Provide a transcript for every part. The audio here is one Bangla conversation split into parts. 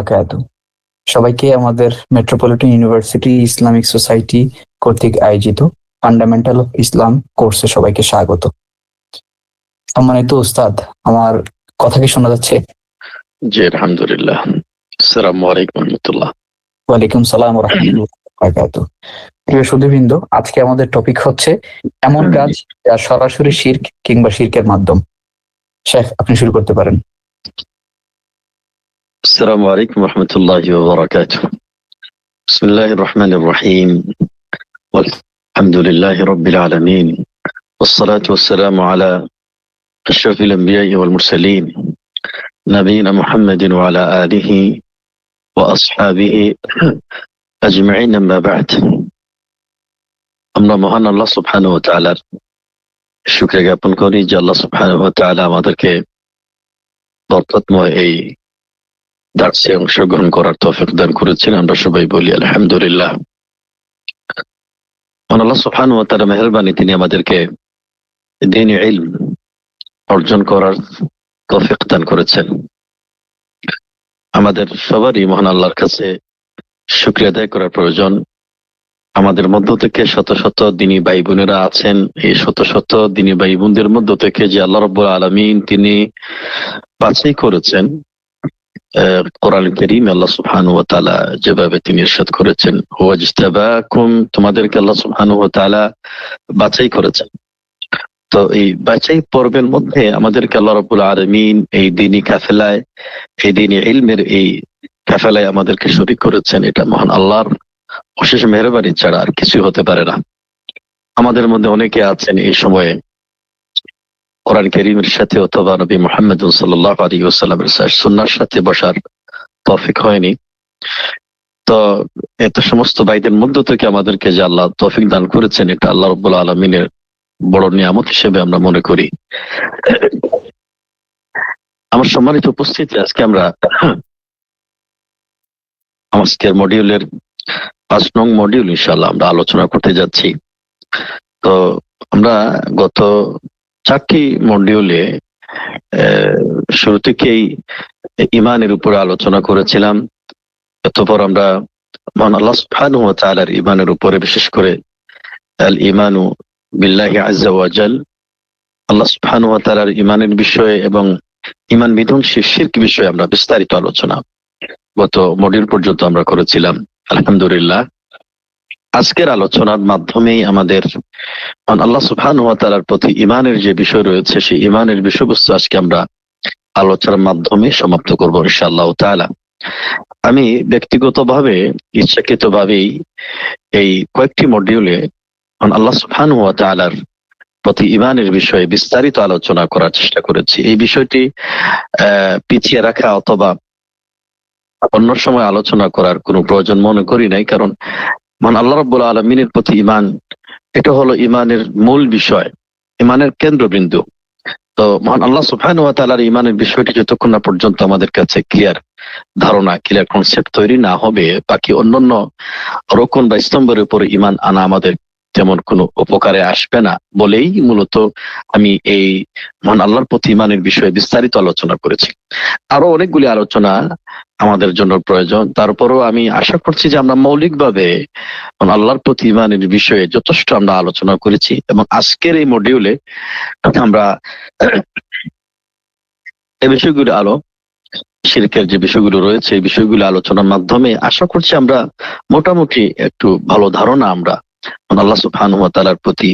বারাকাতু। সবাইকে আমাদের মেট্রোপলিটন ইউনিভার্সিটি ইসলামিক সোসাইটি কর্তৃক আয়োজিত ফান্ডামেন্টাল অফ ইসলাম কোর্সে সবাইকে স্বাগত। সম্মানিত উস্তাদ, আমার কথা কি শোনা যাচ্ছে? জি, আলহামদুলিল্লাহ। আসসালামু আলাইকুম রহমতুল্লাহ। ওয়ালাইকুম সালাম ওয়া রাহমাতুল্লাহি ওয়া বারাকাতুহু। প্রিয় সুধীবৃন্দ, আজকে আমাদের টপিক হচ্ছে এমন কাজ যা সরাসরি শিরক কিংবা শিরকের মাধ্যম। শেখ, আপনি শুরু করতে পারেন। আসসালামু আলাইকুম রহমতুল্লাহি ওয়া বারাকাতুহু। বিসমিল্লাহির রহমানির রহিম। আলহামদুলিল্লাহি রাব্বিল আলামিন। والصلاة والسلام على أشرف الأنبياء والمرسلين نبينا محمد وعلى آله وأصحابه أجمعين أما بعد। আমরা মহান আল্লাহ সুবহানাহু ওয়া তাআলার শুকরিয়া জ্ঞাপন করি যে আল্লাহ সুবহানাহু ওয়া তাআলা আমাদেরকে বরকতময় এই দার্সে অংশগ্রহণ করার তৌফিক দান করেছেন। আমরা সবাই বলি আলহামদুলিল্লাহ। আল্লাহ সুবহানাহু ওয়া তাআলা মেহেরবানি, তিনি আমাদেরকে দ্বীনি ইলম অর্জন করার তৌফিক দান করেছেন। আমাদের সবারই মহান আল্লাহর কাছে শুকরিয়া আদায় করার প্রয়োজন। আমাদের মধ্য থেকে শত শত দ্বীনি ভাই বোনেরা আছেন। এই শত শত দ্বীনি ভাই বোনদের মধ্য থেকে যে আল্লাহ রাব্বুল আলামিন তিনি বাছাই করেছেন, কোরআন কারীম আল্লাহ সুবহানাহু ওয়া তাআলা যেভাবে তিনি ইরশাদ করেছেন, ওয়াজতাবাকুম, তোমাদেরকে আল্লাহ সুবহানাহু ওয়া তাআলা বাছাই করেছেন। তো এই বাছাই পর্বের মধ্যে আমাদেরকে আল্লাহ রাব্বুল আলামিন এই দ্বীনি কাফেলায়, এই দ্বীনি ইলমের এই কাফেলায় আমাদেরকে শরীক করেছেন। এটা মহান আল্লাহর অশেষ মেহেরবানি ছাড়া আর কিছু হতে পারে না। আমাদের মধ্যে অনেকে আছেন এই সময়ে কোরআন কারীমের সাথে অথবা নবী মুহাম্মদ সাল্লাল্লাহু আলাইহি ওয়াসাল্লামের সুন্নাহর সাথে বসার তৌফিক হয়নি। তো এত সমস্ত ভাইদের মধ্য থেকে আমাদেরকে যে আল্লাহ তৌফিক দান করেছেন, এটা আল্লাহ রাব্বুল আলামিনের বড় নিয়ামত হিসেবে আমরা মনে করি। আমার সম্মানিত উপস্থিতি, আজকে আমরা আজকের মডিউলের 5 নং মডিউল ইনশাআল্লাহ আমরা আলোচনা করতে যাচ্ছি। তো আমরা গত 4টি মডিউলে শুরু থেকেই ইমানের উপরে আলোচনা করেছিলাম। অতঃপর আমরা মহান আল্লাহ সুবহানাহু ওয়া তাআলার ইমানের উপরে, বিশেষ করে আল ইমানু বিল্লাহি আযজা ওয়া জাল, আল্লাহ সুবহানাহু ওয়া তাআলার ইমানের বিষয়ে এবং ইমান বিধ্বংসী শিরক বিষয়ে আমরা বিস্তারিত আলোচনা গত মডিউল পর্যন্ত আমরা করেছিলাম। আলহামদুলিল্লাহ, আজকের আলোচনার মাধ্যমেই আমাদের আল্লাহ সুবহানাহু ওয়া তাআলার প্রতি ইমানের যে বিষয় রয়েছে, সেই ইমানের বিষয়বস্তু আজকে আমরা আলোচনার মাধ্যমে সমাপ্ত করব ইনশাআল্লাহ তাআলা। আমি ব্যক্তিগতভাবে ইচ্ছাকৃতভাবেই এই কয়েকটি মডিউলে আল্লাহ সুবহানাহু ওয়া তাআলার প্রতি ইমানের বিষয়ে বিস্তারিত আলোচনা করার চেষ্টা করেছি। এই বিষয়টি পিছিয়ে রাখা অথবা অন্য সময় আলোচনা করার কোনো প্রয়োজন মনে করি নাই, কারণ আল্লাহ রাব্বুল আলামিনের প্রতি ইমান, এটা হলো ইমানের মূল বিষয়, ইমানের কেন্দ্রবিন্দু। তো মহান আল্লাহ সুবহানাহু ওয়া তাআলার ইমানের বিষয়টি যতক্ষণ না পর্যন্ত আমাদের কাছে ক্লিয়ার ধারণা, ক্লিয়ার কনসেপ্ট তৈরি না হবে, বাকি অন্যান্য রকম বা স্তম্ভের উপরে ইমান আনা আমাদের তেমন কোনো উপকারে আসবে না বলেই মূলত আমি এই মহান আল্লাহর প্রতি ইমানের বিষয়ে বিস্তারিত আলোচনা করেছি। আরো অনেকগুলি আলোচনা আমাদের জন্য প্রয়োজন। তারপরও আমি আশা করছি যে আমরা মৌলিকভাবে আল্লাহর প্রতি ইমানের বিষয়ে যথেষ্ট আমরা আলোচনা করেছি, এবং আজকের এই মডিউলে আমরা এই বিষয়গুলো শিরকের যে বিষয়গুলো রয়েছে, এই বিষয়গুলো আলোচনার মাধ্যমে আশা করছি আমরা মোটামুটি একটু ভালো ধারণা আমরা আল্লাহ সুবহানাহু ওয়া তাআলার প্রতি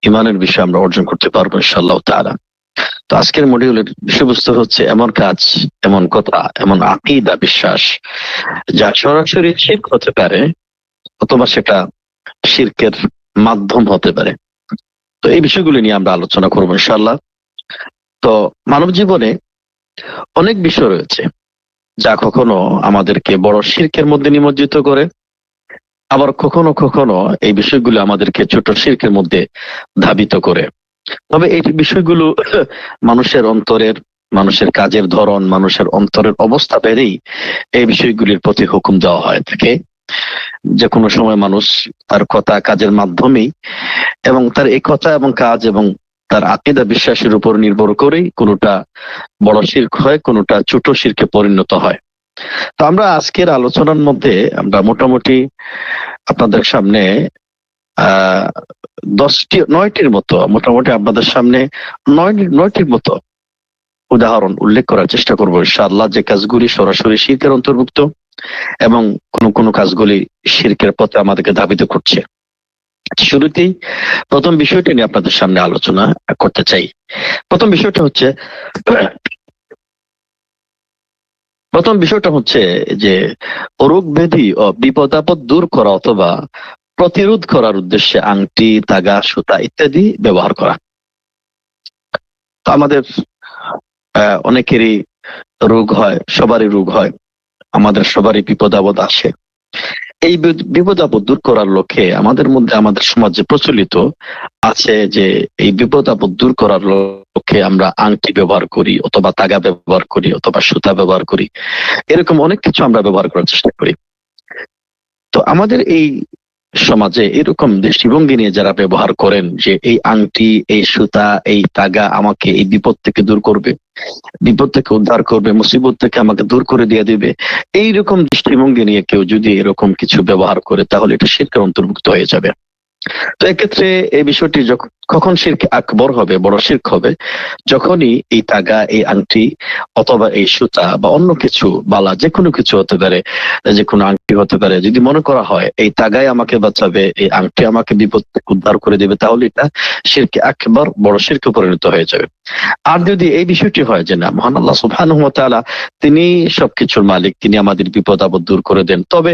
ইমানের বিষয়ে আমরা অর্জন করতে পারবো ইনশাআল্লাহ তাআলা। তো আজকের মডিউলের বিষয়বস্তু হচ্ছে এমন কাজ, এমন কথা, এমন আকীদা, বিশ্বাস যা সরাসরি শিরক হতে পারে অথবা সেটা শিরকের মাধ্যম হতে পারে। তো এই বিষয়গুলো নিয়ে আমরা আলোচনা করবো ইনশাআল্লাহ। তো মানব জীবনে অনেক বিষয় রয়েছে যা কখনো আমাদেরকে বড় শিরকের মধ্যে নিমজ্জিত করে, আবার কখনো কখনো এই বিষয়গুলো আমাদেরকে ছোট শিরকের মধ্যে ধাবিত করে। তবে এই বিষয়গুলো মানুষের অন্তরের, মানুষের কাজের ধরন, মানুষের অন্তরের অবস্থা বেড়েই এই বিষয়গুলির প্রতি হুকুম দেওয়া হয় থাকে। যে কোনো সময় মানুষ তার কথা কাজের মাধ্যমেই এবং তার এই কথা এবং কাজ এবং তার আকীদা বিশ্বাসের উপর নির্ভর করেই কোনোটা বড় শিরক হয়, কোনোটা ছোট শিরকে পরিণত হয়। তো আমরা আজকের আলোচনার মধ্যে আমরা মোটামুটি আপনাদের সামনে 9টির মতো মোটামুটি আপনাদের সামনে 9টির মতো উদাহরণ উল্লেখ করার চেষ্টা করবো ইনশাআল্লাহ, যে কাজগুলি সরাসরি শিরকের অন্তর্ভুক্ত এবং কোন কাজগুলি শিরকের পথে আমাদেরকে ধাবিত করছে। শুরুতেই প্রথম বিষয়টি নিয়ে আপনাদের সামনে আলোচনা করতে চাই। প্রথম বিষয়টা হচ্ছে যে রোগ ব্যাধি ও বিপদ আপদ দূর করা অথবা প্রতিরোধ করার উদ্দেশ্যে আংটি, তাগা, সুতা ইত্যাদি ব্যবহার করা। তো আমাদের অনেকেরই রোগ হয়, সবারই রোগ হয়, আমাদের সবারই বিপদ আপদ আসে। এই বিপদ আপদ দূর করার লক্ষ্যে আমাদের মধ্যে, আমাদের সমাজে প্রচলিত আছে যে এই বিপদ আপদ দূর করার লক্ষ্যে আমরা আংটি ব্যবহার করি, অথবা তাগা ব্যবহার করি, অথবা সুতা ব্যবহার করি। এরকম অনেক কিছু আমরা ব্যবহার করার চেষ্টা করি। তো আমাদের এই সমাজে এরকম দৃষ্টিভঙ্গি নিয়ে যারা ব্যবহার করেন যে এই আংটি, এই সুতা, এই তাগা আমাকে এই বিপদ থেকে দূর করবে, বিপদ থেকে উদ্ধার করবে, মুসিবত থেকে আমাকে দূর করে দিয়ে দিবে, এইরকম দৃষ্টিভঙ্গি নিয়ে কেউ যদি এরকম কিছু ব্যবহার করে তাহলে এটা শিরকের অন্তর্ভুক্ত হয়ে যাবে। তো এক্ষেত্রে এই বিষয়টি কখন শিরক আকবর হবে, বড় শিরক হবে, যখনই এই তাগা, এই আংটি অথবা এই সুতা বা অন্য কিছু বালা, যে কোনো কিছু হতে পারে, যে কোনো আংটি হতে পারে, যদি মনে করা হয় এই তাগাই আমাকে বাঁচাবে, এই আংটি আমাকে বিপদ থেকে উদ্ধার করে দেবে, তাহলে এটা শিরক আকবর, বড় শিরকে পরিণত হয়ে যাবে। আর যদি এই বিষয়টি হয় যে না, মহান আল্লাহ সুবহানাহু ওয়া তাআলা তিনি সবকিছুর মালিক, তিনি আমাদের বিপদ আপদ দূর করে দেন, তবে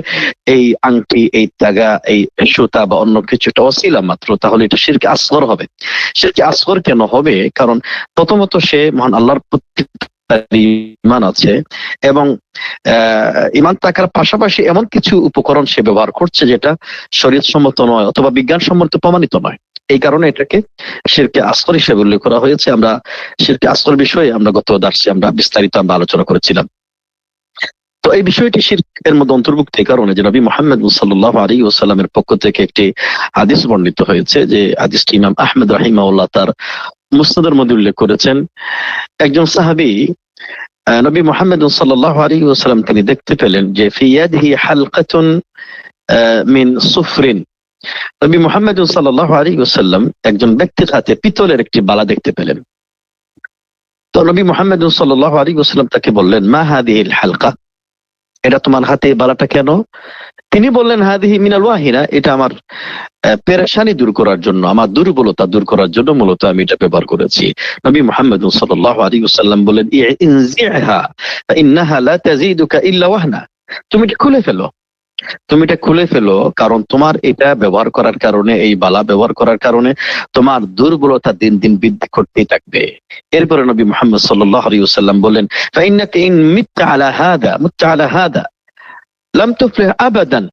এই আংটি, এই তাগা, এই সুতা বা অন্য কিছুটা ওসিলা মাত্র, তাহলে এটা শিরকে আসগর হবে। শিরকে আসগর কেন হবে? কারণ প্রথমত সে মহান আল্লাহর প্রতি তার ঈমান আছে, এবং ঈমান থাকার পাশাপাশি এমন কিছু উপকরণ সে ব্যবহার করছে যেটা শরীয়ত সম্মত নয় অথবা বিজ্ঞান সম্মত প্রমাণিত নয়। এই কারণে এটাকে শিরকে আসগর হিসেবে উল্লেখ করা হয়েছে। আমরা শিরকে আসগর বিষয়ে আমরা গত দার্সে আমরা বিস্তারিত আলোচনা করেছিলাম। তো এই বিষয়টি শিরকের মধ্যে অন্তর্ভুক্ত এই কারণে যে নবী মুহাম্মদ সাল্লাল্লাহু আলাইহি ওয়াসাল্লামের পক্ষ থেকে একটি হাদিস বর্ণিত হয়েছে, যে হাদিসটি ইমাম আহমদ রাহিমাহুল্লাহ তার মুসনাদের মধ্যে উল্লেখ করেছেন। একজন সাহাবী নবী মুহাম্মদ সাল্লাল্লাহু আলাইহি ওয়াসাল্লাম তিনি দেখতে পেলেন যে ফি ইয়াদিহি হালকাতুন মিন সুফরিন। নবী মুহাম্মদ সাল্লাল্লাহু আলাইহি ওয়াসাল্লাম একজন ব্যক্তির হাতে পিতলের একটি বালা দেখতে পেলেন। তো নবী মুহাম্মদ সাল্লাল্লাহু আলাইহি ওয়াসাল্লাম তাকে বললেন, মা হাদিহিল হালকা, এটা তোমার হাতে বালাটা কেন? তিনি বললেন, হাদিহি মিনাল ওয়াহিনা, এটা আমার পেরেশানি দূর করার জন্য, আমার দুর্বলতা দূর করার জন্য মূলত আমি এটা ব্যবহার করেছি। নবী মুহাম্মদ সাল্লাল্লাহু আলাইহি ওয়াসাল্লাম বলেন, ইনজিহা ইন্নাহা লা তাজিদুকা ইল্লা ওয়াহনা, তুমি এটা খুলে ফেলো, তুমি এটা খুলে ফেলো, কারণ তোমার এটা ব্যবহার করার কারণে, এই বালা ব্যবহার করার কারণে তোমার দুর্বলতা দিন দিন বৃদ্ধি করতেই থাকবে। এরপরে নবী মুহাম্মদ সাল্লাল্লাহু আলাইহি ওয়াসাল্লাম বলেন, ফাইন্নাকা ইন মিত্তা আলা হাদা লাম তুফলিহ আবাদান,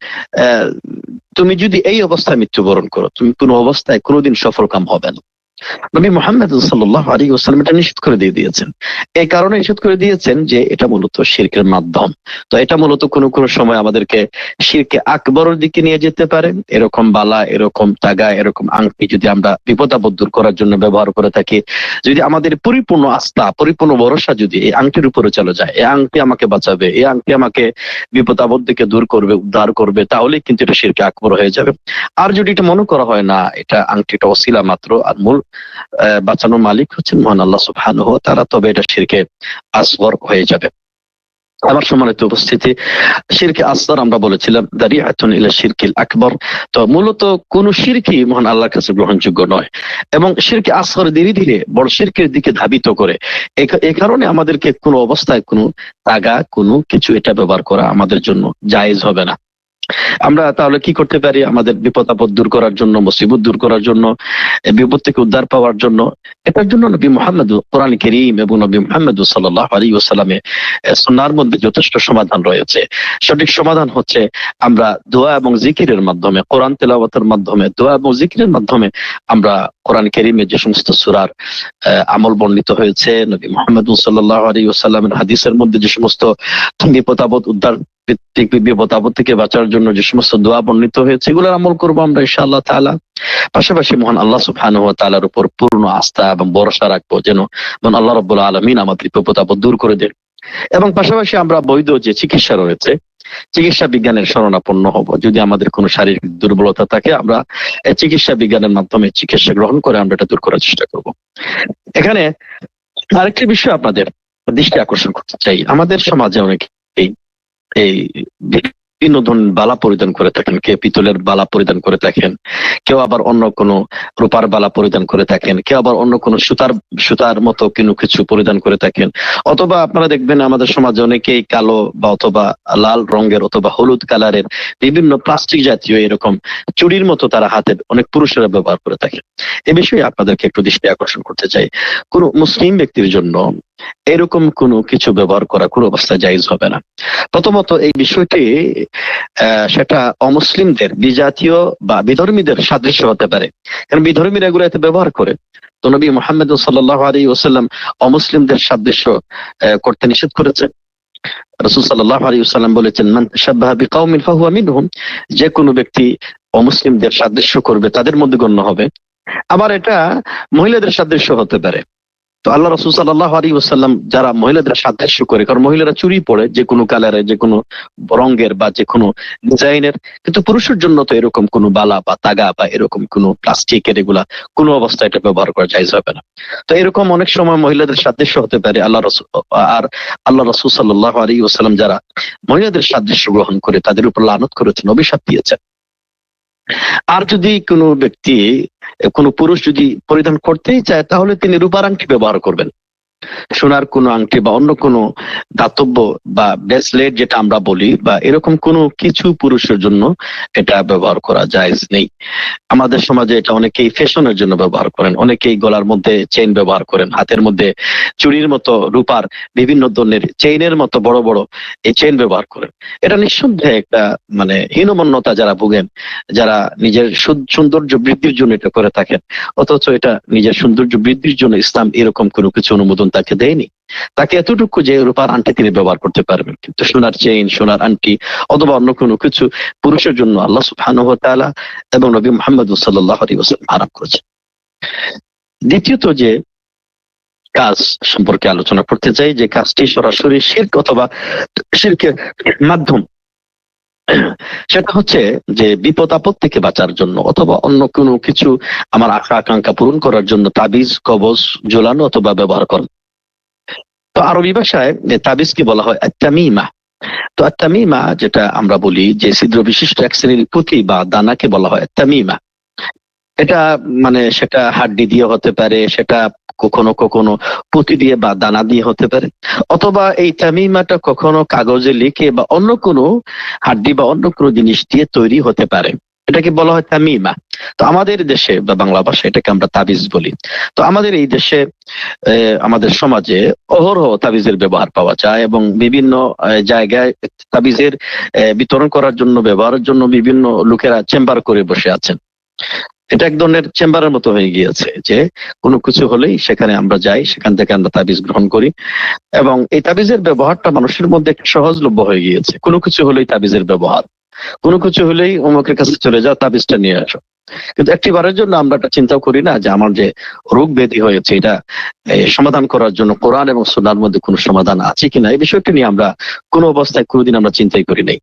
তুমি যদি এই অবস্থায় মৃত্যুবরণ করো, তুমি কোনো অবস্থায় কোনোদিন সফলকাম হবে না। নবী মুহাম্মদ সাল্লাল্লাহু আলাইহি ওয়াসাল্লাম এটা নিষেধ করে দিয়েছেন। এই কারণে নিষেধ করে দিয়েছেন যে এটা মূলত শিরকের মাধ্যম। তো এটা মূলত কোনো সময় আমাদেরকে শিরকে আকবরের দিকে নিয়ে যেতে পারে। এরকম বালা, এরকম তাগা, এরকম আংটি যদি আমরা বিপদ আপদ দূর করার জন্য ব্যবহার করে থাকি, যদি আমাদের পরিপূর্ণ আস্থা, পরিপূর্ণ ভরসা যদি এই আংটির উপরে চলে যায়, এই আংটি আমাকে বাঁচাবে, এই আংটি আমাকে বিপদ আপদ থেকে দূর করবে, উদ্ধার করবে, তাহলে কিন্তু এটা শিরকে আকবর হয়ে যাবে। আর যদি এটা মনে করা হয় না, এটা আংটিটা ওসিলা মাত্র, আর মূল বাঁচানোর মালিক হচ্ছেন মহান আল্লাহ সুবহানাহু ওয়া তাআলা, তবে এটা শিরকে আসগর হয়ে যাবে। আমার সম্মানিত উপস্থিতি, শিরকে আসগর আমরা বলেছিলাম দারিআতুন ইলা শিরকিল আকবর। তো মূলত কোন শিরকই মহান আল্লাহর কাছে গ্রহণযোগ্য নয়, এবং শিরকে আসগর ধীরে ধীরে বড় শিরকের দিকে ধাবিত করে। এই কারণে আমাদেরকে কোনো অবস্থায় কোনো তাগা, কোনো কিছু এটা ব্যবহার করা আমাদের জন্য জায়েজ হবে না। আমরা তাহলে কি করতে পারি? আমাদের বিপদ আপদ দূর করার জন্য, মুসিবত দূর করার জন্য, বিপদ থেকে উদ্ধার পাওয়ার জন্য, এটার জন্য নবী মুহাম্মদ, কোরআন কারীম এবং নবী মুহাম্মদ সাল্লাল্লাহু আলাইহি ওয়াসাল্লামের সুন্নাহর মধ্যে যথেষ্ট সমাধান রয়েছে। সঠিক সমাধান হচ্ছে আমরা দোয়া এবং জিকিরের মাধ্যমে, কোরআন তেলাওয়াতের মাধ্যমে, দোয়া এবং জিকিরের মাধ্যমে আমরা কোরআন কারীমের যে সমস্ত সূরার আমল বর্ণিত হয়েছে, নবী মুহাম্মদ সাল্লাল্লাহু আলাইহি ওয়াসাল্লামের হাদিসের মধ্যে যে সমস্ত বিপদ আপদ উদ্ধার, বিপদ আপদ থেকে বাঁচার জন্য যে সমস্ত দোয়া বর্ণিত হয়েছে, এগুলোর আমল করবো আমরা ইনশাআল্লাহ তাআলা। পাশাপাশি মহান আল্লাহ সুবহানাহু ওয়া তাআলার উপর পূর্ণ আস্থা এবং ভরসা রাখবো, যেন মহান আল্লাহ রাব্বুল আলামিন আমাদের বিপদ আপদ দূর করে দেন। এবং পাশাপাশি আমরা বৈধ যে চিকিৎসা রয়েছে, চিকিৎসা বিজ্ঞানের শরণাপন্ন হব। যদি আমাদের কোনো শারীরিক দুর্বলতা থাকে, আমরা চিকিৎসা বিজ্ঞানের মাধ্যমে চিকিৎসা গ্রহণ করে আমরা এটা দূর করার চেষ্টা করব। এখানে আরেকটি বিষয় আপনাদের দৃষ্টি আকর্ষণ করতে চাই। আমাদের সমাজে অনেকে এই বিভিন্ন ধরনের বালা পরিধান করে থাকেন, কেউ পিতলের বালা পরিধান করে থাকেন, কেউ আবার অন্য কোনো রূপার বালা পরিধান করে থাকেন, কেউ আবার অন্য কোনো সুতার মতো কোনো কিছু পরিধান করে থাকেন, অথবা আপনারা দেখবেন আমাদের সমাজে অনেকেই কালো বা অথবা লাল রঙের অথবা হলুদ কালারের বিভিন্ন প্লাস্টিক জাতীয় এরকম চুড়ির মতো তারা হাতে অনেক পুরুষেরা ব্যবহার করে থাকেন। এ বিষয়ে আপনাদেরকে একটু দৃষ্টি আকর্ষণ করতে চাই। কোন মুসলিম ব্যক্তির জন্য এরকম কোনো কিছু ব্যবহার করা কোনো অবস্থায় জায়েজ হবে না। প্রথমত এই বিষয়টি সেটা অমুসলিমদের, বিজাতীয় বা বিধর্মীদের সাদৃশ্য হতে পারে, কারণ বিধর্মীরা এগুলো এতে ব্যবহার করে। তো নবী মুহাম্মদ সাল্লাল্লাহু আলাইহি ওয়াসাল্লাম অমুসলিমদের সাদৃশ্য করতে নিষেধ করেছেন। রাসূল সাল্লাল্লাহু আলাইহি ওয়াসাল্লাম বলেছেন, মান তাশাব্বাহা বিকাউমিন ফাহুয়া মিনহুম, যে কোনো ব্যক্তি অমুসলিমদের সাদৃশ্য করবে তাদের মধ্যে গণ্য হবে। আবার এটা মহিলাদের সাদৃশ্য হতে পারে। তো আল্লাহ রাসূল সাল্লাল্লাহু আলাইহি ওয়াসাল্লাম যারা মহিলাদের সাদৃশ্য করে, কারণ মহিলারা চুরি পরে যে কোনো কালারের, যে কোনো রঙের বা যে কোনো ডিজাইনের, কিন্তু পুরুষের জন্য তো এরকম কোনো বালা বা তাগা বা এরকম কোনো প্লাস্টিকের এগুলা কোনো অবস্থায় এটা ব্যবহার করা জায়েজ হবে না। তো এরকম অনেক সময় মহিলাদের সাদৃশ্য হতে পারে। আল্লাহ রাসূল সাল্লাল্লাহু আলাইহি ওয়াসাল্লাম যারা মহিলাদের সাদৃশ্য গ্রহণ করে তাদের উপর লানত করেছেন, অভিশাপ দিয়েছেন। আর যদি কোনো ব্যক্তি, কোনো পুরুষ যদি পরিধান করতেই চায়, তাহলে তিনি রূপার আংটি ব্যবহার করবেন। সোনার কোনো আংটি বা অন্য কোনো দাতব্য বা ব্রেসলেট যেটা আমরা বলি, বা এরকম কোনো কিছু পুরুষের জন্য এটা ব্যবহার করা জায়েজ নেই। আমাদের সমাজে এটা অনেকেই ফ্যাশনের জন্য ব্যবহার করেন, অনেকেই গলার মধ্যে চেইন ব্যবহার করেন, হাতের মধ্যে চুড়ির মতো রূপার বিভিন্ন ধরনের চেইনের মতো বড় বড় এই চেইন ব্যবহার করেন। এটা নিঃসন্দেহে একটা মানে হীনমন্যতা যারা ভোগেন, যারা নিজের সৌন্দর্য বৃদ্ধির জন্য এটা করে থাকেন, অথচ এটা নিজের সৌন্দর্য বৃদ্ধির জন্য ইসলাম এরকম কোনো কিছু অনুমোদন তাকে দেয়নি। তাকে এতটুকু যে রূপার আংটি তিনি ব্যবহার করতে পারবেন, কিন্তু সোনার চেইন, সোনার আংটি অথবা অন্য কোনো কিছু পুরুষের জন্য আল্লাহ সুবহানাহু ওয়া তাআলা এবং নবী মুহাম্মদ সাল্লাল্লাহু আলাইহি ওয়াসাল্লাম হারাম করেছেন। দ্বিতীয়ত যে কাজ সম্পর্কে আলোচনা করতে চাই, যে কাজটি সরাসরি শিরক অথবা শিরকের মাধ্যম, সেটা হচ্ছে যে বিপদ আপদ থেকে বাঁচার জন্য অথবা অন্য কোনো কিছু আমার আশা আকাঙ্ক্ষা পূরণ করার জন্য তাবিজ, কবজ ঝোলানো অথবা ব্যবহার করা। তো আরবি ভাষায় তাবিজকে বলা হয় আত-তামিমা। তো আত-তামিমা যেটা আমরা বলি যে ছিদ্র বিশিষ্ট এক শ্রেণীর পুঁতি বা দানাকে বলা হয় তামিমা। এটা মানে সেটা হাড্ডি দিয়ে হতে পারে, সেটা কখনো কখনো পুঁতি দিয়ে বা দানা দিয়ে হতে পারে, অথবা এই তামিমাটা কখনো কাগজে লিখে বা অন্য কোনো হাড্ডি বা অন্য কোনো জিনিস দিয়ে তৈরি হতে পারে। এটাকে বলা হয় তামিমা। তো আমাদের দেশে বা বাংলা ভাষায় এটাকে আমরা তাবিজ বলি। তো আমাদের এই দেশে আমাদের সমাজে অহরহ তাবিজের ব্যবহার পাওয়া যায়, এবং বিভিন্ন জায়গায় তাবিজের বিতরণ করার জন্য, ব্যবহারের জন্য বিভিন্ন লোকেরা চেম্বার করে বসে আছেন। এটা এক ধরনের চেম্বারের মতো হয়ে গিয়েছে, যে কোনো কিছু হলেই সেখানে আমরা যাই, সেখান থেকে আমরা তাবিজ গ্রহণ করি, এবং এই তাবিজের ব্যবহারটা মানুষের মধ্যে সহজলভ্য হয়ে গিয়েছে। কোনো কিছু হলেই তাবিজের ব্যবহার, কোনো কিছু হলেই অমুকের কাছে চলে যাও, তাবিজটা নিয়ে আসো। কিন্তু একটিবারের জন্য আমরা একটা চিন্তাও করি না যে আমার যে রোগ ব্যাধি হয়েছে এটা সমাধান করার জন্য কোরআন এবং সুন্নাহর মধ্যে কোনো সমাধান আছে কিনা, এই বিষয়টি নিয়ে আমরা কোনো অবস্থায় কোনোদিন আমরা চিন্তাই করি নাই।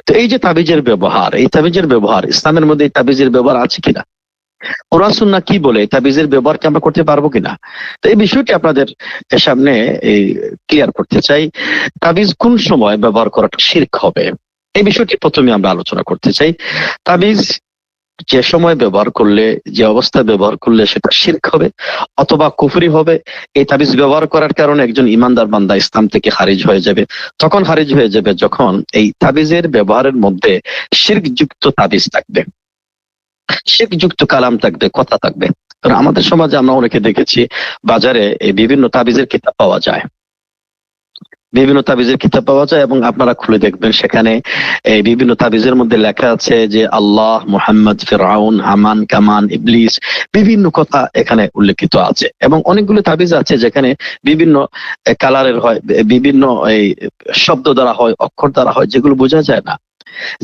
তো এই যে তাবিজের ব্যবহার, এই তাবিজের ব্যবহার ইসলামের মধ্যে এই তাবিজের ব্যবহার আছে কিনা, কোরআন সুন্নাহ কি বলে এই তাবিজের ব্যবহারকে আমরা করতে পারবো কিনা, তো এই বিষয়টি আপনাদের সামনে ক্লিয়ার করতে চাই। তাবিজ কোন সময় ব্যবহার করাটা শিরক হবে, এই বিষয়টি প্রথমে আমরা আলোচনা করতে চাই। তাবিজ যে সময় ব্যবহার করলে, যে অবস্থায় ব্যবহার করলে সেটা শিরক হবে অথবা কুফরি হবে। এই তাবিজ ব্যবহার করার কারণে একজন ইমানদার বান্দা ইসলাম থেকে খারিজ হয়ে যাবে। তখন খারিজ হয়ে যাবে যখন এই তাবিজের ব্যবহারের মধ্যে শিরক যুক্ত তাবিজ থাকবে, শিরক যুক্ত কালাম থাকবে, কথা থাকবে। কারণ আমাদের সমাজে আমরা অনেকে দেখেছি বাজারে এই বিভিন্ন তাবিজের কিতাব পাওয়া যায়, বিভিন্ন তাবিজের কিতাব পাওয়া যায়, এবং আপনারা খুলে দেখবেন সেখানে এই বিভিন্ন তাবিজের মধ্যে লেখা আছে যে আল্লাহ, মুহাম্মদ, ফিরআউন, হামান, কামান, ইবলিস, বিভিন্ন কথা এখানে উল্লেখিত আছে। এবং অনেকগুলো তাবিজ আছে যেখানে বিভিন্ন কালারের হয়, বিভিন্ন এই শব্দ দ্বারা হয়, অক্ষর দ্বারা হয়, যেগুলো বোঝা যায় না।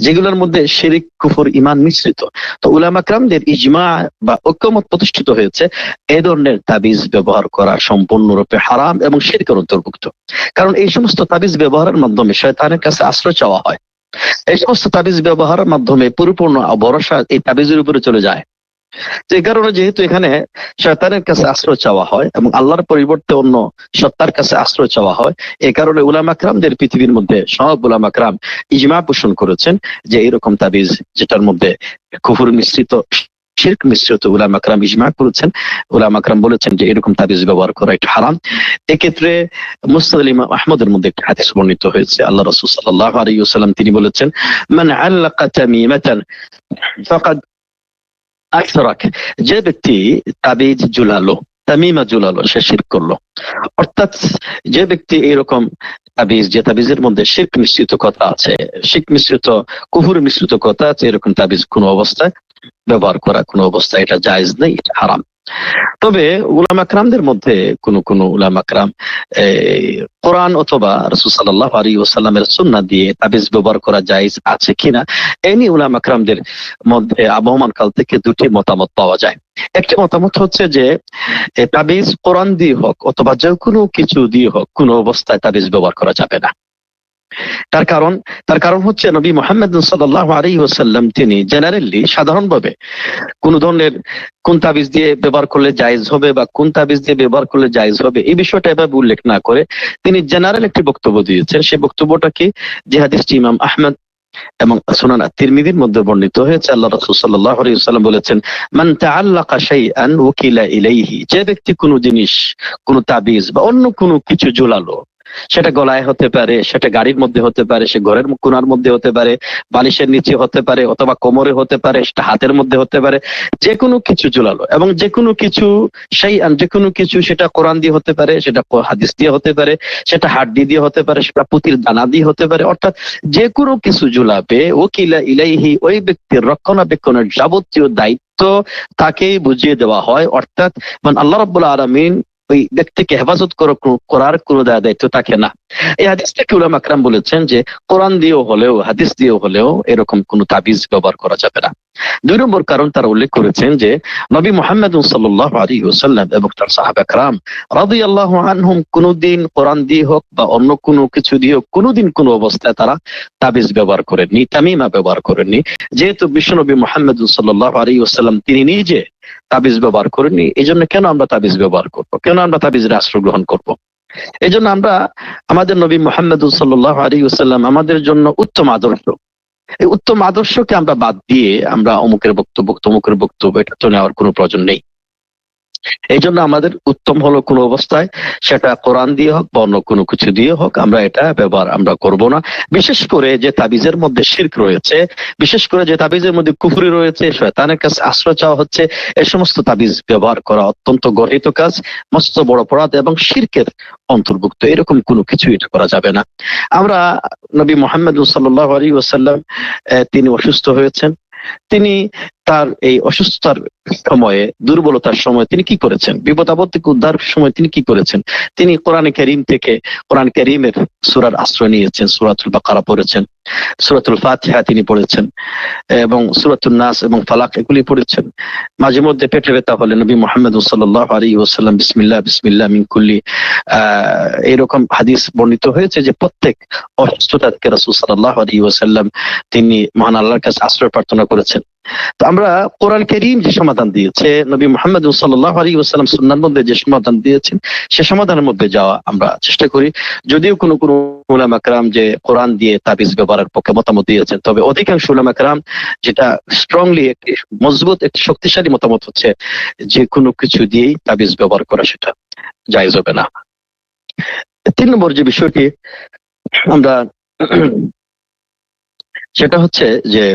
যেগুলোর মধ্যে শিরিক, কুফর, ঈমান মিশ্রিত। তো উলামা কেরামদের ইজমা বা ঐক্যমত প্রতিষ্ঠিত হয়েছে এই ধরনের তাবিজ ব্যবহার করা সম্পূর্ণরূপে হারাম এবং শিরকের অন্তর্ভুক্ত। কারণ এই সমস্ত তাবিজ ব্যবহারের মাধ্যমে শয়তানের কাছে আশ্রয় চাওয়া হয়। এই সমস্ত তাবিজ ব্যবহারের মাধ্যমে পরিপূর্ণ ভরসা এই তাবিজের উপরে চলে যায়। তো এই কারণে যেহেতু এখানে শয়তানের কাছে আশ্রয় চাওয়া হয় এবং আল্লাহর পরিবর্তে অন্য সত্তার কাছে আশ্রয় চাওয়া হয়, এই কারণে উলামা কেরামদের পৃথিবীর মধ্যে সব উলামা কেরাম ইজমা পোষণ করেছেন যে এরকম তাবিজ যেটার মধ্যে কুফর মিশ্রিত, শিরক মিশ্রিত, উলামা কেরাম ইজমা করেছেন। উলামা কেরাম বলেছেন যে এরকম তাবিজ ব্যবহার করা এটা হারাম। এক্ষেত্রে মুসনাদ ইমাম আহমদের মধ্যে একটা হাদিস বর্ণিত হয়েছে। আল্লাহ রাসূল সাল্লাল্লাহু আলাইহি ওয়াসাল্লাম তিনি বলেছেন, মান আল্লাকা তামিমাতান ফাকাদ আশরাক, যে ব্যক্তি তাবিজ ঝুলালো, তামিমা ঝুলালো, সে শিরক করলো। অর্থাৎ যে ব্যক্তি এরকম তাবিজ, যে তাবিজের মধ্যে শিরক মিশ্রিত কথা আছে, শিরক মিশ্রিত, কুফর মিশ্রিত কথা আছে, এরকম তাবিজ কোনো অবস্থায় ব্যবহার করা, কোনো অবস্থায় এটা জায়েজ নেই, এটা হারাম। তবে উলামা কেরামদের মধ্যে কোন উলামা কেরাম কোরআন অথবা রাসূল সাল্লাল্লাহু আলাইহি ওয়াসাল্লামের সুন্নাহ দিয়ে তাবিজ ব্যবহার করা জায়েজ আছে কিনা, এই নিয়ে উলামা কেরামদের মধ্যে আবহমান কাল থেকে দুটি মতামত পাওয়া যায়। একটি মতামত হচ্ছে যে তাবিজ কোরআন দিয়ে হোক অথবা যে কোনো কিছু দিয়ে হোক, কোনো অবস্থায় তাবিজ ব্যবহার করা যাবে না। তার কারণ হচ্ছে নবী মুহাম্মদ সাল্লাল্লাহু আলাইহি ওয়াসাল্লাম তিনি জেনারেলি, সাধারণভাবে কোন ধরনের কোন তাবিজ দিয়ে ব্যবহার করলে জায়েজ হবে বা কোন তাবিজ দিয়ে ব্যবহার করলে জায়েজ হবে এই বিষয়টা এভাবে উল্লেখ না করে তিনি জেনারেল একটি বক্তব্য দিয়েছেন। সেই বক্তব্যটা কি, যে হাদিসটি ইমাম আহমদ এবং সুনান আত-তিরমিজির মধ্যে বর্ণিত হয়েছে। আল্লাহ রাসূল সাল্লাল্লাহু আলাইহি ওয়াসাল্লাম বলেছেন, মান তাআল্লাকা শাইআন ওয়াকিলা ইলাইহি, যে ব্যক্তি কোনো জিনিস, কোনো তাবিজ বা অন্য কোনো কিছু ঝোলালো, সেটা গলায় হতে পারে, সেটা গাড়ির মধ্যে হতে পারে, সে ঘরের কোণার মধ্যে হতে পারে, বালিশের নিচে হতে পারে, অথবা কোমরে হতে পারে, সেটা হাতের মধ্যে হতে পারে, যে কোনো কিছু ঝুলালো এবং যে কোনো কিছু শাইআন, যে কোনো কিছু, সেটা কোরআন দিয়ে হতে পারে, সেটা হাদিস দিয়ে হতে পারে, সেটা হাড্ডি দিয়ে হতে পারে, সেটা পুঁতির দানা দিয়ে হতে পারে, অর্থাৎ যে কোনো কিছু ঝুলাবে, ওকিলা ইলাইহি, ওই ব্যক্তির রক্ষণাবেক্ষণের যাবতীয় দায়িত্ব তাকেই বুঝিয়ে দেওয়া হয়। অর্থাৎ আল্লাহ রাব্বুল আলামিন ওই ব্যক্তিকে হেফাজত করার কোনো দায়িত্ব থাকে না। এই হাদিস থেকে উলামা কেরাম বলেছেন যে কোরআন দিয়েও হলেও, হাদিস দিয়েও হলেও এরকম কোনো তাবিজ ব্যবহার করা যাবে না। 2 নম্বর কারণ তারা উল্লেখ করেছেন যে নবী মুহাম্মদ সাল্লাল্লাহু আলাইহি ওয়াসাল্লাম এবং তার সাহাবা কেরাম রাদিয়াল্লাহু আনহুম কোনদিন কোরআন দিয়ে হোক বা অন্য কোনো কিছু দিয়ে হোক, কোনদিন কোনো অবস্থায় তারা তাবিজ ব্যবহার করেননি, তামিমা ব্যবহার করেননি। যেহেতু বিশ্বনবী মুহাম্মদ সাল্লাল্লাহু আলাইহি ওয়াসাল্লাম তিনি নিজে তাবিজ ব্যবহার করেননি, এই জন্য কেন আমরা তাবিজ ব্যবহার করবো, কেন আমরা তাবিজের আশ্রয় গ্রহণ করবো? এই জন্য আমরা আমাদের নবী মুহাম্মদ সাল্লাল্লাহু আলাইহি ওয়াসাল্লাম আমাদের জন্য উত্তম আদর্শ, এই উত্তম আদর্শকে আমরা বাদ দিয়ে আমরা অমুকের বক্তব্য তমুকের বক্তব্য এটা তো নেওয়ার কোনো প্রয়োজন নেই। এই জন্য আমাদের উত্তম হলো কোনো অবস্থায় সেটা কোরআন দিয়ে হোক বা অন্য কোনো কিছু দিয়ে হোক, আমরা এটা ব্যবহার আমরা করব না। বিশেষ করে যে তাবিজের মধ্যে শিরক রয়েছে, বিশেষ করে যে তাবিজের মধ্যে কুফরি রয়েছে, শয়তানের কাছে আশ্রয় চাওয়া হচ্ছে, এই সমস্ত তাবিজ ব্যবহার করা অত্যন্ত গর্হিত কাজ, মস্ত বড় অপরাধ এবং শিরকের অন্তর্ভুক্ত। এরকম কোনো কিছু এটা করা যাবে না। আমরা নবী মুহাম্মদ সাল্লাল্লাহু আলাইহি ওয়াসাল্লাম তিনি অসুস্থ হয়েছেন, তিনি তার এই অসুস্থতার সময়ে, দুর্বলতার সময় তিনি কি করেছেন, বিপদ আপদ থেকে উদ্ধার সময় তিনি কি করেছেন? তিনি কোরআনে কারীম থেকে, কোরআন কারীমের সূরার আশ্রয় নিয়েছেন, সূরাতুল বাকারা পড়েছেন, সূরাতুল ফাতিহা তিনি পড়েছেন এবং সূরাতুন নাস এবং ফালাক এগুলি পড়েছেন। মাঝে মধ্যে পেটে ব্যথা হলে নবী মুহাম্মদ সাল্লাল্লাহু আলাইহি ওয়াসাল্লাম বিসমিল্লাহ বিসমিল্লাহ মিন কুল্লি, এরকম হাদিস বর্ণিত হয়েছে যে প্রত্যেক অসুস্থতা থেকে রাসূল সাল্লাল্লাহু আলাইহি ওয়াসাল্লাম তিনি মহান আল্লাহর কাছে আশ্রয় প্রার্থনা করেছেন। তো আমরা কোরআন কারীম যে সমাধান দিয়েছে, নবী মুহাম্মদ সাল্লাল্লাহু আলাইহি ওয়াসাল্লাম সুন্নাহর মধ্যে যে সমাধান দিয়েছেন, সে সমাধানের মধ্যে যাওয়া আমরা চেষ্টা করি। যদিও কোনো উলামা কেরাম যে কোরআন দিয়ে তাবিজ ব্যবহারের পক্ষে মতামত দিয়েছেন, তবে অধিকাংশ উলামা কেরাম যেটা স্ট্রংলি একটি মজবুত একটি শক্তিশালী মতামত হচ্ছে যে কোনো কিছু দিয়েই তাবিজ ব্যবহার করা সেটা জায়েজ হবে না। 3 নম্বর যে বিষয়টি আমরা সেটা হচ্ছে যে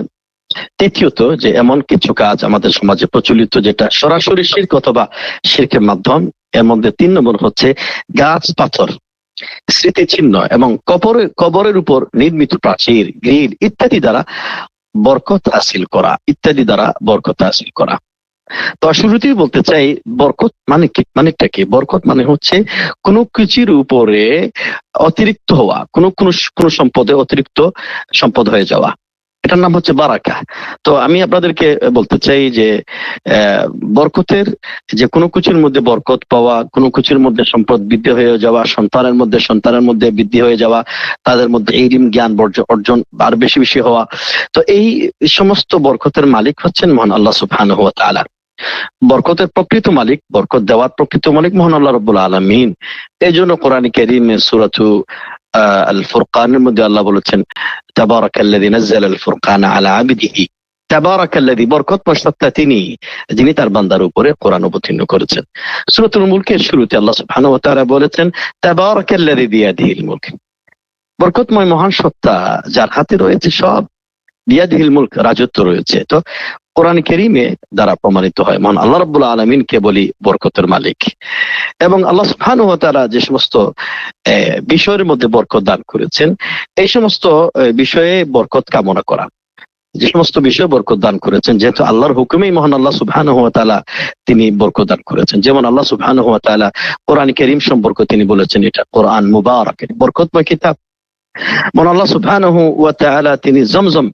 তৃতীয়ত, যে এমন কিছু কাজ আমাদের সমাজে প্রচলিত যেটা সরাসরি শিরক অথবা শিরকের মাধ্যম, এর মধ্যে 3 নম্বর হচ্ছে গাছ, পাথর, স্মৃতিচিহ্ন এবং কবরের উপর নির্মিত প্রাচীর, গ্রিল ইত্যাদি দ্বারা বরকত হাসিল করা, তো শুরুতেই বলতে চাই বরকত মানে কি, মানেটা কি? বরকত মানে হচ্ছে কোনো কিছুর উপরে অতিরিক্ত হওয়া, কোনো সম্পদে অতিরিক্ত সম্পদ হয়ে যাওয়া। এটার নাম হচ্ছে বারাকা। তো আমি আপনাদেরকে বলতে চাই যে বরকতের, যে কোনো কিছুর মধ্যে বরকত পাওয়া, কোনো কিছুর মধ্যে সম্পদ বৃদ্ধি হয়ে যাওয়া, সন্তানের মধ্যে বৃদ্ধি হয়ে যাওয়া, তাদের মধ্যে ইলম জ্ঞান অর্জন আর বেশি বেশি হওয়া, তো এই সমস্ত বরকতের মালিক হচ্ছেন মহান আল্লাহ সুবহানাহু ওয়া তাআলা। বরকতের প্রকৃত মালিক, বরকত দেওয়ার প্রকৃত মালিক মহান আল্লাহ রাব্বুল আলামিন। এই জন্য কোরআন কারীমে সূরাতু আল ফুরকানের মধ্যে আল্লাহ বলেছেন, তাবারাকাল্লাযী নাযালা আল ফুরকানা আলা আবদিহি। তাবারাকাল্লাযী, বরকতময় সত্তা তিনি, যিনি তার বান্দার উপরে কোরআন অবতীর্ণ করেছেন। সূরাতুল মুলকের শুরুতে আল্লাহ সুবহানাহু ওয়া তাআলা বলেছেন, তাবারাকাল্লাযী বিয়াদিহিল মুলক। বরকতময় মহান সত্তা যার হাতে রয়েছে সব, বিয়াদিহিল মুলক, রাজত্ব রয়েছে। তো কোরআন কারীমে দ্বারা প্রমাণিত হয় মহান আল্লাহ রাব্বুল আলামিন কেবলই বরকতের মালিক। এবং আল্লাহ সুবহানাহু ওয়া তাআলা যে সমস্ত বিষয়ের মধ্যে বরকত দান করেছেন, এই সমস্ত বিষয়ে বরকত কামনা করা, যে সমস্ত বিষয়ে বরকত দান করেছেন, যেহেতু আল্লাহর হুকুমেই মহান আল্লাহ সুবহানাহু ওয়া তাআলা তিনি বরকত দান করেছেন। যেমন আল্লাহ সুবহানাহু ওয়া তাআলা কোরআন কারীম সম্পর্কে তিনি বলেছেন, এটা কোরআন মুবারাক, বরকতময় কিতাব। মহান আল্লাহ সুবহানাহু ওয়া তাআলা তিনি জমজম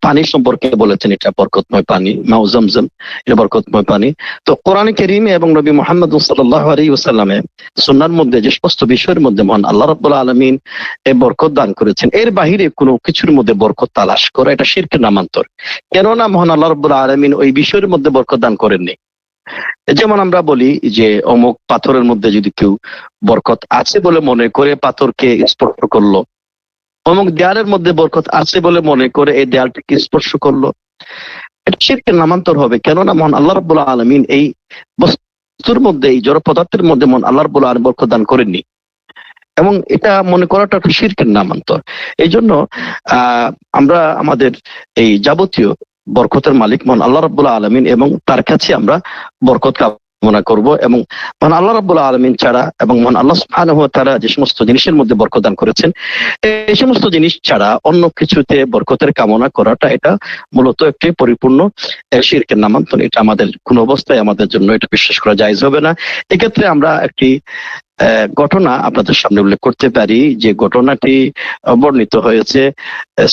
পানি সম্পর্কে বলেছেন, এটা বরকতময় পানি, মাউ জমজম, এটা বরকতময় পানি। তো কোরআন কারীমে এবং নবী মুহাম্মদ সাল্লাল্লাহু আলাইহি ওয়াসাল্লামে সুন্নাহর মধ্যে যে সমস্ত বিষয়ের মধ্যে মহান আল্লাহ রাব্বুল আলামিন এই বরকত দান করেছেন, এর বাহিরে কোনো কিছুর মধ্যে বরকত তালাশ করা এটা শিরকের নামান্তর। কেননা মহান আল্লাহ রাব্বুল আলামিন ওই বিষয়ের মধ্যে বরকত দান করেননি। যেমন আমরা বলি যে অমুক পাথরের মধ্যে যদি কেউ বরকত আছে বলে মনে করে পাথরকে স্পর্শ করলো, অমুক দেয়ালের মধ্যে বরকত আছে বলে মনে করে এই দেয়ালটিকে স্পর্শ করলো, এটা শিরকের নামান্তর হবে। কেননা মহান আল্লাহ রাব্বুল আলামিন এই বস্তুর মধ্যে, এই জড় পদার্থের মধ্যে মহান আল্লাহ রাব্বুল আলামিন বরকত দান করেননি, এবং এটা মনে করাটা একটা শিরকের নামান্তর। এই জন্য আমরা আমাদের এই যাবতীয় বরকতের মালিক মহান আল্লাহ রাব্বুল আলামিন, এবং তার কাছে আমরা বরকত কামনা করব। এবং মহান আল্লাহ রাব্বুল আলামিন ছাড়া এবং মহান আল্লাহ সুবহানাহু ওয়া তাআলা যে সমস্ত জিনিসের মধ্যে বরকত দান করেছেন, এই সমস্ত জিনিস ছাড়া অন্য কিছুতে বরকতের কামনা করাটা এটা মূলত একটি পরিপূর্ণ শিরকের নামান্তর। এটা আমাদের কোন অবস্থায় আমাদের জন্য এটা বিশ্বাস করা জায়েজ হবে না। এক্ষেত্রে আমরা একটি ঘটনা আপনাদের সামনে উল্লেখ করতে পারি, যে ঘটনাটি বর্ণিত হয়েছে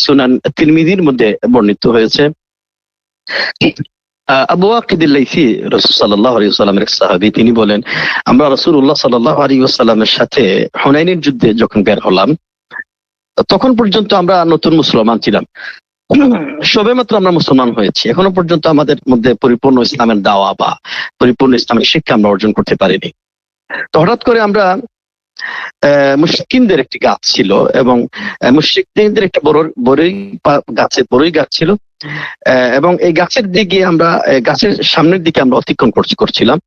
সুনান তিরমিজির মধ্যে বর্ণিত হয়েছে। আবু ওয়াকিদ আল-লাইসি রাসূল সাল্লাল্লাহু আলাইহি ওয়াসাল্লামের এক সাহাবী, তিনি বলেন, আমরা রাসূলুল্লাহ সাল্লাল্লাহু আলাইহি ওয়াসাল্লামের সাথে হুনাইনের যুদ্ধে যখন বের হলাম, তখন পর্যন্ত আমরা নতুন মুসলমান ছিলাম, সবেমাত্র আমরা মুসলমান হয়েছি, এখনো পর্যন্ত আমাদের মধ্যে পরিপূর্ণ ইসলামের দাওয়া বা পরিপূর্ণ ইসলামের শিক্ষা আমরা অর্জন করতে পারিনি। তো হঠাৎ করে আমরা মুশরিকদের একটি গাছ ছিল, এবং মুশরিকদের একটা বড়ই গাছ ছিল, এবং এই গাছের দিকে আমরা, গাছের সামনের দিকে আমরা অতিক্রম করছিলাম,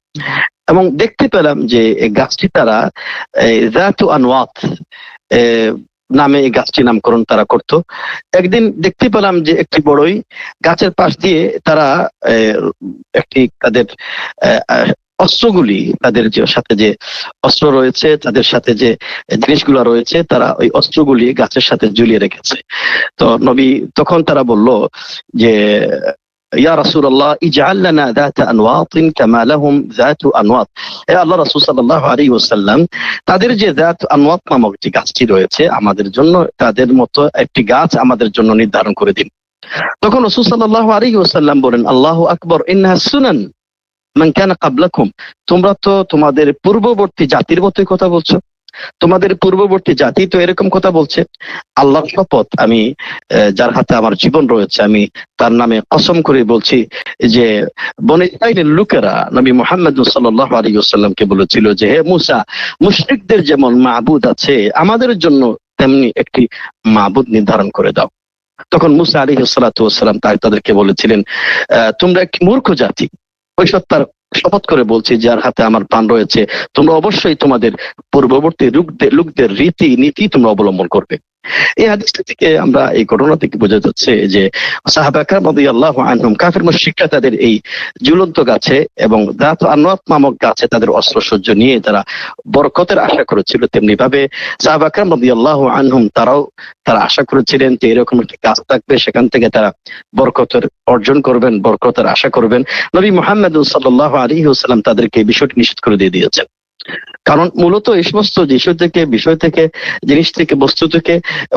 এবং দেখতে পেলাম যে এই গাছটি তারা যাতু আনওয়াত নামে এই গাছটি নামকরণ তারা করত। একদিন দেখতে পেলাম যে একটি বড়ই গাছের পাশ দিয়ে তারা একটি তাদের অস্ত্রগুলি, তাদের যে সাথে যে অস্ত্র রয়েছে, তাদের সাথে যে জিনিসগুলো রয়েছে, তারা ওই অস্ত্রগুলি গাছের সাথে ঝুলিয়ে রেখেছে। তো নবী তখন তারা বলল যে, ইয়া রাসূলুল্লাহ ইজআল লানা যাতা আনওয়াতিন কামা লাহুম যাতু আনওয়াত। হে আল্লাহ রাসূল সাল্লাল্লাহু আলাইহি ওয়াসাল্লাম, তাদের যে যাত আনওয়াত নামক যে গাছটি রয়েছে, আমাদের জন্য তাদের মতো একটি গাছ আমাদের জন্য নির্ধারণ করে দিন। তখন রাসূল সাল্লাল্লাহু আলাইহি ওয়াসাল্লাম বলেন, আল্লাহু আকবার, ইন্নাহা সুনান মান কানা ক্বাবলাকুম। তোমরা তো তোমাদের পূর্ববর্তী জাতির মতোই কথা বলছো, তোমাদের পূর্ববর্তী জাতি তো এরকম কথা বলছে। আল্লাহর শপথ, আমি যার হাতে আমার জীবন রয়েছে, আমি তার নামে কসম করে বলছি যে বনী ইসরাঈলের লোকেরা নবী মুহাম্মদ সাল্লাল্লাহু আলাইহি ওয়াসাল্লামকে বলেছিল যে, হে মূসা, মুশরিকদের যেমন মাবুদ আছে, আমাদের জন্য তেমনি একটি মাবুদ নির্ধারণ করে দাও। তখন মূসা আলাইহিস সালাতু ওয়াস সালাম তাদেরকে বলেছিলেন, তোমরা একটি মূর্খ জাতি, ওই সত্তার শপথ করে বলছি যার হাতে আমার প্রাণ রয়েছে, তোমরা অবশ্যই তোমাদের পূর্ববর্তী লোকদের রীতি নীতি তোমরা অবলম্বন করবে। এই হাদিসটা থেকে আমরা, এই ঘটনা থেকে বোঝা যাচ্ছে যে সাহাবা কেরাম রাদিয়াল্লাহু আনহুম কাফির মুশরিকরা তাদের এই ঝুলন্ত গাছে এবং যাতু আনওয়াত নামক গাছে তাদের অস্ত্রসজ্জ নিয়ে তারা বরকতের আশা করেছিল, তেমনি ভাবে সাহাবা কেরাম রাদিয়াল্লাহু আনহুম তারা আশা করেছিলেন যে এরকম একটি গাছ থাকবে, সেখান থেকে তারা বরকতের অর্জন করবেন, বরকতের আশা করবেন। নবী মুহাম্মদ সাল্লাল্লাহু আলাইহি ওয়াসাল্লাম তাদেরকে এই বিষয়টি নিষেধ করে দিয়ে দিয়েছেন। কারণ মূলত এই সমস্ত বিষয় থেকে জিনিস থেকে বস্তু থেকে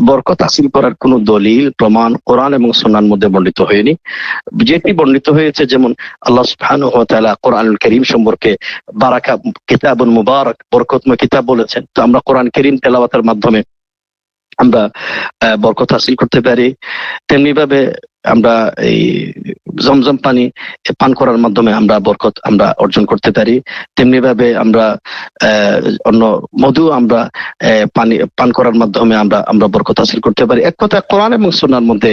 বরকত হাসিল করার কোন দলিল প্রমাণ কোরআন এবং সুন্নাহর মধ্যে বর্ণিত হয়নি। যেটি বর্ণিত হয়েছে, যেমন আল্লাহ সুবহানাহু ওয়া তাআলা কোরআনুল কারীম সম্পর্কে বারাকা কিতাবুন মুবারাক, বরকতময় কিতাব বলেছেন। তো আমরা কোরআন কারীম তেলাওয়াতের মাধ্যমে আমরা বরকত হাসিল করতে পারি। তেমনি ভাবে আমরা এই জমজম পানি পান করার মাধ্যমে আমরা বরকত আমরা অর্জন করতে পারি। তেমনি ভাবে আমরা অন্য মধু আমরা পানি পান করার মাধ্যমে আমরা বরকত হাসিল করতে পারি। এক কথা, কোরআন এবং সুন্নাহর মধ্যে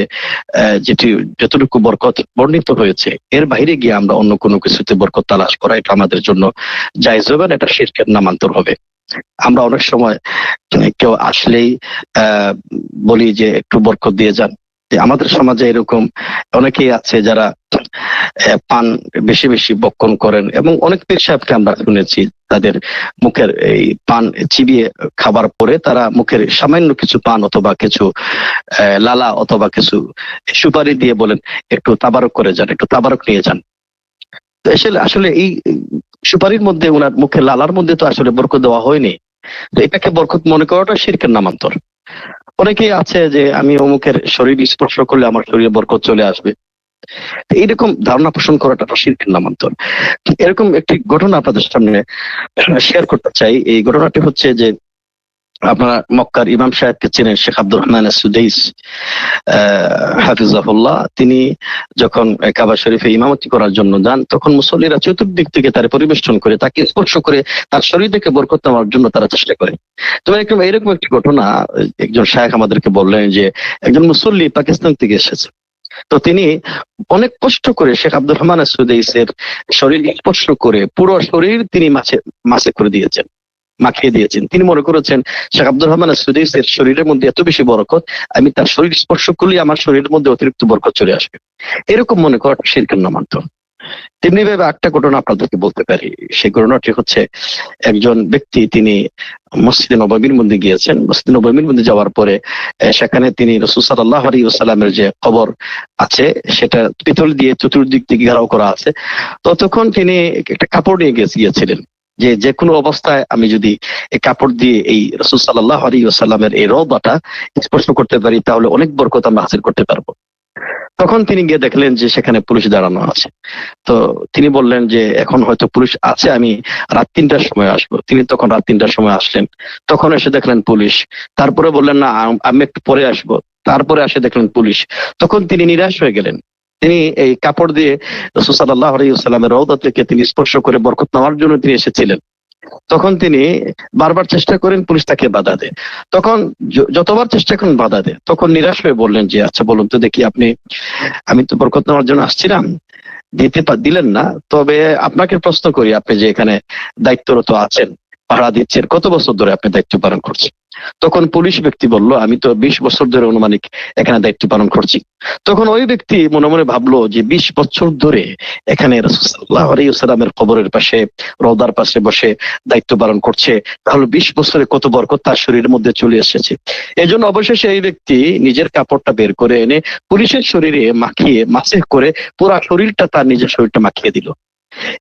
যতটুকু বরকত বর্ণিত হয়েছে, এর বাইরে গিয়ে আমরা অন্য কোনো কিছুতে বরকত তালাশ করা, এটা আমাদের জন্য জায়েজ হবে না, এটা শিরকের নামান্তর হবে। আমরা অনেক সময় কেউ আসলেই বলি যে একটু বরকত দিয়ে যান। আমাদের সমাজে এরকম অনেকেই আছে যারা পান বেশি বেশি বক্ষণ করেন, এবং অনেক পীর সাহেবকে আমরা শুনেছি তাদের মুখের এই পান চিবিয়ে খাবার পরে তারা মুখের সামান্য কিছু পান অথবা কিছু লালা অথবা কিছু সুপারি দিয়ে বলেন একটু তাবারক করে যান, একটু তাবারক নিয়ে যান। তো আসলে এই সুপারির মধ্যে, ওনার মুখে লালার মধ্যে তো আসলে বরকত দেওয়া হয়নি। তো এটাকে বরকত মনে করাটা শিরকের নামান্তর। অনেকেই আছে যে আমি অমুকের শরীর স্পর্শ করলে আমার শরীরে বরকত চলে আসবে, এইরকম ধারণা পোষণ করাটা শিরকের নামান্তর। এরকম একটি ঘটনা আপনাদের সামনে শেয়ার করতে চাই। এই ঘটনাটি হচ্ছে যে, আপনারা মক্কার ইমাম সাহেবকে চেনেন, শেখ আব্দুর রহমান সুদাইস হাফিজাহুল্লাহ। তিনি যখন কাবা শরীফে ইমামতি করার জন্য যান, তখন মুসল্লিরা চতুর্দিক থেকে তার পরিবেষ্টন করে তাকে স্পর্শ করে তার শরীর থেকে বরকত নেওয়ার জন্য তারা চেষ্টা করে। তো এরকম একটি ঘটনা একজন শায়েখ আমাদেরকে বললেন যে, একজন মুসল্লি পাকিস্তান থেকে এসেছে। তো তিনি অনেক কষ্ট করে শেখ আব্দুর রহমান সুদাইসের শরীর স্পর্শ করে পুরো শরীর তিনি মাছে করে দিয়েছেন, মাখিয়ে দিয়েছেন। তিনি মনে করেছেন শেখ আব্দুর রহমান সুদাইসের শরীরের মধ্যে এত বেশি বরকত, আমি তার শরীর স্পর্শ করলে আমার শরীরের মধ্যে অতিরিক্ত বরকত চলে আসবে। এরকম মনে করা শিরকের নামান্তর। তেমনি ভাবে একটা ঘটনা আপনাদেরকে বলতে পারি। সেই ঘটনাটি হচ্ছে, একজন ব্যক্তি তিনি মসজিদে নববীর মধ্যে গিয়েছেন। মসজিদে নববীর মধ্যে যাওয়ার পরে সেখানে তিনি রাসূল সাল্লাল্লাহু আলাইহি ওয়াসাল্লামের যে কবর আছে, সেটা পিতল দিয়ে চতুর্দিক থেকে ঘেরাও করা আছে। ততক্ষণ তিনি একটা কাপড় নিয়ে গিয়েছিলেন যে কোনো অবস্থায় আমি যদি এই কাপড় দিয়ে এই রাসূল সাল্লাল্লাহু আলাইহি ওয়াসাল্লামের এই রওযাটা স্পর্শ করতে পারি, তাহলে অনেক বরকত আমরা হাসিল করতে পারবো। তখন তিনি গিয়ে দেখলেন যে সেখানে পুলিশ দাঁড়ানো আছে। তো তিনি বললেন যে, এখন হয়তো পুলিশ আছে, আমি রাত 3টার সময় আসবো। তিনি তখন রাত 3টার সময় আসলেন। তখন এসে দেখলেন পুলিশ। তারপরে বললেন, না আমি একটু পরে আসবো। তারপরে আসে দেখলেন পুলিশ। তখন তিনি নিরাশ হয়ে গেলেন। তিনি এই কাপড় দিয়ে রাসূল সাল্লাল্লাহু আলাইহি ওয়াসাল্লামের রওযা থেকে তিনি স্পর্শ করে বরকত নেওয়ার জন্য তিনি এসেছিলেন। তখন তিনি বারবার চেষ্টা করেন, পুলিশ তাকে বাধা দেয়। তখন যতবার চেষ্টা করেন বাধা দেয়। তখন নিরাশ হয়ে বললেন যে, আচ্ছা বলুন তো দেখি, আমি তো বরকত নেওয়ার জন্য আসছিলাম, দিলেন না। তবে আপনাকে প্রশ্ন করি, আপনি যে এখানে দায়িত্বরত আছেন, পাহারা দিচ্ছেন, কত বছর ধরে আপনি দায়িত্ব পালন করছেন? তখন পুলিশ ব্যক্তি বলল, আমি তো 20 বছর ধরে অনুমানিক এখানে দায়িত্ব পালন করছি। তখন ওই ব্যক্তি মনে মনে ভাবলো যে 20 বছর ধরে এখানে রাসূল সাল্লাল্লাহু আলাইহি ওয়াসাল্লামের কবরের পাশে, রওযার পাশে বসে দায়িত্ব পালন করছে, তাহলে 20 বছরে কত বরকত তার শরীরের মধ্যে চলে এসেছে। এজন্য অবশেষে এই ব্যক্তি নিজের কাপড়টা বের করে এনে পুলিশের শরীরে মাখিয়ে মাসে করে পুরা শরীরটা, তার নিজের শরীরটা মাখিয়ে দিল।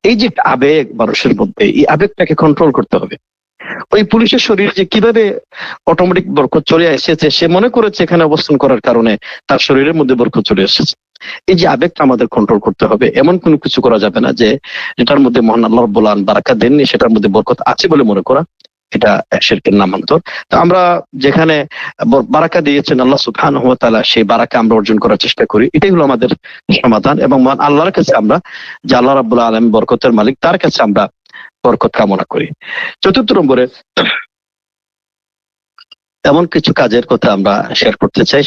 এই যে আবেগ মানুষের মধ্যে, এই আবেগটাকে কন্ট্রোল করতে হবে। ওই পুলিশের শরীর যে কিভাবে অটোমেটিক বরকত চলে এসেছে, সে মনে করেছে এখানে অবস্থান করার কারণে তার শরীরের মধ্যে বরকত চলে এসেছে। এই যে আবেগটা আমাদের কন্ট্রোল করতে হবে। এমন কোনো কিছু করা যাবে না যে যেটার মধ্যে মহান আল্লাহ রাব্বুল আলামিন বারাকা দেননি, সেটার মধ্যে বরকত আছে বলে মনে করা, এটা শিরকের নামান্তর। তো আমরা যেখানে বারাকা দিয়েছেন আল্লাহ সুবহানাহু ওয়া তাআলা, সেই বারাকা আমরা অর্জন করার চেষ্টা করি। এটাই হলো আমাদের সমাধান। এবং মহান আল্লাহর কাছে আমরা, যে আল্লাহ রাব্বুল আলামিন বরকতের মালিক, তার কাছে আমরা বরকত কামনা করি। চতুর্থ নম্বরে এমন কিছু কাজের কথা আমরা শেয়ার করতে চাই,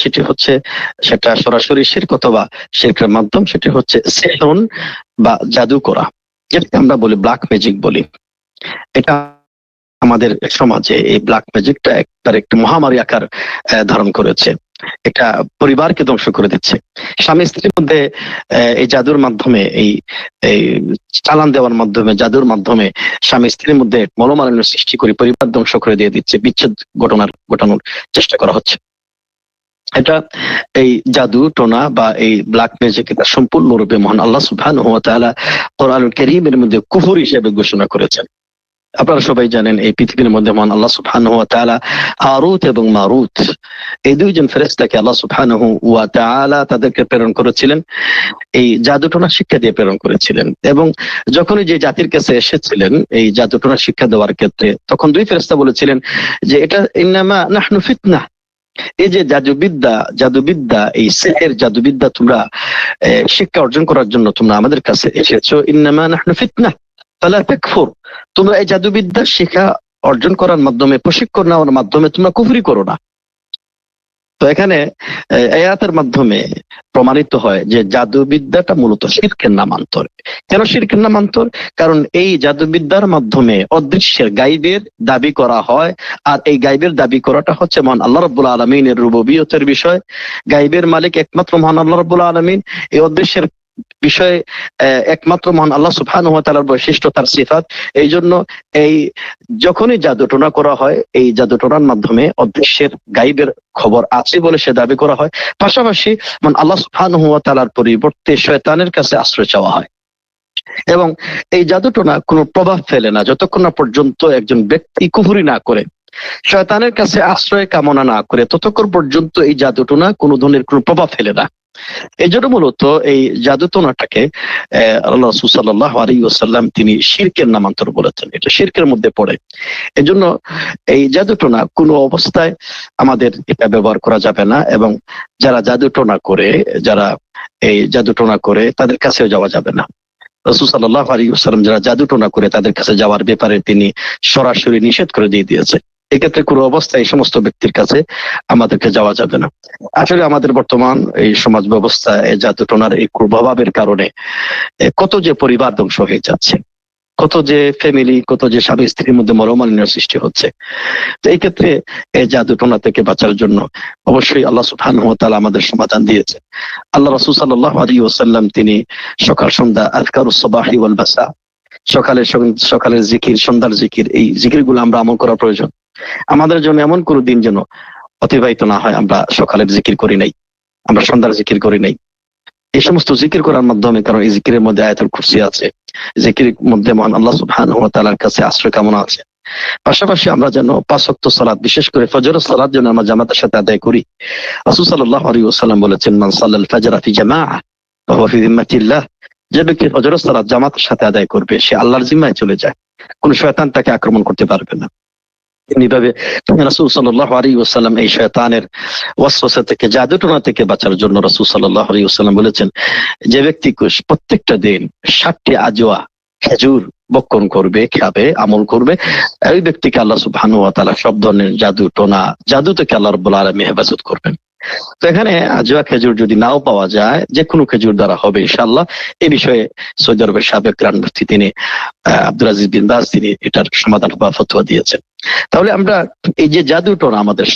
সেটা সরাসরি শিরক অথবা শিরকের মাধ্যম। সেটি হচ্ছে সিহরুন বা জাদু করা, যেটাকে আমরা বলি ব্ল্যাক ম্যাজিক বলি। এটা আমাদের সমাজে এই ব্ল্যাক ম্যাজিকটা একটা মহামারী আকার ধারণ করেছে। এটা পরিবারকে ধ্বংস করে দিচ্ছে। স্বামী স্ত্রীর মধ্যে এই জাদুর মাধ্যমে, এই চালান দেওয়ার মাধ্যমে, জাদুর মাধ্যমে স্বামী স্ত্রীর মধ্যে মনোমালিন্য সৃষ্টি করে পরিবার ধ্বংস করে দিয়ে দিচ্ছে, বিচ্ছেদ ঘটানোর চেষ্টা করা হচ্ছে। এটা এই জাদু টোনা বা এই ব্ল্যাক ম্যাজিক, এটা সম্পূর্ণরূপে মহান আল্লাহ সুবহানাহু ওয়া তাআলা কোরআনুল কারীমের মধ্যে কুফর হিসেবে ঘোষণা করেছেন। আপনারা সবাই জানেন এই পৃথিবীর মধ্যে মহান আল্লাহ সুবহানাহু ওয়া তাআলা হারুত এবং মারুত এই দুইজন ফেরেশতাকে আল্লাহ সুবহানাহু ওয়া তাআলা তাদেরকে প্রেরণ করেছিলেন, এই জাদুটোনা শিক্ষা দিয়ে প্রেরণ করেছিলেন। এবং যখনই যে জাতির কাছে এসেছিলেন এই জাদুটোনা শিক্ষা দেওয়ার ক্ষেত্রে, তখন দুই ফেরেশতা বলেছিলেন যে এটা ইন্নামা নাহনু ফিতনা, এই যে জাদুবিদ্যা এই সিহর জাদুবিদ্যা তোমরা শিক্ষা অর্জন করার জন্য তোমরা আমাদের কাছে এসেছো, ইন্নামা নাহনু ফিতনা ফালা তাকফুর, তোমরা এই জাদুবিদ্যা শিক্ষা অর্জন করার মাধ্যমে, প্রশিক্ষণ নেওয়ার মাধ্যমে তোমরা কুফরি করো না। তো এখানে আয়াতের মাধ্যমে প্রমাণিত হয় যে জাদুবিদ্যাটা মূলত শিরকের নামান্তর। কেন শিরকের নামান্তর? কারণ এই জাদুবিদ্যার মাধ্যমে অদৃশ্যের গাইবের দাবি করা হয়, আর এই গাইবের দাবি করাটা হচ্ছে মহান আল্লাহ রাব্বুল আলামিনের রুবুবিয়তের বিষয়। গাইবের মালিক একমাত্র মহান আল্লাহ রাব্বুল আলামিন, এই অদৃশ্যের বিষয়ে একমাত্র মহান আল্লাহ সুবহানাহু ওয়া তাআলার বৈশিষ্ট্য, তার সিফাত। এই জন্য এই যখনই জাদুটোনা করা হয়, এই জাদুটোনার মাধ্যমে অদৃশ্যের গাইবের খবর আছে বলে সে দাবি করা হয়। পাশাপাশি মহান আল্লাহ সুবহানাহু ওয়া তাআলার পরিবর্তে শয়তানের কাছে আশ্রয় চাওয়া হয়। এবং এই জাদুটোনা কোনো প্রভাব ফেলে না যতক্ষণ না পর্যন্ত একজন ব্যক্তি কুফরি না করে, শয়তানের কাছে আশ্রয় কামনা না করে, ততক্ষণ পর্যন্ত এই জাদুটোনা কোনো ধরনের কোনো প্রভাব ফেলে না। এই জন্য মূলত এই জাদুটোনাটাকে আল্লাহ রাসূল সাল্লাল্লাহু আলাইহি ওয়াসাল্লাম তিনি শিরকের নামান্তর বলেছেন, এটা শিরকের মধ্যে পড়ে। এজন্য এই জাদুটোনা কোনো অবস্থায় আমাদের এটা ব্যবহার করা যাবে না, এবং যারা জাদুটোনা করে তাদের কাছেও যাওয়া যাবে না। রাসূল সাল্লাল্লাহু আলাইহি ওয়াসাল্লাম যারা জাদুটোনা করে তাদের কাছে যাওয়ার ব্যাপারে তিনি সরাসরি নিষেধ করে দিয়ে দিয়েছে। এক্ষেত্রে কোনো অবস্থায় এই সমস্ত ব্যক্তির কাছে আমাদেরকে যাওয়া যাবে না। আসলে আমাদের বর্তমান এই সমাজ ব্যবস্থায় এই জাদুটোনার এই কুপ্রভাবের কারণে কত যে পরিবার ধ্বংস হয়ে যাচ্ছে, কত যে ফ্যামিলি, কত যে স্বামী স্ত্রীর মধ্যে মনোমালিন্যের সৃষ্টি হচ্ছে। তো এই ক্ষেত্রে এই জাদুটোনা থেকে বাঁচার জন্য অবশ্যই আল্লাহ সুবহানাহু ওয়া তাআলা আমাদের সমাধান দিয়েছে। আল্লাহ রাসূল সাল্লাল্লাহু আলাইহি ওয়াসাল্লাম তিনি সকাল সন্ধ্যা আযকারুস সাবাহি ওয়াল মাসা, সকালের জিকির, সন্ধ্যার জিকির, এই জিকিরগুলো আমরা আমল করা প্রয়োজন। আমাদের জন্য এমন কোনো দিন যেন অতিবাহিত না হয় আমরা সকালের জিকির করি নাই, আমরা সন্ধ্যার জিকির করি নাই। এই সমস্ত জিকির করার মাধ্যমে, কারণ এই জিকিরের মধ্যে আয়াতুল কুরসি আছে, জিকিরের মধ্যে মহান আল্লাহ সুবহানাহু ওয়া তাআলার কাছে আশ্রয় কামনা আছে। পাশাপাশি আমরা যেন 5 ওয়াক্ত সালাত, বিশেষ করে ফজরের সালাত যেন আমরা জামাতের সাথে আদায় করি। রাসূল সাল্লাল্লাহু আলাইহি ওয়াসাল্লাম বলেছেন, মান সাল্লাল ফাজরা ফি জামাআহ ওয়া হুয়া ফি যিম্মাতিল্লাহ, যে ব্যক্তি ফজরের সালাত জামাতের সাথে আদায় করবে সে আল্লাহর জিম্মায় চলে যায়, কোন শয়তান তাকে আক্রমণ করতে পারবে না। এমনিভাবে রাসূল সাল্লাল্লাহু আলাইহি ওয়াসাল্লাম এই শয়তানের ওয়াসওয়াসা থেকে, জাদুটোনা থেকে বাঁচার জন্য রাসূল সাল্লাল্লাহু আলাইহি ওয়াসাল্লাম বলেছেন, যে ব্যক্তি প্রত্যেকটা দিন 60টি আজওয়া খেজুর বক্ষণ করবে, খাবে, আমল করবে, এই ব্যক্তিকে আল্লাহ সুবহানাহু ওয়া তাআলা সব ধরনের জাদু থেকে আল্লাহ রাব্বুল আলামিন হেফাজত করবেন। তো এখানে আজওয়া খেজুর যদি নাও পাওয়া যায়, যে কোনো খেজুর দ্বারা হবে ইনশাআল্লাহ। এই বিষয়ে সৌদি আরবের সাবেক গ্রান্ড মুফতি তিনি আব্দুল আজিজ বিন বাজ তিনি এটার সমাধান বা ফতোয়া দিয়েছেন। তাহলে আমরা এই যে জাদুটোনা আমাদের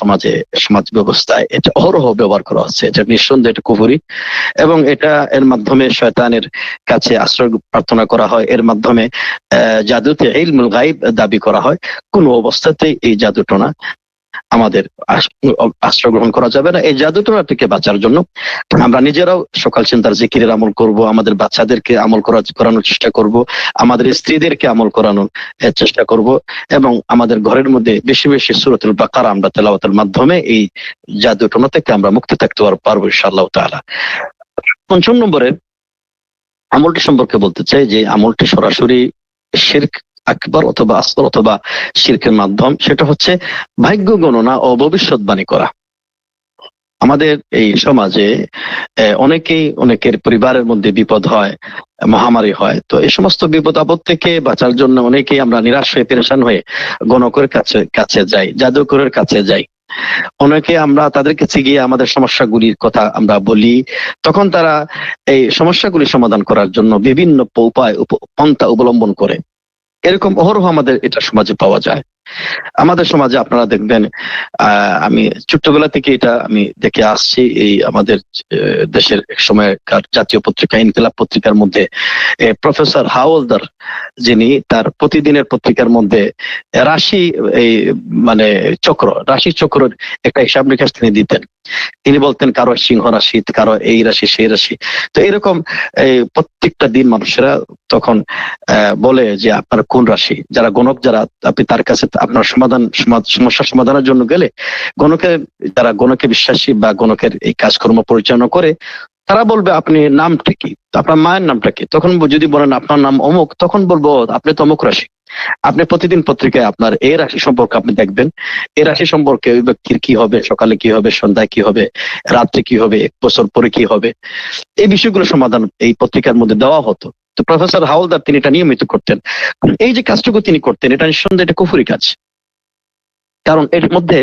সমাজ ব্যবস্থায় এটা অহরহ ব্যবহার করা হচ্ছে, এটা নিঃসন্দেহে এটা কুফরি, এবং এটা এর মাধ্যমে শয়তানের কাছে আশ্রয় প্রার্থনা করা হয়, এর মাধ্যমে জাদুতে ইলমুল গায়ব দাবি করা হয়। কোনো অবস্থাতেই এই জাদুটোনা আমাদের আশ্রয় গ্রহণ করা যাবে না। এই জাদুটোনা থেকে বাঁচার জন্য আমরা নিজেরাও সকাল চিন্তার জিকিরের আমল করব, আমাদের বাচ্চাদেরকে আমল করানোর চেষ্টা করব, আমাদের স্ত্রীদেরকে আমল করানোর চেষ্টা করব, এবং আমাদের ঘরের মধ্যে বেশি বেশি সূরাতুল বাকারা আমরা তেলাওয়াতের মাধ্যমে এই জাদুটোনা থেকে আমরা মুক্তি থাকতে পারবো ইনশাআল্লাহ তাআলা। ৫ম নম্বরের আমলটি সম্পর্কে বলতে চাই যে আমলটি সরাসরি শিরক আকবার অথবা আসগর অথবা শিরকের মাধ্যম, সেটা হচ্ছে ভাগ্য গণনা ও ভবিষ্যৎবাণী করা। আমাদের এই সমাজে অনেকের পরিবারের মধ্যে বিপদ হয়, মহামারী হয়। তো এই সমস্ত বিপদ আপদ থেকে বাঁচার জন্য অনেকেই আমরা নিরাশ হয়ে পেরেশান হয়ে গণকের কাছে যাই, জাদুকরের কাছে যাই। অনেকে আমরা তাদের কাছে গিয়ে আমাদের সমস্যাগুলির কথা আমরা বলি, তখন তারা এই সমস্যাগুলি সমাধান করার জন্য বিভিন্ন উপায় পন্থা অবলম্বন করে। এরকম অহরহ আমাদের এটা সমাজে পাওয়া যায়। আমাদের সমাজে আপনারা দেখবেন, আমি ছোট্টবেলা থেকে এটা আমি দেখে আসছি, এই আমাদের দেশের এক সময়কার জাতীয় পত্রিকা ইনকিলাব পত্রিকার মধ্যে প্রফেসর হাওলদার, যিনি তার প্রতিদিনের পত্রিকার মধ্যে রাশি এই মানে রাশি চক্রের একটা হিসাব নিকাশ তিনি দিতেন। তিনি বলতেন কারো সিংহ রাশি, কারো এই রাশি সেই রাশি। তো এরকম প্রত্যেকটা দিন মানুষেরা তখন বলে যে আপনার কোন রাশি, যারা গণক, যারা আপনি তার কাছে আপনার সমস্যা সমাধানের জন্য গেলে যারা গণকে বিশ্বাসী বা গণকের এই কাজকর্ম পরিচালনা করে, তারা বলবে আপনি নামটা কি, আপনার মায়ের নামটা কি। তখন যদি বলেন আপনার নাম অমুক, তখন বলবো আপনি তো অমুক রাশি। আপনি প্রতিদিন পত্রিকায় আপনার এই রাশি সম্পর্কে আপনি দেখবেন, এই রাশি সম্পর্কে ওই ব্যক্তির কি হবে, সকালে কি হবে, সন্ধ্যায় কি হবে, রাত্রে কি হবে, 1 বছর পরে কি হবে, এই বিষয়গুলো সমাধান এই পত্রিকার মধ্যে দেওয়া হতো। তো প্রফেসর হাওলদার তিনি এটা নিয়মিত করতেন। এই যে কাজটুকু তিনি করতেন, এটা নিঃসন্দেহে এটা কুফরি কাজ। কারণ এর মধ্যে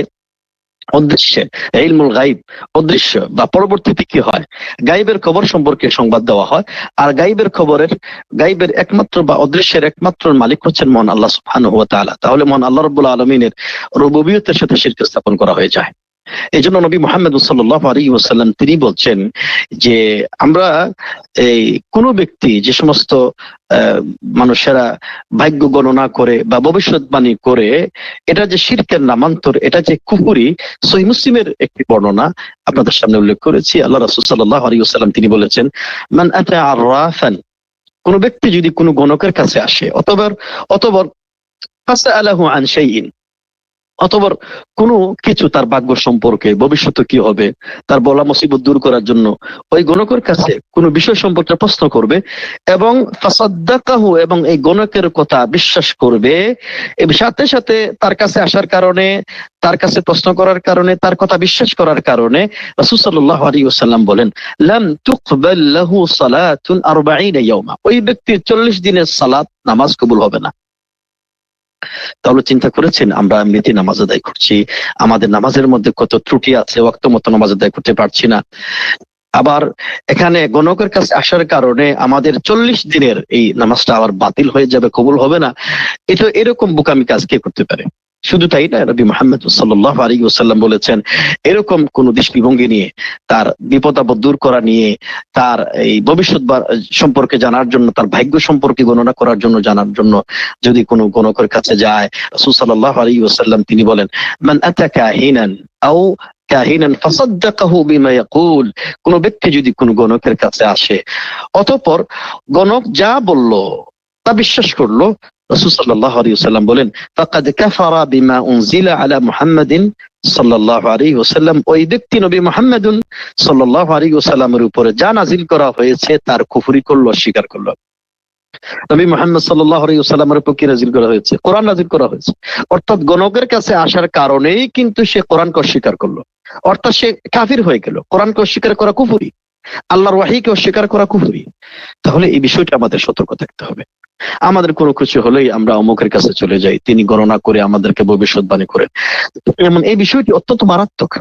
অদৃশ্যে ইলমুল গাইব, অদৃশ্য বা পরবর্তীতে কি হয়, গাইবের খবর সম্পর্কে সংবাদ দেওয়া হয়। আর গাইবের একমাত্র বা অদৃশ্যের একমাত্র মালিক হচ্ছেন মহান আল্লাহ সুবহানাহু ওয়া তাআলা। তাহলে মহান আল্লাহ রাব্বুল আলামিনের রুবুবিয়তের সাথে শিরক স্থাপন করা হয়ে যায়। এই জন্য নবী মুহাম্মদ সাল্লাল্লাহু আলাইহি ওয়াসাল্লাম তিনি বলছেন যে আমরা এই কোন ব্যক্তি, যে সমস্ত মানুষেরা ভাগ্য গণনা করে বা ভবিষ্যৎবাণী করে, এটা যে শিরকের নামান্তর, এটা যে কুফরি। সহিহ মুসলিমের একটি বর্ণনা আপনাদের সামনে উল্লেখ করেছি। আল্লাহ রাসূল সাল্লাল্লাহু আলাইহি ওয়াসাল্লাম তিনি বলেছেন, মান আতা আররাফান, কোন ব্যক্তি যদি কোনো গণকের কাছে আসে, অতঃপর ফাসআলাহু আন শাইইন, অথবা কোনো কিছু তার ভাগ্য সম্পর্কে, ভবিষ্যতে কি হবে, তার বলা মুসিবত দূর করার জন্য ওই গণকের কাছে কোনো বিষয় সম্পর্কে প্রশ্ন করবে এবং ফাসাদ্দাকাহু, এবং এই গণকের কথা বিশ্বাস করবে, এবং সাথে সাথে তার কাছে আসার কারণে, তার কাছে প্রশ্ন করার কারণে, তার কথা বিশ্বাস করার কারণে রাসূল সাল্লাল্লাহু আলাইহি ওয়াসাল্লাম বলেন, লাম তুকবাল লাহু সালাতুন 40 ইয়াওমা, ওই ব্যক্তির 40 দিনের সালাত, নামাজ কবুল হবে না। তাহলে চিন্তা করেছেন, আমরা এমনিতে নামাজ আদায় করছি, আমাদের নামাজের মধ্যে কত ত্রুটি আছে, ওয়াক্ত মতো নামাজ আদায় করতে পারছি না। আবার এখানে গণকের কাছে আসার কারণে আমাদের 40 দিনের এই নামাজটা আবার বাতিল হয়ে যাবে, কবুল হবে না। এটা এরকম বোকামি কাজ কে করতে পারে? শুধু তাই না, নবী মুহাম্মদ সাল্লাল্লাহু আলাইহি ওয়াসাল্লাম বলেছেন, এরকম কোন দৃষ্টিভঙ্গি নিয়ে, তার বিপদ আপদ দূর করা নিয়ে, তার এই ভবিষ্যৎ সম্পর্কে জানার জন্য, তার ভাগ্য সম্পর্কে গণনা করার জন্য, জানার জন্য যদি কোনো গণকের কাছে যায়, রাসূল সাল্লাল্লাহু আলাইহি ওয়াসাল্লাম তিনি বলেন, মান আতা কাহিনান আও কাহিনান ফাসাদ্দাকাহু বিমা ইয়াকুল, কোন ব্যক্তি যদি কোন গণকের কাছে আসে, অতঃপর গণক যা বলল তা বিশ্বাস করলো, রাসূল সাল্লাল্লাহু আলাইহি ওয়াসাল্লাম বলেন, ফাকাদ কাফারা বিমা উনজিলা আলা মুহাম্মাদিন সাল্লাল্লাহু আলাইহি ওয়াসাল্লাম, ওই ব্যক্তি নবী মুহাম্মদুন সাল্লাল্লাহু আলাইহি ওয়াসাল্লামের উপরে যা নাজিল করা হয়েছে তার কুফরি করলো, অস্বীকার করলো। নবী মুহাম্মদ সাল্লাল্লাহু আলাইহি ওয়াসাল্লামের উপর কি নাজিল করা হয়েছে? কোরআন নাজিল করা হয়েছে। অর্থাৎ গণকের কাছে আসার কারণেই কিন্তু সে কোরআনকে অস্বীকার করলো, অর্থাৎ সে কাফির হয়ে গেল। কোরআনকে অস্বীকার করা কুফরি, আল্লাহর ওয়াহিকে অস্বীকার করা কুফরি। তাহলে এই বিষয়টা আমাদের সতর্ক থাকতে হবে। আমাদের কোনো কিছু হলেই আমরা অমুকের কাছে চলে যাই, তিনি গণনা করে আমাদেরকে ভবিষ্যৎবাণী করেন। যেমন এই বিষয়টি অত্যন্ত মারাত্মক।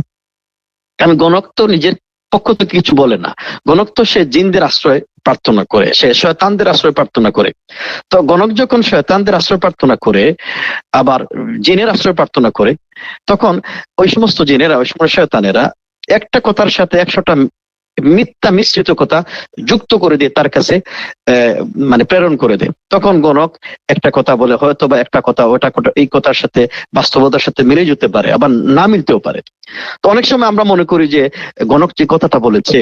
কারণ গণক তো নিজের পক্ষ থেকে কিছু বলে না, গণক তো সে জিনদের আশ্রয় প্রার্থনা করে, সে শয়তানদের আশ্রয় প্রার্থনা করে। তো গণক যখন শয়তানদের আশ্রয় প্রার্থনা করে, আবার জিনের আশ্রয় প্রার্থনা করে, তখন ওই সমস্ত জিনেরা, ওই সমস্ত শয়তানেরা একটা কথার সাথে 100টা মিথ্যা মিশ্রিত কথা যুক্ত করে দিয়ে তার কাছে মানে প্রেরণ করে দেয়। তখন গণক একটা কথা বলে, হয়তো বা একটা কথা ওটা এই কথার সাথে, বাস্তবতার সাথে মিলে যেতে পারে, আবার না মিলতেও পারে। তো অনেক সময় আমরা মনে করি যে গণক যে কথাটা বলেছে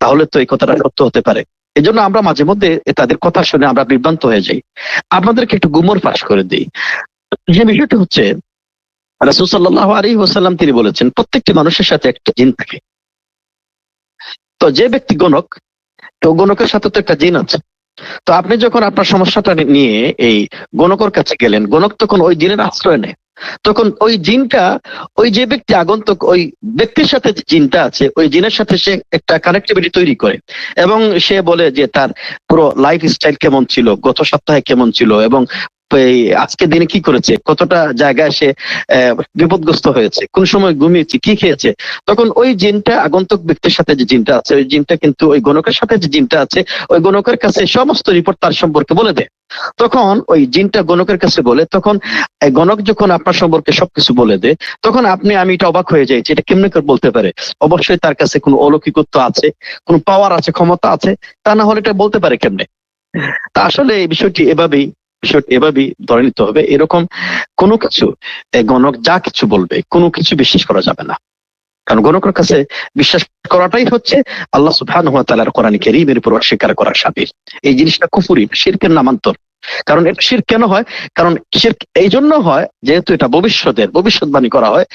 তাহলে তো এই কথাটা সত্য হতে পারে। এই জন্য আমরা মাঝে মধ্যে তাদের কথা শুনে আমরা বিভ্রান্ত হয়ে যাই। আপনাদেরকে একটু গুমর ফাঁস করে দিই। যে বিষয়টা হচ্ছে, রাসূল সাল্লাল্লাহু আলাইহি ওয়াসাল্লাম তিনি বলেছেন, প্রত্যেকটি মানুষের সাথে একটা জিন থাকে। তো যে ব্যক্তি গণক, তো গণকের সাথে তো একটা জিন আছে। তো আপনি যখন আপনার সমস্যাটা নিয়ে এই গণকের কাছে গেলেন, গণক তখন ওই জিনের আশ্রয় নেয়। তখন ওই জিনটা, ওই যে ব্যক্তি আগন্তুক, ওই ব্যক্তির সাথে যে জিনটা আছে, ওই জিনের সাথে সে একটা কানেক্টিভিটি তৈরি করে এবং সে বলে যে তার পুরো লাইফ স্টাইল কেমন ছিল, গত সপ্তাহে কেমন ছিল, এবং এই আজকে দিনে কি করেছে, কতটা জায়গায় সে বিপদগ্রস্ত হয়েছে, কোন সময় ঘুমিয়েছে, কি খেয়েছে, তখন ওই জিনটা আগন্তুক ব্যক্তির সাথে যে জিনটা আছে, ওই জিনটা কিন্তু ওই গণকের সাথে যে জিনটা আছে, ওই গণকের কাছে সমস্ত রিপোর্ট তার সম্পর্কে বলে দেয়। তখন ওই জিনটা গণকের কাছে বলে, তখন গণক যখন আপনার সম্পর্কে সবকিছু বলে দেয়, তখন আমি এটা অবাক হয়ে যাই যে এটা কেমনে করে বলতে পারে। অবশ্যই তার কাছে কোনো অলৌকিকত্ব আছে, কোনো পাওয়ার আছে, ক্ষমতা আছে, তা না হলে এটা বলতে পারে কেমনে। তা আসলে এই বিষয়টি এভাবেই ধরে নিতে হবে। এরকম কোনো কিছু গণক যা কিছু বলবে কোনো কিছু বিশ্বাস করা যাবে না, কারণ গণকের কাছে বিশ্বাস করাটাই হচ্ছে আল্লাহ সুবহানাহু ওয়া তাআলার কোরআন কারীমের উপর অস্বীকার করার সামিল। এই জিনিসটা কুফরি, শিরকের নামান্তর। কারণ এটা শিরক কেন হয়? কারণ শিরক এই জন্য হয় যেহেতু এটা ভবিষ্যৎবাণী করা হয়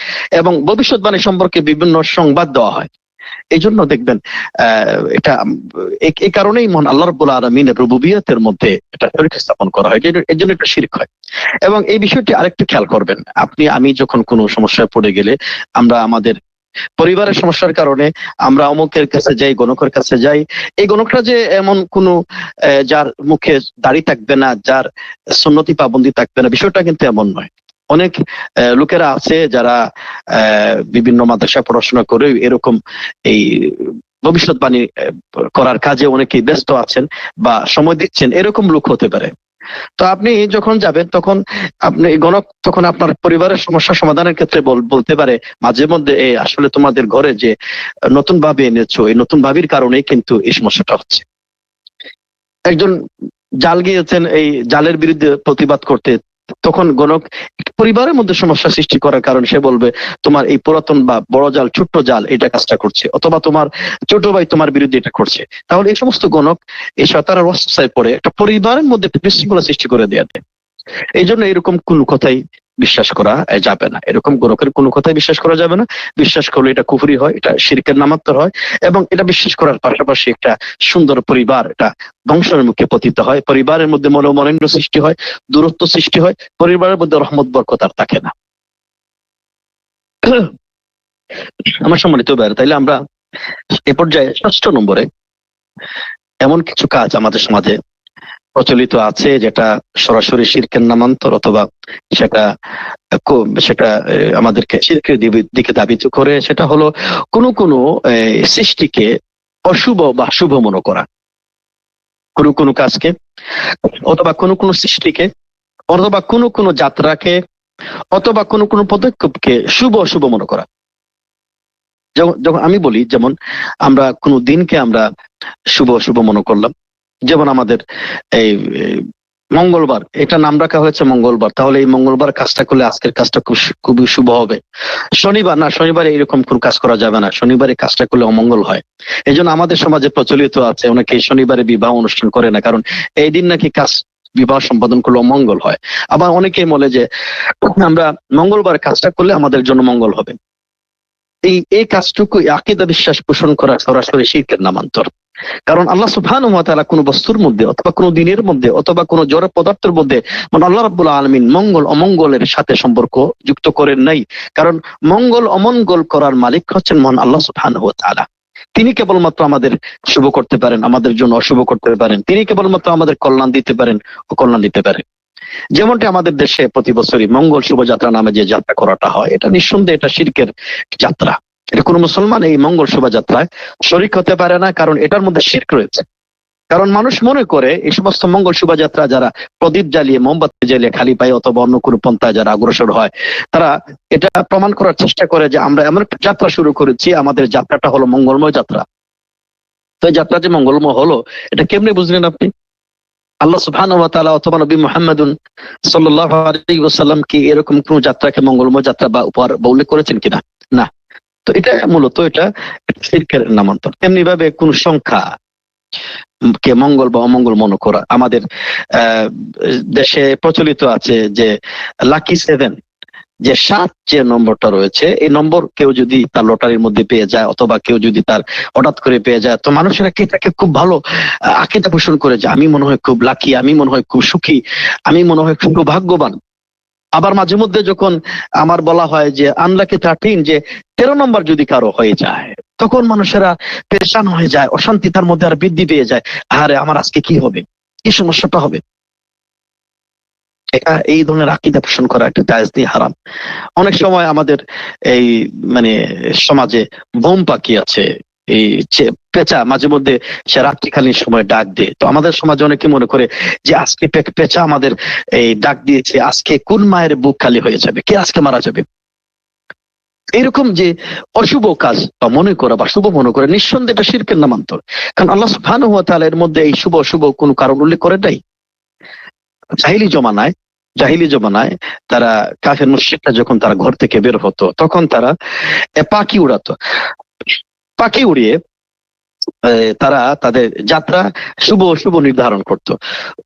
এবং ভবিষ্যৎবাণী সম্পর্কে বিভিন্ন সংবাদ দেওয়া হয়। এই জন্য দেখবেন এটা এই কারণেই মহান আল্লাহ রাব্বুল আলামিনের রুবুবিয়তের মধ্যে এটা শরীক স্থাপন করা হয়, এর জন্য এটা শিরক হয়। এবং এই বিষয়টি আরেকটু খেয়াল করবেন, আমি যখন কোনো সমস্যায় পড়ে গেলে আমরা আমাদের পরিবারের সমস্যার কারণে আমরা অমুকের কাছে যাই, গণকের কাছে যাই। এই গণকটা যে এমন কোন যার মুখে দাড়ি থাকবে না, যার সুন্নতি পাবন্দি থাকবে না, বিষয়টা কিন্তু এমন নয়। অনেক লোকেরা আছে যারা বিভিন্ন মাদ্রাসায় পড়াশোনা করে এরকম এই ভবিষ্যৎবাণী করার কাজে অনেকেই ব্যস্ত আছেন বা সময় দিচ্ছেন, এরকম লোক হতে পারে। তো আপনি যখন যাবেন তখন আপনি গণক তখন আপনার পরিবারের সমস্যা সমাধানের ক্ষেত্রে বলতে পারে মাঝে মধ্যে, আসলে তোমাদের ঘরে যে নতুন ভাবি এনেছো, এই নতুন ভাবির কারণেই কিন্তু এই সমস্যাটা হচ্ছে। একজন জাল গিয়েছেন এই জালের বিরুদ্ধে প্রতিবাদ করতে, তখন গণক পরিবারের মধ্যে সমস্যা সৃষ্টি করার কারণ সে বলবে তোমার এই পুরাতন বা বড় জাল, ছোট্ট জাল এটা কাজটা করছে, অথবা তোমার ছোট ভাই তোমার বিরুদ্ধে এটা করছে। তাহলে এই সমস্ত গণক এই শয়তানের ওয়াসওয়াসায় পড়ে একটা পরিবারের মধ্যে বিশৃঙ্খলা সৃষ্টি করে দেয়া দেয়। এই জন্য এরকম কোনো কথাই বিশ্বাস করা যাবে না, এরকম গণকের কোনো কথাই বিশ্বাস করা যাবে না। বিশ্বাস করলে এটা কুফরি হয়, এটা শিরকের নামান্তর হয়, এবং এটা বিশ্বাস করার পাশাপাশি একটা সুন্দর পরিবার এটা ধ্বংসের মুখে পতিত হয়, পরিবারের মধ্যে মনোমালিন্য সৃষ্টি হয়, দূরত্ব সৃষ্টি হয়, পরিবারের মধ্যে রহমত বরকত আর থাকে না। আমার সম্মানিত ভাইরা, তাইলে আমরা এ পর্যায়ে 6 নম্বরে এমন কিছু কাজ আমাদের সমাজে প্রচলিত আছে যেটা সরাসরি শিরকের নামান্তর, অথবা সেটা আমাদেরকে শিরকের দিকে ধাবিত করে। সেটা হলো কোনো সৃষ্টিকে অশুভ বা শুভ মনে করা, কোনো কাজকে, অথবা কোনো সৃষ্টিকে, অথবা কোনো যাত্রাকে, অথবা কোনো পদক্ষেপকে শুভ অশুভ মনে করা। যখন আমি বলি, যেমন আমরা কোনো দিনকে আমরা শুভ অশুভ মনে করলাম, যেমন আমাদের এই মঙ্গলবার, এটা নাম রাখা হয়েছে মঙ্গলবার, তাহলে এই মঙ্গলবার কাজটা করলে আজকের কাজটা খুবই শুভ হবে। শনিবারে এরকম কোন কাজ করা যাবে না, শনিবারে কাজটা করলে অমঙ্গল হয়। এই জন্য আমাদের সমাজে প্রচলিত আছে অনেকে শনিবারে বিবাহ অনুষ্ঠান করে না, কারণ এই দিন নাকি বিবাহ সম্পাদন করলে অমঙ্গল হয়। আবার অনেকেই বলে যে আমরা মঙ্গলবার কাজটা করলে আমাদের জন্য মঙ্গল হবে। এই কাজটুকু আকীদা বিশ্বাস পোষণ করা সরাসরি শিরকের নামান্তর। কারণ আল্লাহ সুবহানাহু ওয়া তাআলা কোনো বস্তুর মধ্যে, অথবা কোনো দিনের মধ্যে, অথবা কোনো জড় পদার্থের মধ্যে মানে আল্লাহ রাব্বুল আলামিন মঙ্গল অমঙ্গলের সাথে সম্পর্ক যুক্ত করেন নাই। কারণ মঙ্গল অমঙ্গল করার মালিক হচ্ছেন মহান আল্লাহ সুবহানাহু ওয়া তাআলা। তিনি কেবলমাত্র আমাদের শুভ করতে পারেন, আমাদের জন্য অশুভ করতে পারেন। তিনি কেবলমাত্র আমাদের কল্যাণ দিতে পারেন, অকল্যাণ দিতে পারেন। যেমনটি আমাদের দেশে প্রতি বছরই মঙ্গল শোভাযাত্রা নামে যে যাত্রা করাটা হয়, এটা নিঃসন্দেহে এটা শিরকের যাত্রা। এটা কোনো মুসলমান এই মঙ্গল শোভাযাত্রায় শরীক হতে পারে না, কারণ এটার মধ্যে শিরক রয়েছে। কারণ মানুষ মনে করে এই সমস্ত মঙ্গল শোভাযাত্রা যারা প্রদীপ জ্বালিয়ে, মোমবাতি জ্বালিয়ে খালি পায়, অথবা অন্য কোনো পন্থায় যারা অগ্রসর হয়, তারা এটা প্রমাণ করার চেষ্টা করে যে আমরা এমন একটা যাত্রা শুরু করেছি, আমাদের যাত্রাটা হলো মঙ্গলময় যাত্রা। তো এই যাত্রা যে মঙ্গলময় হলো, এটা কেমনে বুঝলেন আপনি? আল্লাহ সুবহানাহু ওয়া তাআলা অথবা নবী মুহাম্মদুন সাল্লাল্লাহু আলাইহি ওয়াসাল্লাম কি এরকম কোন যাত্রাকে মঙ্গলময় যাত্রা বা উপহার বা উল্লেখ করেছেন কিনা? না। তো এটা মূলত এটা শিরকের নামান্তর। তেমনি ভাবে কোন সংখ্যা কে মঙ্গল বা অমঙ্গল মনে করা, আমাদের দেশে প্রচলিত আছে যে লাকি 7, যে 7 যে নম্বরটা রয়েছে, এই নম্বর কেউ যদি তার লটারির মধ্যে পেয়ে যায়, অথবা কেউ যদি তার হঠাৎ করে পেয়ে যায়, তো মানুষেরা কি এটাকে খুব ভালো আকীদা পোষণ করে যে আমি মনে হয় খুব লাকি, আমি মনে হয় খুব সুখী, আমি মনে হয় খুব ভাগ্যবান। আবার মাঝে মধ্যে যখন আমার বলা হয় যে আনলাকি 13, যে 13 নম্বর যদি কারো হয়ে যায়, তখন মানুষেরা পেরেশান হয়ে যায়, অশান্তি তার মধ্যে আর বৃদ্ধি পেয়ে যায়। আরে আমার আজকে কি হবে, কি সমস্যাটা হবে। এটা এই ধরনের আকীদা পোষণ করা একটা জায়েজ নেই, হারাম। অনেক সময় আমাদের এই মানে সমাজে বোম পাখি আছে, এই পেঁচা মাঝে মধ্যে সে রাত্রিকালীন সময় ডাক দেয়। তো আমাদের সমাজে অনেকে মনে করে যে আজকে পেঁচা আমাদের এই ডাক দিয়েছে, আজকে কোন মায়ের বুক খালি হয়ে যাবে, কে আজকে মারা যাবে। এরকম যে অশুভ কাজ বা মনে করা বা শুভ মনে করে, নিঃসন্দেহে এটা শিরকের নামান্তর। কারণ আল্লাহ সুবহানাহু ওয়া তাআলা এর মধ্যে এই শুভ অশুভ কোনো কারণ উল্লেখ করে নাই। জাহিলি জমানায় তারা কাফের মুশরিকরা যখন তারা ঘর থেকে বের হতো, তখন তারা পাখি উড়াতো। পাখি উড়িয়ে তারা তাদের যাত্রা শুভ অশুভ নির্ধারণ করত।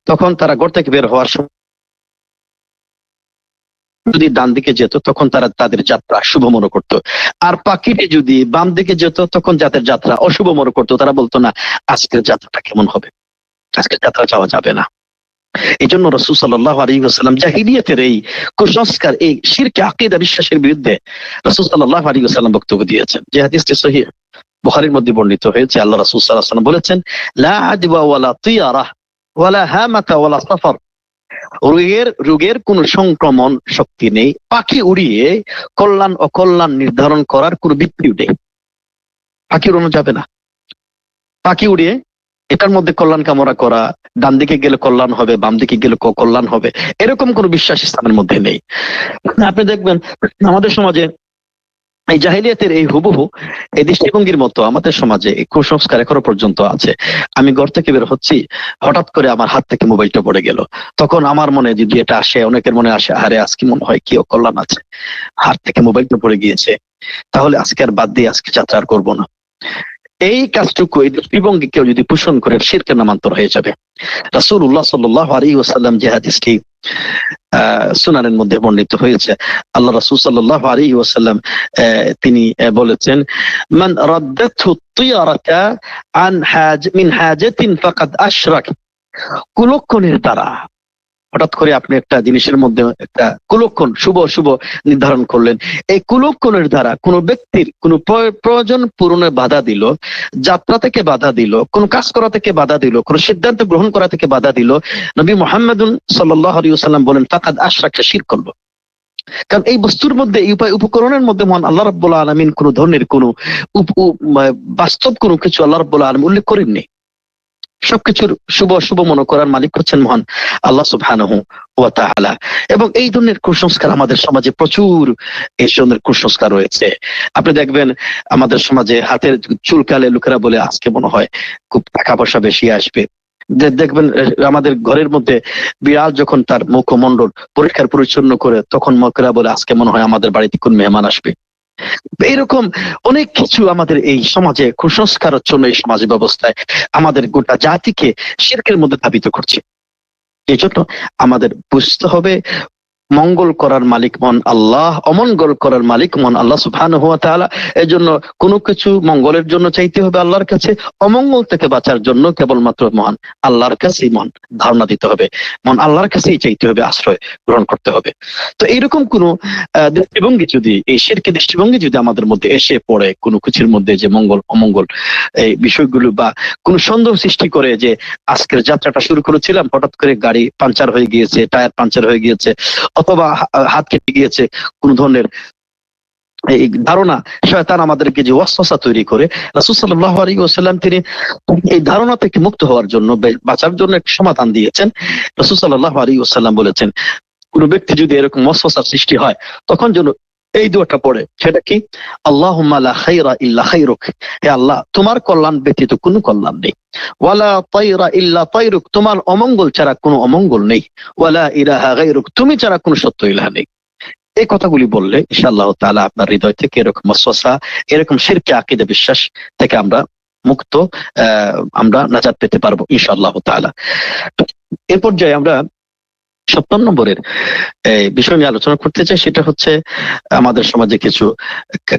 তখন তারা ঘর থেকে বের হওয়ার সময় যদি ডান দিকে যেত, তখন তারা তাদের যাত্রা শুভ মনে করত। আর পাখিটি যদি বাম দিকে যেত, তখন যাদের যাত্রা অশুভ মনে করতো। তারা বলতো না, আজকের যাত্রাটা কেমন হবে, আজকের যাত্রা যাওয়া যাবে না। এই জন্য রাসূল সাল্লাল্লাহু আলাইহি ওয়াসাল্লাম জাহিলিয়াতের এই কুসংস্কার, এই শিরকে আকীদা বিশ্বাসের বিরুদ্ধে রাসূল সাল্লাল্লাহু আলাইহি ওয়াসাল্লাম বক্তব্য দিয়েছেন। যে হাদিসটি সহিহ বুখারীর মধ্যে বর্ণিত হয়েছে। আল্লাহ রাসূল সাল্লাল্লাহু আলাইহি ওয়াসাল্লাম বলেছেন, লা আদওয়া ওয়ালা তিয়ারা ওয়ালা হামাতা ওয়ালা সাফার। রোগের কোন সংক্রমণ শক্তি নেই, পাখি উড়িয়ে কল্যাণ অকল্যাণ নির্ধারণ করার কোন ভিত্তি নেই। পাখি উড়ানো যাবে না। পাখি উড়িয়ে এটার মধ্যে কল্যাণ কামনা করা, ডান দিকে গেলে কল্যাণ হবে, বাম দিকে গেলে কল্যাণ হবে, এরকম কোন বিশ্বাস ইসলামের মধ্যে নেই। আপনি দেখবেন আমাদের সমাজে এই জাহিলিয়াতের এই হুবহু এই দৃষ্টিভঙ্গির মতো আমাদের সমাজে এই কুসংস্কার এখনো পর্যন্ত আছে। আমি ঘর থেকে বের হচ্ছি, হঠাৎ করে আমার হাত থেকে মোবাইলটা পড়ে গেল। তখন আমার মনে যদি এটা আসে, অনেকের মনে আসে, আরে আজকে মনে হয় কি অকল্যাণ আছে, হাত থেকে মোবাইলটা পড়ে গিয়েছে, তাহলে আজকে আর বাদ দিয়ে আজকে যাত্রা আর করবো না। এই কাজটুকু, এই দৃষ্টিভঙ্গি কেউ যদি পোষণ করে, শিরকের নামান্তর হয়ে যাবে। রাসূলুল্লাহ সাল্লাল্লাহু আলাইহি ওয়াসাল্লাম যে হাদিসটি সুনানের মধ্যে বর্ণিত হয়েছে, আল্লাহ রাসূল সাল্লাল্লাহু আলাইহি ওয়াসাল্লাম তিনি বলেছেন, মান রাদ্দাতহু তিয়ারাতা আন মিন হাজাতিন ফাকাদ আশরাক। কুলক্ষণের দ্বারা, হঠাৎ করে আপনি একটা জিনিসের মধ্যে একটা কুলক্ষণ শুভ অশুভ নির্ধারণ করলেন, এই কুলক্ষণের দ্বারা কোন ব্যক্তির কোন প্রয়োজন পূরণে বাধা দিল, যাত্রা থেকে বাধা দিল, কোন কাজ করা থেকে বাধা দিল, কোন সিদ্ধান্ত গ্রহণ করা থেকে বাধা দিল, নবী মুহাম্মদুন সাল্লাল্লাহু আলাইহি ওয়াসাল্লাম বলেন, ফাকাদ আশরাকা, শিরক করলো। কারণ এই বস্তুর মধ্যে, এই উপকরণের মধ্যে মহান আল্লাহ রাব্বুল আলামিন কোন ধরনের কোন বাস্তব কোনো কিছু আল্লাহ রাব্বুল আলামিন উল্লেখ করেননি। সবকিছুর শুভ অশুভ মনে করার মালিক হচ্ছেন মহান আল্লাহ সুবহানাহু ওয়া তাআলা। এবং এই ধরনের কুসংস্কার আমাদের সমাজে প্রচুর, এই ধরনের কুসংস্কার রয়েছে। আপনি দেখবেন আমাদের সমাজে হাতের চুলকালে লোকেরা বলে আজকে মনে হয় খুব টাকা পয়সা বেশি আসবে। দেখবেন আমাদের ঘরের মধ্যে বিড়াল যখন তার মুখমণ্ডল পরিষ্কার পরিচ্ছন্ন করে, তখন লোকেরা বলে আজকে মনে হয় আমাদের বাড়িতে কোন মেহমান আসবে। এইরকম অনেক কিছু আমাদের এই সমাজে কুসংস্কারের জন্য, এই সমাজ ব্যবস্থায় আমাদের গোটা জাতিকে শিরকের মধ্যে ধাবিত করছে। এই জন্য আমাদের বুঝতে হবে, মঙ্গল করার মালিক মন আল্লাহ, অমঙ্গল করার মালিক মন আল্লাহ সুবহানাহু ওয়া তাআলা। এই জন্য কোনো কিছু মঙ্গলের জন্য চাইতে হবে আল্লাহর কাছে, অমঙ্গল থেকে বাঁচার জন্য কেবলমাত্র মহান আল্লাহর কাছেই মন ধারণা দিতে হবে, মন আল্লাহর কাছেই চাইতে হবে, আশ্রয় গ্রহণ করতে হবে। তো এইরকম কোনো দৃষ্টিভঙ্গি যদি, এই শিরকি দৃষ্টিভঙ্গি যদি আমাদের মধ্যে এসে পড়ে, কোনো কিছুর মধ্যে যে মঙ্গল অমঙ্গল এই বিষয়গুলো, বা কোনো সন্দেহ সৃষ্টি করে যে আজকের যাত্রাটা শুরু করেছিলাম, হঠাৎ করে গাড়ি পাঞ্চার হয়ে গিয়েছে, টায়ার পাঞ্চার হয়ে গিয়েছে, অথবা হাত কেটে গিয়েছে, কোন ধরনের এই ধারণা শয়তান আমাদেরকে যে ওয়াসওয়াসা তৈরি করে, রাসূল সাল্লাল্লাহু আলাইহি ওয়াসাল্লাম তিনি এই ধারণা থেকে মুক্ত হওয়ার জন্য, বাঁচার জন্য একটা সমাধান দিয়েছেন। রাসূল সাল্লাল্লাহু আলাইহি ওয়াসাল্লাম বলেছেন, কোন ব্যক্তি যদি এরকম ওয়াসওয়াসার সৃষ্টি হয়, তখন যেন এই দোয়াটা পড়ে। সেটা কি? আল্লাহুম্মা লা খায়রা ইল্লা খায়রুক, হে আল্লাহ, তোমার কল্যাণ ব্যতীত কোনো কল্যাণ নেই। ওয়ালা তায়রা ইল্লা তায়রুক, তোমার অমঙ্গল ছাড়া কোনো অমঙ্গল নেই। ওয়ালা ইলাহা গায়রুক, তুমি ছাড়া কোনো সত্য ইলাহ নেই। এই কথাগুলি বললে ইনশাআল্লাহ তাআলা আপনার হৃদয় থেকে এরকম ওয়াসওয়াসা, এরকম শিরকি আকীদা বিশ্বাস থেকে আমরা মুক্ত, আমরা নাজাত পেতে পারবো ইনশাআল্লাহ তাআলা। এর পর্যায়ে আমরা ৭ নম্বরের বিষয় নিয়ে আলোচনা করতে চাই। সেটা হচ্ছে আমাদের সমাজে কিছু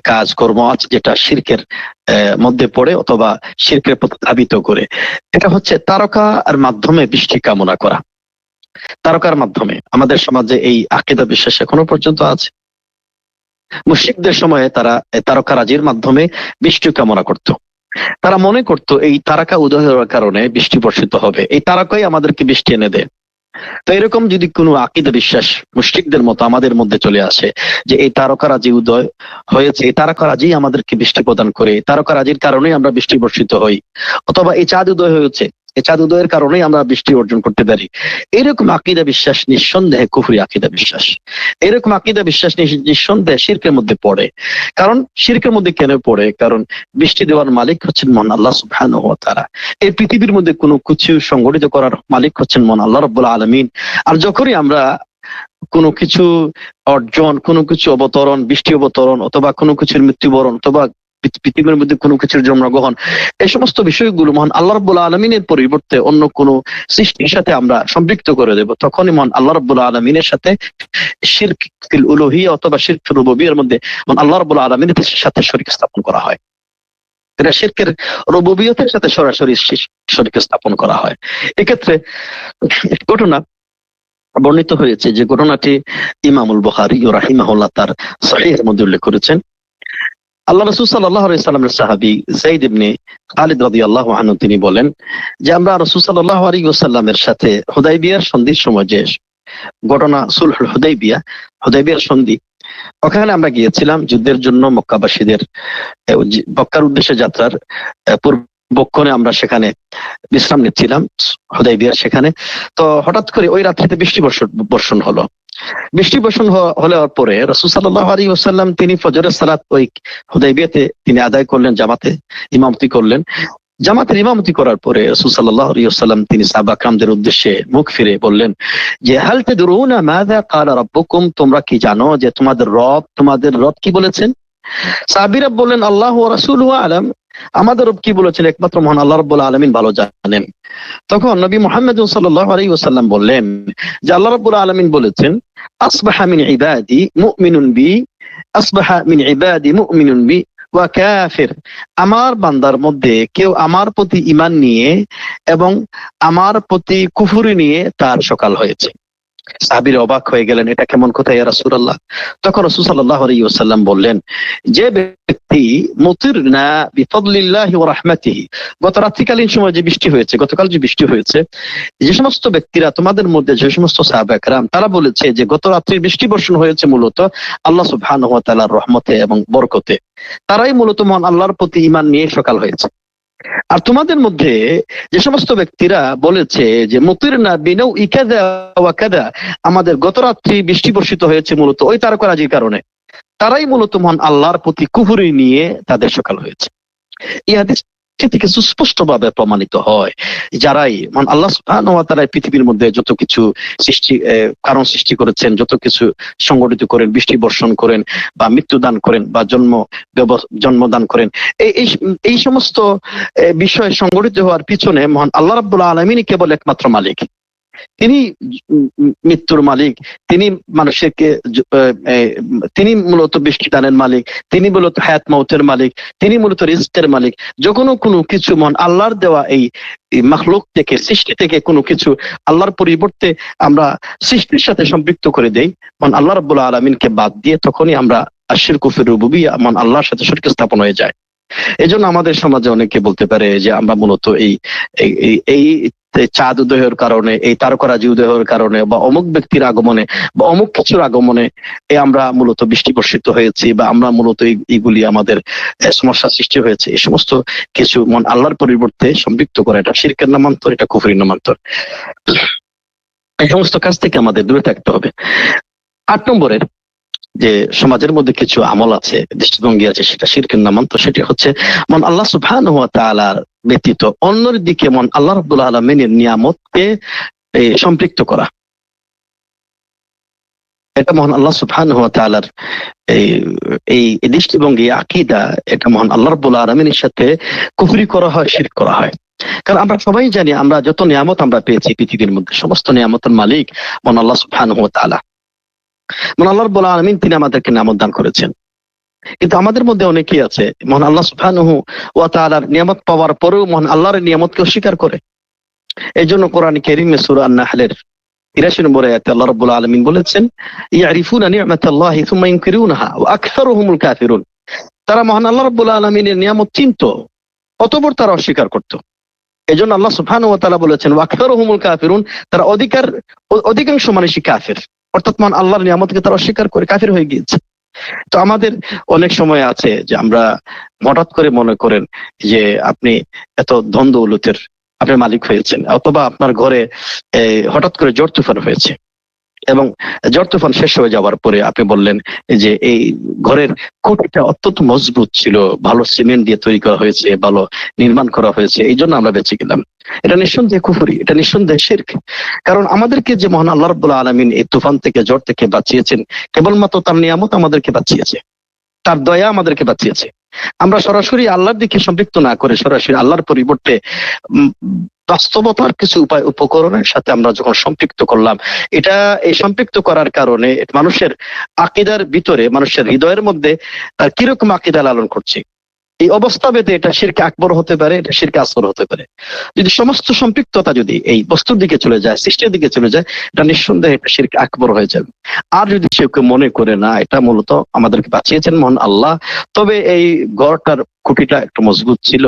কাজকর্ম আছে যেটা শিরকের মধ্যে পড়ে, অথবা শিরকের প্রতি ধাবিত করে। এটা হচ্ছে তারকার মাধ্যমে বৃষ্টি কামনা করা। তারকার মাধ্যমে আমাদের সমাজে এই আকীদা বিশ্বাস এখনো পর্যন্ত আছে। মুশরিকদের সময়ে তারা তারকারাজির মাধ্যমে বৃষ্টি কামনা করত। তারা মনে করত এই তারকা উদয় হওয়ার কারণে বৃষ্টি বর্ষিত হবে, এই তারকাই আমাদেরকে বৃষ্টি এনে দেয়। তো এরকম যদি কোনো আকীদা বিশ্বাস মুশরিকদের মতো আমাদের মধ্যে চলে আসে যে এই তারকারাজি উদয় হয়েছে, এই তারকারাজি আমাদেরকে বৃষ্টি প্রদান করে, তারকারাজির কারণেই আমরা বৃষ্টি বর্ষিত হই, অথবা এই চাঁদ উদয় হয়েছে, এই চাঁদ উদয়ের কারণেই আমরা বৃষ্টি অর্জন করতে পারি, এরকম আকীদা বিশ্বাস নিঃসন্দেহে কুফরি আকীদা বিশ্বাস। এরকম আকীদা বিশ্বাস নিঃসন্দেহে শিরকের মধ্যে পড়ে। কারণ শিরকের মধ্যে কেন পড়ে? কারণ বৃষ্টি দেওয়ার মালিক হচ্ছেন মহান আল্লাহ সুবহানাহু ওয়া তাআলা। এই পৃথিবীর মধ্যে কোনো কিছু সংগঠিত করার মালিক হচ্ছেন মহান আল্লাহ রাব্বুল আলামিন। আর যখনই আমরা কোনো কিছু অর্জন, কোনো কিছু অবতরণ, বৃষ্টি অবতরণ, অথবা কোনো কিছুর মৃত্যুবরণ, অথবা পৃথিবীর মধ্যে কোনো কিছুর জন্মগ্রহণ, এই সমস্ত বিষয়গুলো মহান আল্লাহ রাব্বুল আলামিনের পরিবর্তে অন্য কোনো সৃষ্টির সাথে আমরা সম্পৃক্ত করে দেব, তখনই মহান আল্লাহ রাব্বুল আলামিনের সাথে শিরকুল উলুহিয়্যা অথবা শিরকুল রুবুবিয়্যার মধ্যে মহান আল্লাহ রাব্বুল আলামিনের সাথে শরীক স্থাপন করা হয়। এটা শিরকের রুবুবিয়্যতের সাথে সরাসরি শরীক স্থাপন করা হয়। এক্ষেত্রে ঘটনা বর্ণিত হয়েছে, যে ঘটনাটি ইমামুল বুখারী রাহিমাহুল্লাহ তার সহিহের মধ্যে উল্লেখ করেছেন। আল্লাহ রাসূল সাল্লাল্লাহু আলাইহি সাল্লামের সাহাবী যায়েদ ইবনে খালিদ রাদিয়াল্লাহু আনহু তিনি বলেন যে আমরা রাসূল সাল্লাল্লাহু আলাইহি ওয়াসাল্লামের সাথে হুদায়বিয়ার সন্ধির সময়, যে ঘটনা সুলহুল হুদায়বিয়ার সন্ধি, ওখানে আমরা গিয়েছিলাম যুদ্ধের জন্য মক্কাবাসীদের মক্কার উদ্দেশ্যে যাত্রার পূর্বক্ষণে আমরা সেখানে বিশ্রাম নিচ্ছিলাম হুদায়বিয়ার সেখানে। তো হঠাৎ করে ওই রাত্রিতে বর্ষণ হলো। বৃষ্টি বর্ষণ হওয়ার পরে রাসূল সাল্লাল্লাহু আলাইহি ওয়াসাল্লাম তিনি ফজরের সালাত ওই হুদায়বিয়াতে তিনি আদায় করলেন, জামাতে ইমামতি করলেন। জামাতের ইমামতি করার পরে রাসূল সাল্লাল্লাহু আলাইহি ওয়াসাল্লাম তিনি সাহাবা کرامদের উদ্দেশ্যে মুখ ফিরে বললেন যে হাল তাদরুনা মাযা ক্বালা রাব্বুকুম, তোমরা কি জানো যে তোমাদের রব কি বলেছেন? সাহাবীরা বললেন আল্লাহু ওয়া রাসূলুহু আলাম, আমাদের রব কি বলেছেন একমাত্র মহান আল্লাহ রাব্বুল আলামিন ভালো জানেন। তখন নবী মুহাম্মদ সাল্লাল্লাহু আলাইহি ওয়াসাল্লাম বললেন যে আল্লাহ রাব্বুল আলামিন বলেছেন আসবাহা মিন ইবাদি মুমিনুন বি ওয়া কাফির, আমার বান্দার মধ্যে কেউ আমার প্রতি ঈমান নিয়ে এবং আমার প্রতি কুফরি নিয়ে তার সকাল হয়েছে। সাহাবীরা অবাক হয়ে গেলেন, এটা কেমন কথা ইয়া রাসূলুল্লাহ? তখন রাসূল সাল্লাল্লাহু আলাইহি ওয়াসাল্লাম বললেন যে ব্যক্তি মুতিরনা বিফadlillahi ওয়া রাহমাতিহি, গত রাত্রিকালীন সময় যে বৃষ্টি হয়েছে, গতকাল যে বৃষ্টি হয়েছে, যে সমস্ত ব্যক্তিরা তোমাদের মধ্যে, যে সমস্ত সাহাবা کرام তারা বলেছে যে গত রাত্রির বৃষ্টি বর্ষণ হয়েছে মূলত আল্লাহ সুবহানাহু ওয়া তাআলার রহমতে এবং বরকতে, তারাই মূলত মহান আল্লাহর প্রতি ঈমান নিয়ে সকাল হয়েছে। আর তোমাদের মধ্যে যে সমস্ত ব্যক্তিরা বলেছে যে মুতিরনা বিনাউ ইকাদা ওয়া কাদা, আমাদের গত রাত্রি বৃষ্টি বর্ষিত হয়েছে মূলত ওই তারকারাজির কারণে, তারাই মূলত মহান আল্লাহর প্রতি কুফরি নিয়ে তাদের সকাল হয়েছে। এই হাদিস থেকে সুস্পষ্ট ভাবে প্রমাণিত হয় যারাই মহান আল্লাহ সুবহানাহু ওয়া তাআলা পৃথিবীর মধ্যে যত কিছু কারণ সৃষ্টি করেছেন, যত কিছু সংগঠিত করেন, বৃষ্টি বর্ষণ করেন বা মৃত্যু দান করেন বা জন্মদান করেন, এই সমস্ত বিষয় সংগঠিত হওয়ার পিছনে মহান আল্লাহ রাব্বুল আলামিন কেবল একমাত্র মালিক। তিনি মৃত্যুর মালিক, তিনি মানুষকে তিনি মূলত বৃষ্টি দানের মালিক, তিনি মূলত হায়াত মাউতের মালিক, তিনি মূলত রিজকের মালিক। যখন কোনো কিছু মহান আল্লাহর দেওয়া এই মাখলুক থেকে, সৃষ্টি থেকে কোনো কিছু আল্লাহর পরিবর্তে আমরা সৃষ্টির সাথে সম্পৃক্ত করে দেই মহান আল্লাহ রাব্বুল আলামিনকে বাদ দিয়ে, তখনই আমরা আশিরকু ফি রুবুবিয়্যাহ মহান আল্লাহর সাথে শরীক স্থাপন হয়ে যায়। এজন্য আমাদের সমাজে অনেকে বলতে পারে যে আমরা মূলত এই চাঁদ উদয়ের কারণে, এই তারকারাজি উদয়ের কারণে, বা অমুক ব্যক্তির আগমনে বা অমুক কিছুর আগমনে আমরা মূলত বৃষ্টি বর্ষিত হয়েছি, বা আমরা মূলত এইগুলি আমাদের সমস্যা সৃষ্টি হয়েছে। এই সমস্ত কিছু মন আল্লাহর পরিবর্তে সম্পৃক্ত করে, এটা শিরকের নামান্তর, এটা কুফরির নামান্তর। এই সমস্ত কাজ থেকে আমাদের দূরে থাকতে হবে। 8 নম্বরের যে সমাজের মধ্যে কিছু আমল আছে, দৃষ্টিভঙ্গি আছে, সেটা শিরকের নামান্তর। সেটি হচ্ছে মন আল্লাহ সুবহানাহু ওয়া তাআলার ব্যতীত অন্যের দিকে মন আল্লাহ রাব্বুল আলামিনের নিয়ামতকে সম্পৃক্ত করা। এটা মহান আল্লাহ সুবহানাহু ওয়া তাআলার এই দৃষ্টিভঙ্গি, আকীদা, এটা মহান আল্লাহ রাব্বুল আলামিনের সাথে কুফরি করা হয়, শিরক করা হয়। কারণ আমরা সবাই জানি আমরা যত নিয়ামত আমরা পেয়েছি পৃথিবীর মধ্যে, সমস্ত নিয়ামতের মালিক মহান আল্লাহ সুবহানাহু ওয়া তাআলা। মহান আল্লাহ রাব্বুল আলামিন তিনি আমাদেরকে নিয়ামত দান করেছেন, কিন্তু আমাদের মধ্যে অনেকেই আছে মহান আল্লাহ সুবহানাহু ওয়া তাআলার নিয়ামত পাওয়ার পরেও মহান আল্লাহর নিয়ামতকে অস্বীকার করে। এই জন্য কোরআন কারীমে সূরা আন-নাহলের 83 নম্বর আয়াতে আল্লাহ রাব্বুল আলামিন বলেছেন ইয়ারিফুনা নি'মাতাল্লাহি সুম্মা ইনকিরুনাহা ওয়া আকসারুহুমুল কাফিরুন, তারা মহান আল্লাহ রাব্বুল আলামিনের নিয়ামত চিনত, অতঃপর তারা অস্বীকার করত। এজন্য আল্লাহ সুবহানাহু ওয়া তাআলা বলেছেন ওয়াকসারুহুমুল কাফিরুন, তারা অধিকাংশ মানুষই কাফির, অর্থাৎ মহান আল্লাহর নিয়ামতকে তারা অস্বীকার করে কাফির হয়ে গিয়েছে। তো আমাদের অনেক সময় আছে যে আমরা হঠাৎ করে মনে করেন যে আপনি এত ধন দৌলতের আপনি মালিক হয়েছেন, অথবা আপনার ঘরে হঠাৎ করে ঝড় তুফান হয়েছে, এবং ঝড় তুফান শেষ হয়ে যাওয়ার পরে আপনি বললেন যে এই ঘরের খুঁটিটা অত্যন্ত মজবুত ছিল, ভালো সিমেন্ট দিয়ে তৈরি করা হয়েছে, ভালো নির্মাণ করা হয়েছে, এই জন্য আমরা বেঁচে গেলাম। এটা নিঃসন্দেহে কুফরি, এটা নিঃসন্দেহে শিরক। কারণ আমাদেরকে যে মহান আল্লাহ রাব্বুল আলামিন এই তুফান থেকে, ঝড় থেকে বাঁচিয়েছেন, কেবলমাত্র তার নিয়ামত আমাদেরকে বাঁচিয়েছে, তার দয়া আমাদেরকে বাঁচিয়েছে। আমরা সরাসরি আল্লাহর দিকে সম্পৃক্ত না করে সরাসরি আল্লাহর পরিবর্তে বাস্তবতার কিছু উপকরণের সাথে আমরা যখন সম্পৃক্ত করলাম, এই সম্পৃক্ত করার কারণে মানুষের আকীদার ভিতরে, মানুষের হৃদয়ের মধ্যে তার কিরকম আকীদা লালন করছে, এই অবস্থা ভেদে এটা শিরকে আকবর হতে পারে, এটা শিরকে আসগর হতে পারে। যদি সমস্ত সম্পৃক্ততা যদি এই বস্তুর দিকে চলে যায়, সৃষ্টির দিকে চলে যায়, এটা নিঃসন্দেহে এটা শিরকে আকবর হয়ে যাবে। আর যদি কেউ মনে করে না এটা মূলত আমাদেরকে বাঁচিয়েছেন মহান আল্লাহ, তবে এই ঘরটার খুঁটিটা একটু মজবুত ছিল,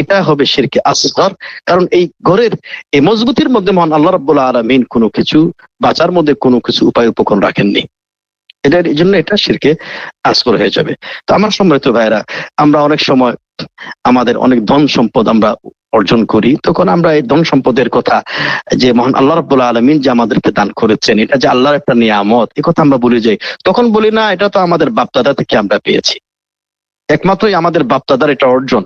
এটা হবে শিরকে আসগর। কারণ এই ঘরের এই মজবুতির মধ্যে মহান আল্লাহ রাব্বুল আলামিন কোনো কিছু বাঁচার মধ্যে কোনো কিছু উপায় উপকরণ রাখেননি, এটার জন্য এটা শিরকে আসগর হয়ে যাবে। তো আমার সম্মানিত ভাইরা, আমরা অনেক সময় আমাদের অনেক ধন সম্পদ আমরা অর্জন করি, তখন আমরা এই ধন সম্পদের কথা, যে মহান আল্লাহ রাব্বুল আলামিন যে আমাদেরকে দান করেছেন, এটা যে আল্লাহর একটা নিয়ামত, এই কথা আমরা ভুলে যাই। তখন বলি না এটা তো আমাদের বাপদাদা থেকে আমরা পেয়েছি, একমাত্রই আমাদের বাপদাদার এটা অর্জন।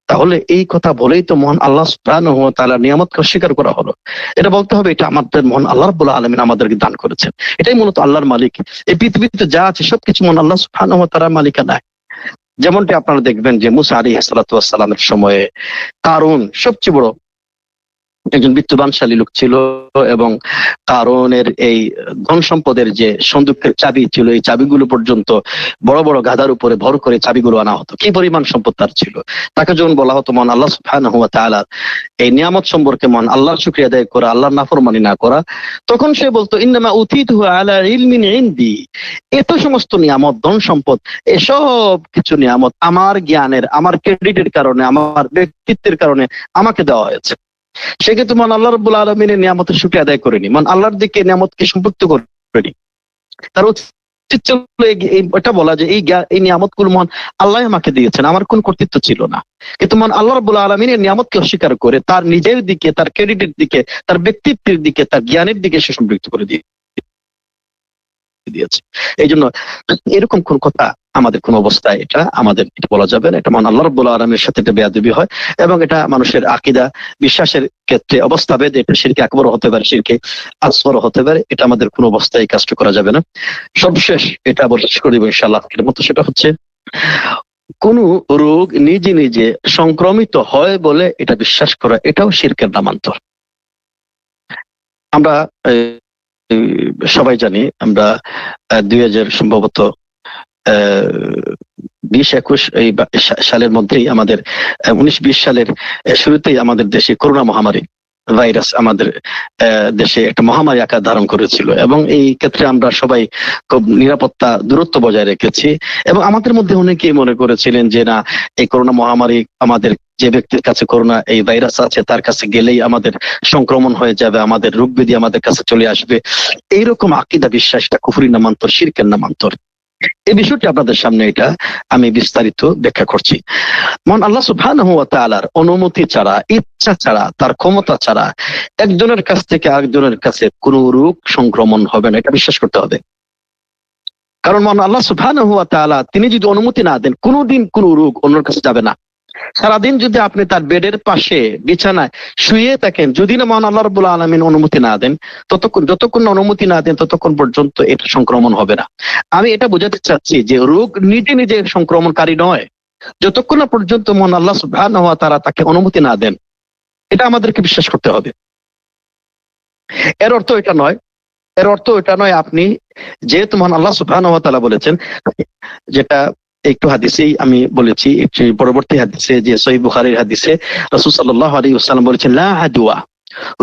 তাহলে এই কথা বলেই তো মহান আল্লাহ সুবহানাহু ওয়া তাআলার নিয়ামতকে অস্বীকার করা হলো। এটা বলতে হবে এটা আমাদের মহান আল্লাহ রাব্বুল আলামিন আমাদেরকে দান করেছেন, এটাই মূলত আল্লাহর মালিক। এই পৃথিবীতে যা আছে সবকিছু মহান আল্লাহ সুবহানাহু ওয়া তাআলার মালিকানায়। যেমনটি আপনারা দেখবেন যে মুসা আলাইহিস সালাতু ওয়াস সালামের সময়ে কারুন সবচেয়ে বড় একজন বিত্তবানশালী লোক ছিল, এবং কারুনের এই ধন সম্পদের যে সন্দুকের চাবি ছিল, এই চাবিগুলো পর্যন্ত বড় বড় গাধার উপরে ভর করে চাবিগুলো আনা হতো, কি পরিমাণ সম্পদ তার ছিল। তাকে যখন বলা হতো মহান আল্লাহ সুবহানাহু ওয়া তাআলা এই নিয়ামত সম্পর্কে মহান আল্লাহর শুকরিয়া আদায় করা, আল্লাহর নাফরমানি না করা, তখন সে বলতো ইন্নামা উতিতুহু আলা ইলমিন ইনদি, এত সমস্ত নিয়ামত, ধন সম্পদ, এসব কিছু নিয়ামত আমার জ্ঞানের, আমার ক্রেডিটের কারণে, আমার ব্যক্তিত্বের কারণে আমাকে দেওয়া হয়েছে। সে কিন্তু মহান আল্লাহ রাব্বুল আলামিনের নিয়ামতের শুকরিয়া আদায় করেনি, মহান আল্লাহর দিকে নিয়ামতকে সম্পৃক্ত করেনি। তার উচিত ছিল এটা বলা যে এই নিয়ামতগুলো মহান আল্লাহ আমাকে দিয়েছেন, আমার কোন কর্তৃত্ব ছিল না। কিন্তু মহান আল্লাহ রাব্বুল আলামিনের নিয়ামতকে অস্বীকার করে তার নিজের দিকে, তার ক্রেডিটের দিকে, তার ব্যক্তিত্বের দিকে, তার জ্ঞানের দিকে সে সম্পৃক্ত করে দিয়েছে। এই জন্য এরকম কোন কথা আমাদের কোন অবস্থায় এটা বলা যাবে না। এটা মহান আল্লাহ রাব্বুল আলামিনের সাথে এটা বেয়াদবি হয়, এবং এটা মানুষের আকীদা, বিশ্বাসের ক্ষেত্রে অবস্থা ভেদে এটা শিরকে আকবর হতে পারে, শিরকে আসগর হতে পারে। এটা আমাদের কোন অবস্থায় এই কাজটা করা যাবে না। সর্বশেষ এটা বলে শেষ করে দেব ইনশাআল্লাহ আজকের মতো, সেটা হচ্ছে কোন রোগ নিজে নিজে সংক্রমিত হয় বলে এটা বিশ্বাস করা, এটাও শিরকের নামান্তর। আমরা সবাই জানি, আমরা 2000 সম্ভবত 20-21 এই সালের মধ্যেই আমাদের 19-20 সালের শুরুতেই আমাদের দেশে করোনা মহামারী ভাইরাস আমাদের দেশে একটা মহামারী আকার ধারণ করেছিল, এবং এই ক্ষেত্রে আমরা সবাই খুব নিরাপত্তা দূরত্ব বজায় রেখেছি। এবং আমাদের মধ্যে অনেকেই মনে করেছিলেন যে না, এই করোনা মহামারী, আমাদের যে ব্যক্তির কাছে করোনা এই ভাইরাস আছে তার কাছে গেলেই আমাদের সংক্রমণ হয়ে যাবে, আমাদের রোগ ব্যাধি আমাদের কাছে চলে আসবে। এইরকম আকীদা, বিশ্বাসটা কুফরি নামান্তর, শিরকের নামান্তর। এই বিষয়টি আপনাদের সামনে এটা আমি বিস্তারিত ব্যাখ্যা করছি। মহান আল্লাহ সুবহানাহু ওয়া তাআলার অনুমতি ছাড়া, ইচ্ছা ছাড়া, তার ক্ষমতা ছাড়া একজনের কাছ থেকে আরেকজনের কাছে কোনো রোগ সংক্রমণ হবে না, এটা বিশ্বাস করতে হবে। কারণ মহান আল্লাহ সুবহানাহু ওয়া তাআলা তিনি যদি অনুমতি না দেন, কোনোদিন কোনো রোগ অন্যের কাছে যাবে না। সারাদিন যদি আপনি তার বেডের পাশে বিছানায় শুয়ে থাকেন, যদি না মহান আল্লাহ রাব্বুল আলামিন অনুমতি না দেন, যতক্ষণ না অনুমতি না দেন ততক্ষণ পর্যন্ত এটা সংক্রমণ হবে না। আমি এটা বোঝাতে চাচ্ছি যে রোগ নিজে নিজে সংক্রমণকারী নয়, যতক্ষণ না পর্যন্ত মহান আল্লাহ সুবহানাহু ওয়া তাআলা তাকে অনুমতি না দেন। এটা আমাদেরকে বিশ্বাস করতে হবে। এর অর্থ এটা নয় আপনি, যেহেতু মহান আল্লাহ সুবহানাহু ওয়া তাআলা বলেছেন, যেটা একটু হাদিসেই আমি বলেছি, পরবর্তী হাদিসে যে সহিহ বুখারীর হাদিসে রাসূল সাল্লাল্লাহু আলাইহি ওয়াসাল্লাম বলেছেন লা আদওয়া,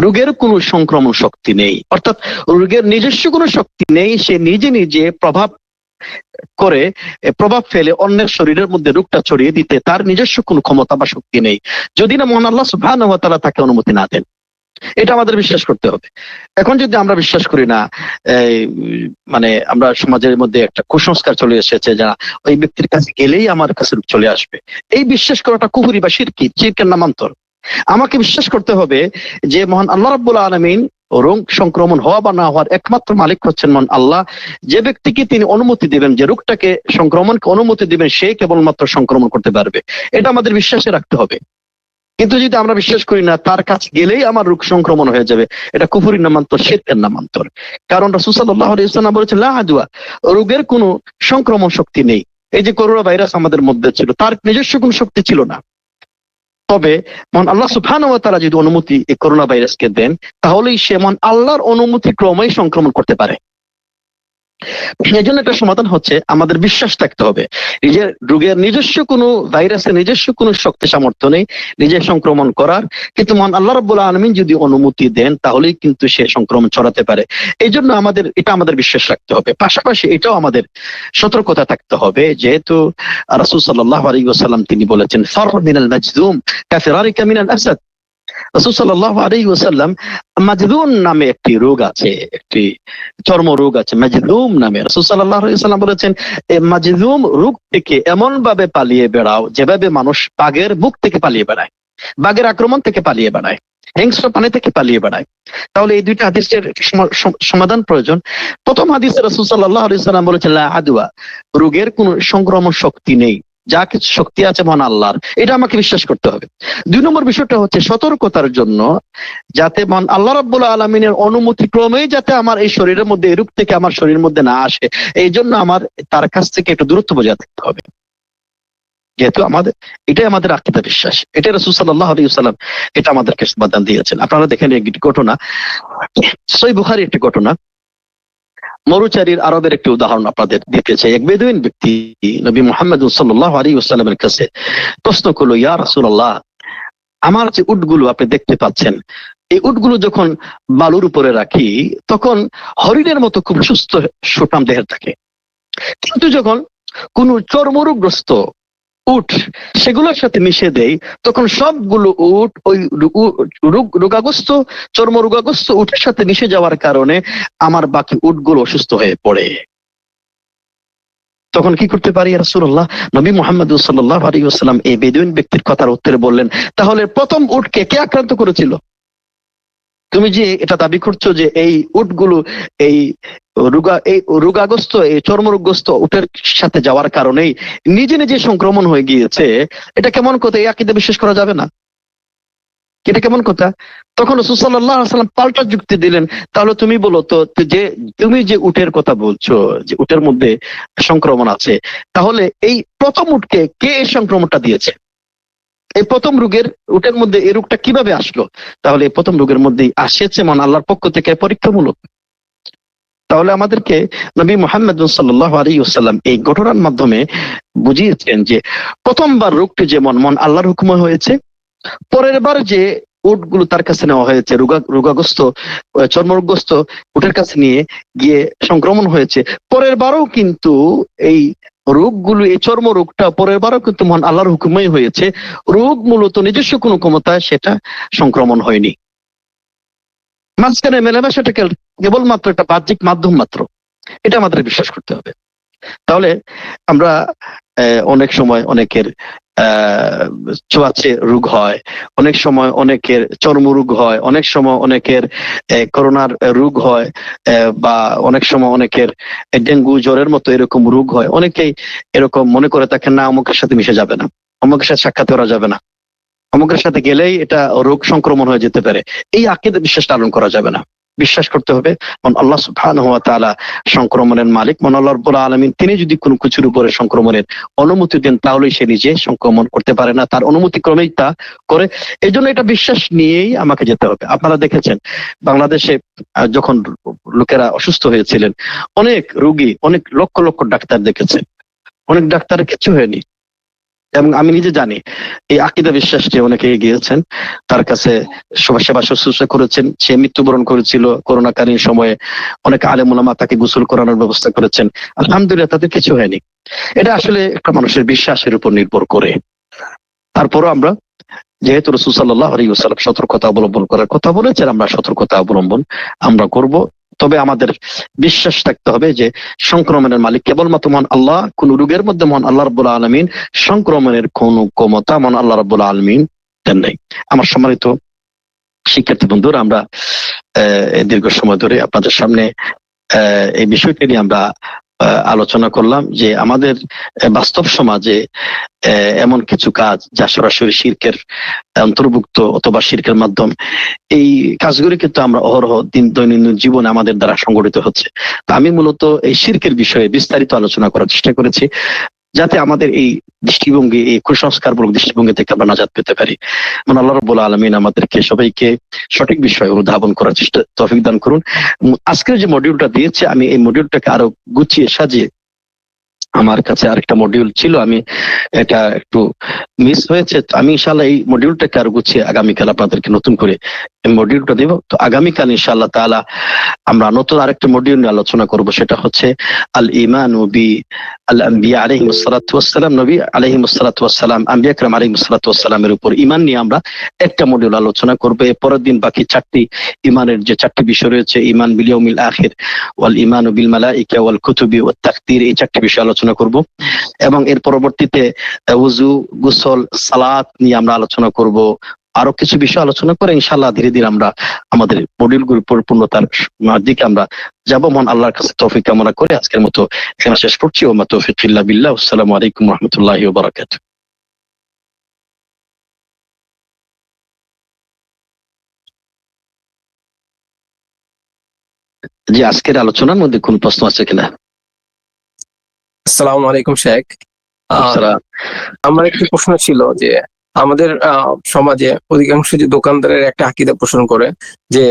রোগের কোনো সংক্রমণ শক্তি নেই, অর্থাৎ রোগের নিজস্ব কোনো শক্তি নেই, সে নিজে নিজে প্রভাব করে প্রভাব ফেলে অন্যের শরীরের মধ্যে রোগটা ছড়িয়ে দিতে তার নিজস্ব কোনো ক্ষমতা বা শক্তি নেই, যদি না মহান আল্লাহ সুবহানাহু ওয়া তাআলা তাকে অনুমতি না দেন। এটা আমাদের বিশ্বাস করতে হবে। এখন যদি আমরা বিশ্বাস করি না, মানে আমরা সমাজের মধ্যে একটা কুসংস্কার চলে এসেছে, যারা ওই ব্যক্তির কাছে গেলেই আমার কাছে রোগ চলে আসবে, এই বিশ্বাস করাটা কুফরি বা শিরকের নামান্তর। আমাকে বিশ্বাস করতে হবে যে মহান আল্লাহ রাব্বুল আলামিন রোগ সংক্রমণ হওয়া বা না হওয়ার একমাত্র মালিক হচ্ছেন মহান আল্লাহ। যে ব্যক্তিকে তিনি অনুমতি দিবেন, যে রোগটাকে সংক্রমণকে অনুমতি দিবেন, সে কেবলমাত্র সংক্রমণ করতে পারবে। এটা আমাদের বিশ্বাসে রাখতে হবে। কিন্তু যদি আমরা বিশ্বাস করি না তার কাছে গেলেই আমার রোগ সংক্রমণ হয়ে যাবে, এটা কুফরির নামান্তর, শিরকের নামান্তর। কারণ রাসূল সাল্লাল্লাহু আলাইহি ওয়াসাল্লাম বলেছেন লা আদওয়া, রোগের কোনো সংক্রমণ শক্তি নেই। এই যে করোনা ভাইরাস আমাদের মধ্যে ছিল, তার নিজস্ব কোনো শক্তি ছিল না। তবে মহান আল্লাহ সুবহানাহু ওয়া তাআলা যদি অনুমতি এই করোনা ভাইরাসকে দেন, তাহলেই সে মহান আল্লাহর অনুমতি ক্রমেই সংক্রমণ করতে পারে। এই জন্য একটা সমাধান হচ্ছে আমাদের বিশ্বাস থাকতে হবে নিজের রোগের নিজস্ব কোনো, ভাইরাসের নিজস্ব কোনো শক্তি সামর্থ্য নেই নিজে সংক্রমণ করার, কিন্তু মহান আল্লাহ রাব্বুল আলামিন যদি অনুমতি দেন তাহলেই কিন্তু সে সংক্রমণ ছড়াতে পারে। এই জন্য আমাদের বিশ্বাস রাখতে হবে। পাশাপাশি এটাও আমাদের সতর্কতা থাকতে হবে, যেহেতু রাসূল সাল্লাল্লাহু আলাইহি ওয়াসাল্লাম তিনি বলেছেন ফার মিনাল মাজদুম কাফিরারিকা মিনাল আসাদ। রাসূল সাল্লাল্লাহু আলাইহি ওয়াসাল্লাম, মাজদুম নামে একটি রোগ আছে, একটি চর্ম রোগ আছে মাজদুম নামে। রাসূল সাল্লাল্লাহু আলাইহি ওয়াসাল্লাম বলেছেন এই মাজদুম রোগ থেকে এমন ভাবে পালিয়ে বেড়াও যেভাবে মানুষ বাঘের মুখ থেকে পালিয়ে বেড়ায়, বাঘের আক্রমণ থেকে পালিয়ে বেড়ায়, হিংস্র প্রাণী থেকে পালিয়ে বেড়ায়। তাহলে এই দুইটা হাদিসের সমাধান প্রয়োজন। প্রথম হাদিসে রাসূল সাল্লাল্লাহু আলাইহি ওয়াসাল্লাম বলেছেন লা আদওয়া, রোগের কোনো সংক্রমণ শক্তি নেই, যা কিছু শক্তি আছে মহান আল্লাহর, এটা আমাকে বিশ্বাস করতে হবে। 2 নম্বর বিষয়টা হচ্ছে সতর্কতার জন্য, যাতে মহান আল্লাহ রাব্বুল আলামিনের অনুমতি ক্রমেই যাতে আমার এই শরীরের মধ্যে এই রোগ থেকে আমার শরীরের মধ্যে না আসে, এই জন্য আমার তার কাছ থেকে একটু দূরত্ব বজায় থাকতে হবে। যেহেতু এটাই আমাদের আকীদা বিশ্বাস, এটা রাসূল সাল্লাল্লাহু আলাইহি ওয়াসাল্লাম এটা আমাদেরকে সমাধান দিয়েছেন। আপনারা দেখেন একটি ঘটনা, সহিহ বুখারীর একটি ঘটনা, মরুচারীর আরবের একটি উদাহরণ আপনাদের দিতে চাই। এক বেদুইন ব্যক্তি নবী মুহাম্মদ সাল্লাল্লাহু আলাইহি ওয়াসাল্লামের কাছে প্রশ্ন করলো, ইয়া রাসূলুল্লাহ, আমার যে উটগুলো আপনি দেখতে পাচ্ছেন, এই উটগুলো যখন বালুর উপরে রাখি তখন হরিণের মতো খুব সুস্থ সুঠাম দেহের থাকে, কিন্তু যখন কোন চর্মরোগগ্রস্ত উট সেগুলোর সাথে মিশে দেই, তখন সবগুলো উট ওই রোগাগ্রস্ত চর্ম রোগাগ্রস্ত উটের সাথে মিশে যাওয়ার কারণে আমার বাকি উটগুলো অসুস্থ হয়ে পড়ে। তখন কি করতে পারি রাসূলুল্লাহ? নবী মুহাম্মদ সাল্লাল্লাহু আলাইহি ওয়াসাল্লাম এই বেদুইন ব্যক্তির কথার উত্তরে বললেন, তাহলে প্রথম উটকে কে আক্রান্ত করেছিল? তুমি যে এটা দাবি করছো যে এই উটগুলো এই রোগাগ্রস্ত এই চর্মরোগগ্রস্ত উটের সাথে যাওয়ার কারণেই নিজে নিজে সংক্রমণ হয়ে গিয়েছে, এটা কেমন কথা? এই আকীদা বিশ্বাস করা যাবে না, এটা কেমন কথা? তখন রাসূল সাল্লাল্লাহু আলাইহি ওয়াসাল্লাম পাল্টা যুক্তি দিলেন, তাহলে তুমি বলো তো, যে তুমি যে উটের কথা বলছো যে উটের মধ্যে সংক্রমণ আছে, তাহলে এই প্রথম উটকে কে এই সংক্রমণটা দিয়েছে? এই প্রথম রোগের উটের মধ্যে এই রোগটা কিভাবে আসলো? তাহলে এই প্রথম রোগের মধ্যেই আসছে মহান আল্লাহর পক্ষ থেকে পরীক্ষামূলক। তাহলে আমাদেরকে নবী মুহাম্মদ সাল্লাল্লাহু আলাইহি ওয়াসাল্লাম এই ঘটনার মাধ্যমে বুঝিয়েছেন যে প্রথমবার রোগটি যেমন মহান আল্লাহর হুকুমে হয়েছে, পরের বার যে উটগুলো তার কাছে নেওয়া হয়েছে রোগাগ্রস্ত চর্মরোগগ্রস্ত উটের কাছে নিয়ে গিয়ে সংক্রমণ হয়েছে, পরের বারও কিন্তু এই রোগগুলো, এই চর্ম রোগটা পরের বারও কিন্তু মহান আল্লাহর হুকুমেই হয়েছে। রোগ মূলত নিজস্ব কোনো ক্ষমতায় সেটা সংক্রমণ হয়নি, মাঝখানে মেলামেশাটা কেবলমাত্র একটা বাহ্যিক মাধ্যম মাত্র। এটা আমাদের বিশ্বাস করতে হবে। তাহলে আমরা অনেক সময় অনেকের ছোঁয়াচে রোগ হয়, অনেক সময় অনেকের চর্মরোগ হয়, অনেক সময় অনেকের করোনার রোগ হয়, বা অনেক সময় অনেকের ডেঙ্গু জ্বরের মতো এরকম রোগ হয়। অনেকেই এরকম মনে করে থাকেন, না অমুকের সাথে মিশে যাবে না, অমুকের সাথে সাক্ষাৎ করা যাবে না, অমুকের সাথে গেলেই এটা রোগ সংক্রমণ হয়ে যেতে পারে। এই আকীদা বিশ্বাস পালন করা যাবে না। বিশ্বাস করতে হবে আল্লাহ সুবহানাহু ওয়া তাআলা সংক্রমণের মালিক, মহান আল্লাহ রাব্বুল আলামিন তিনি যদি কোনো কিছুর উপরে সংক্রমণের অনুমতি দেন তাহলে সে নিজে সংক্রমণ করতে পারে না, তার অনুমতি ক্রমেই তা করে। এই জন্য এটা বিশ্বাস নিয়েই আমাকে যেতে হবে। আপনারা দেখেছেন বাংলাদেশে যখন লোকেরা অসুস্থ হয়েছিলেন, অনেক রোগী, অনেক লক্ষ লক্ষ ডাক্তার দেখেছেন, অনেক ডাক্তারের কিছু হয়নি, এবং আমি নিজে জানি এই আকীদা বিশ্বাস নিয়ে অনেকে গিয়েছেন, তার কাছে সেবা শুশ্রূষা করেছেন, সে মৃত্যুবরণ করেছিল করোনাকালীন সময়ে, অনেক আলেম ওলামা তাকে গোসল করানোর ব্যবস্থা করেছেন, আলহামদুলিল্লাহ তাদের কিছু হয়নি। এটা আসলে একটা মানুষের বিশ্বাসের উপর নির্ভর করে। তারপরও আমরা, যেহেতু রাসূল সাল্লাল্লাহু আলাইহি ওয়াসাল্লাম সতর্কতা অবলম্বন করার কথা বলেছেন, আমরা সতর্কতা অবলম্বন আমরা করব। তবে আমাদের বিশ্বাস থাকতে হবে যে সংক্রমণের মালিক কেবলমাত্র মহান আল্লাহ, কোন রোগের মধ্যে মহান আল্লাহ রাব্বুল আলামিন সংক্রমণের কোন ক্ষমতা মহান আল্লাহ রাব্বুল আলামিন দেন নাই। আমার সম্মানিত শিক্ষার্থী বন্ধুরা, আমরা এই দীর্ঘ সময় ধরে আপনাদের সামনে এই বিষয়টি নিয়ে আমরা আলোচনা করলাম যে আমাদের বাস্তব সমাজে এমন কিছু কাজ যা সরাসরি শিরকের অন্তর্ভুক্ত অথবা শিরকের মাধ্যম, এই কাজগুলি কিন্তু আমরা অহরহ দৈনন্দিন জীবনে আমাদের দ্বারা সংগঠিত হচ্ছে। তা আমি মূলত এই শিরকের বিষয়ে বিস্তারিত আলোচনা করার চেষ্টা করেছি, যাতে আমাদের এই দৃষ্টিভঙ্গি, এই কুসংস্কারমূলক দৃষ্টিভঙ্গি থেকে আমরা নাজাত পেতে পারি। মানে আল্লাহ রাব্বুল আলামিন আমাদেরকে সবাইকে সঠিক বিষয় অনুধাবন করার চেষ্টা তৌফিক দান করুন। আজকের যে মডিউলটা দিয়েছে, আমি এই মডিউলটাকে আরো গুছিয়ে সাজিয়ে, আমার কাছে আরেকটা মডিউল ছিল, আমি এটা একটু মিস হয়েছে, তো আমি ইনশাআল্লাহ এই মডিউলটাকে আরো গুছিয়ে আগামীকাল আপনাদেরকে নতুন করে এই মডিউলটা দেব। তো আগামীকাল ইনশাআল্লাহ তাআলা আমরা নতুন আরেকটা মডিউল নিয়ে আলোচনা করব, সেটা হচ্ছে আল ঈমানু বি আল আম্বিয়া আলাইহিমুস সালাতু ওয়াস সালাম, নবী আলাইহিমুস সালাতু ওয়াস সালাম, আম্বিয়া کرام আলাইহিমুস সালাতু ওয়াস সালামের উপর ঈমান নিয়ে আমরা একটা মডিউল আলোচনা করব। এর পরের দিন বাকি চারটি ঈমানের যে চারটি বিষয় রয়েছে, ঈমান বিল ইয়াউমিল আখির ওয়াল ঈমানু বিল মালাইকা ওয়াল কুতুবি ওয়াত তাকদীর, এই চারটি বিষয় আলোচনা করব। এবং এর পরবর্তীতে ওযু, গোসল, সালাত নিয়ে আমরা আলোচনা করব। আরো কিছু বিষয় আলোচনা করে ইনশাআল্লাহ ধীরে ধীরে আমরা আমাদের মডিউলগুলোর পরিপূর্ণতার দিকে আমরা যাব। মহান আল্লাহর কাছে তৌফিক কামনা করে আজকের মতো এখানে শেষ করছি। ওয়া মা তৌফিক ইল্লা বিল্লাহ। আসসালামু আলাইকুম ওয়া রাহমাতুল্লাহি ওয়া বারাকাতুহু। জি, আজকের আলোচনার মধ্যে কোন প্রশ্ন আছে কিনা? আসসালামু আলাইকুম শেখ। আসসালাম। আমার একটি প্রশ্ন ছিল যে আমাদের সমাজে অধিকাংশ যে দোকানদারের একটা আকীদা পোষণ করে যে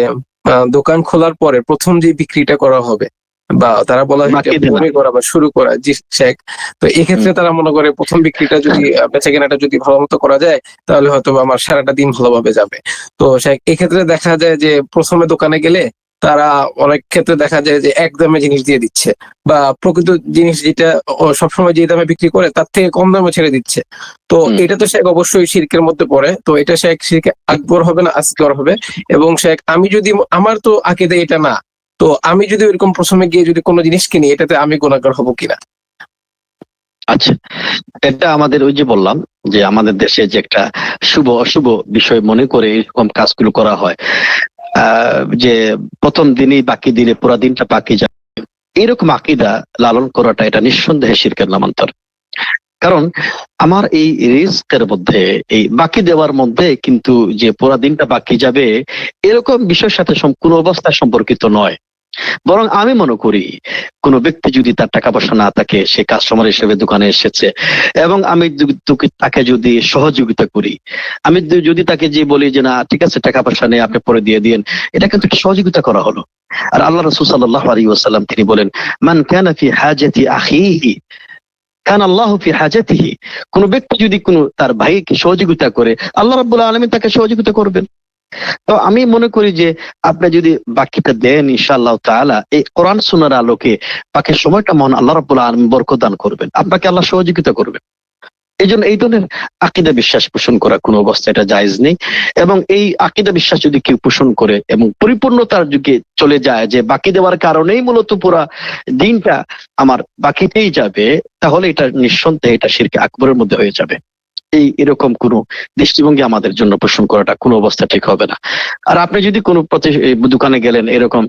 দোকান খোলার পরে প্রথম যে বিক্রিটা করা হবে বা তারা বলা হয় বাকি দেনা। বমি করা বা শুরু করা, জি শেখ, তো এক্ষেত্রে তারা মনে করে প্রথম বিক্রিটা যদি বেচা কেনাটা যদি ভালো মতো করা যায় তাহলে হয়তো বা আমার সারাটা দিন ভালোভাবে যাবে। তো শেখ, এক্ষেত্রে দেখা যায় যে প্রথমে দোকানে গেলে তারা অনেক ক্ষেত্রে দেখা যায় যে এক দামে জিনিস দিয়ে দিচ্ছে বা প্রকৃত জিনিস যেটা সবসময় যে দামে বিক্রি করে তার থেকে কম দামে ছেড়ে দিচ্ছে। তো এটা তো শেখ অবশ্যই শিরকের মধ্যে পড়ে। তো এটা শেখ শিরকে আকবর হবে না আসগর হবে? এবং শেখ, আমি যদি, আমার তো আকীদা এটা না, তো আমি যদি এরকম প্রথমে গিয়ে যদি কোনো জিনিস কিনি এটাতে আমি গুনাহগার হব কিনা? আচ্ছা, এটা আমাদের ওই যে বললাম যে আমাদের দেশে যে একটা শুভ অশুভ বিষয় মনে করে এরকম কাজগুলো করা হয়, যে প্রথম দিনই বাকি দিলে পুরো দিনটা বাকি যায়, এরকম আকীদা লালন করাটা এটা নিঃসন্দেহে শিরকের নামান্তর। কারণ আমার এই রিজকের মধ্যে, এই বাকি দেওয়ার মধ্যে কিন্তু যে পুরো দিনটা বাকি যাবে এরকম বিষয়ের সাথে কোনো অবস্থায় সম্পর্কিত নয়। বরং আমি মনে করি কোন ব্যক্তি যদি তার টাকা পয়সা না থাকে, সে কাস্টমার হিসেবে দোকানে এসেছে এবং আমি তাকে যদি সহযোগিতা করি, আমি যদি তাকে যে বলি যে না ঠিক আছে টাকা পয়সা নেই আপনি পরে দিয়ে দিন, এটা কিন্তু একটা সহযোগিতা করা হলো। আর আল্লাহ রাসূল সাল্লাল্লাহু আলাইহি ওয়াসাল্লাম তিনি বলেন, মান কানা ফি হাজাতি আখিহি কানা আল্লাহু ফি হাজাতিহি। কোন ব্যক্তি যদি তার ভাইকে সহযোগিতা করে, আল্লাহ রাব্বুল আলামিন তাকে সহযোগিতা করবেন। তো আমি মনে করি যে আপনি যদি বাকিটা দেন ইনশাআল্লাহ তাআলা এই কোরআন সুন্নাহর আলোকে বাকি সময়টা মহান আল্লাহ রাব্বুল আলামিন বরকত দান করবেন, আপনাকে আল্লাহ সহযোগিতা করবেন। এইজন্য এই ধরনের আকীদা বিশ্বাস পোষণ করা কোনো অবস্থায় এটা জায়েজ নেই। এবং এই আকীদা বিশ্বাস যদি কেউ পোষণ করে এবং পরিপূর্ণতার যুগে চলে যায় যে বাকি দেওয়ার কারণেই মূলত পুরা দিনটা আমার বাকিতেই যাবে, তাহলে এটা নিঃসন্দেহে এটা শিরকে আকবরের মধ্যে হয়ে যাবে। এরকম কোন দৃষ্টিভঙ্গি আমাদের জন্য পোষণ করাটা কোনো অবস্থা ঠিক হবে না। আর আপনি যদি কোনো দোকানে গেলেন, এরকম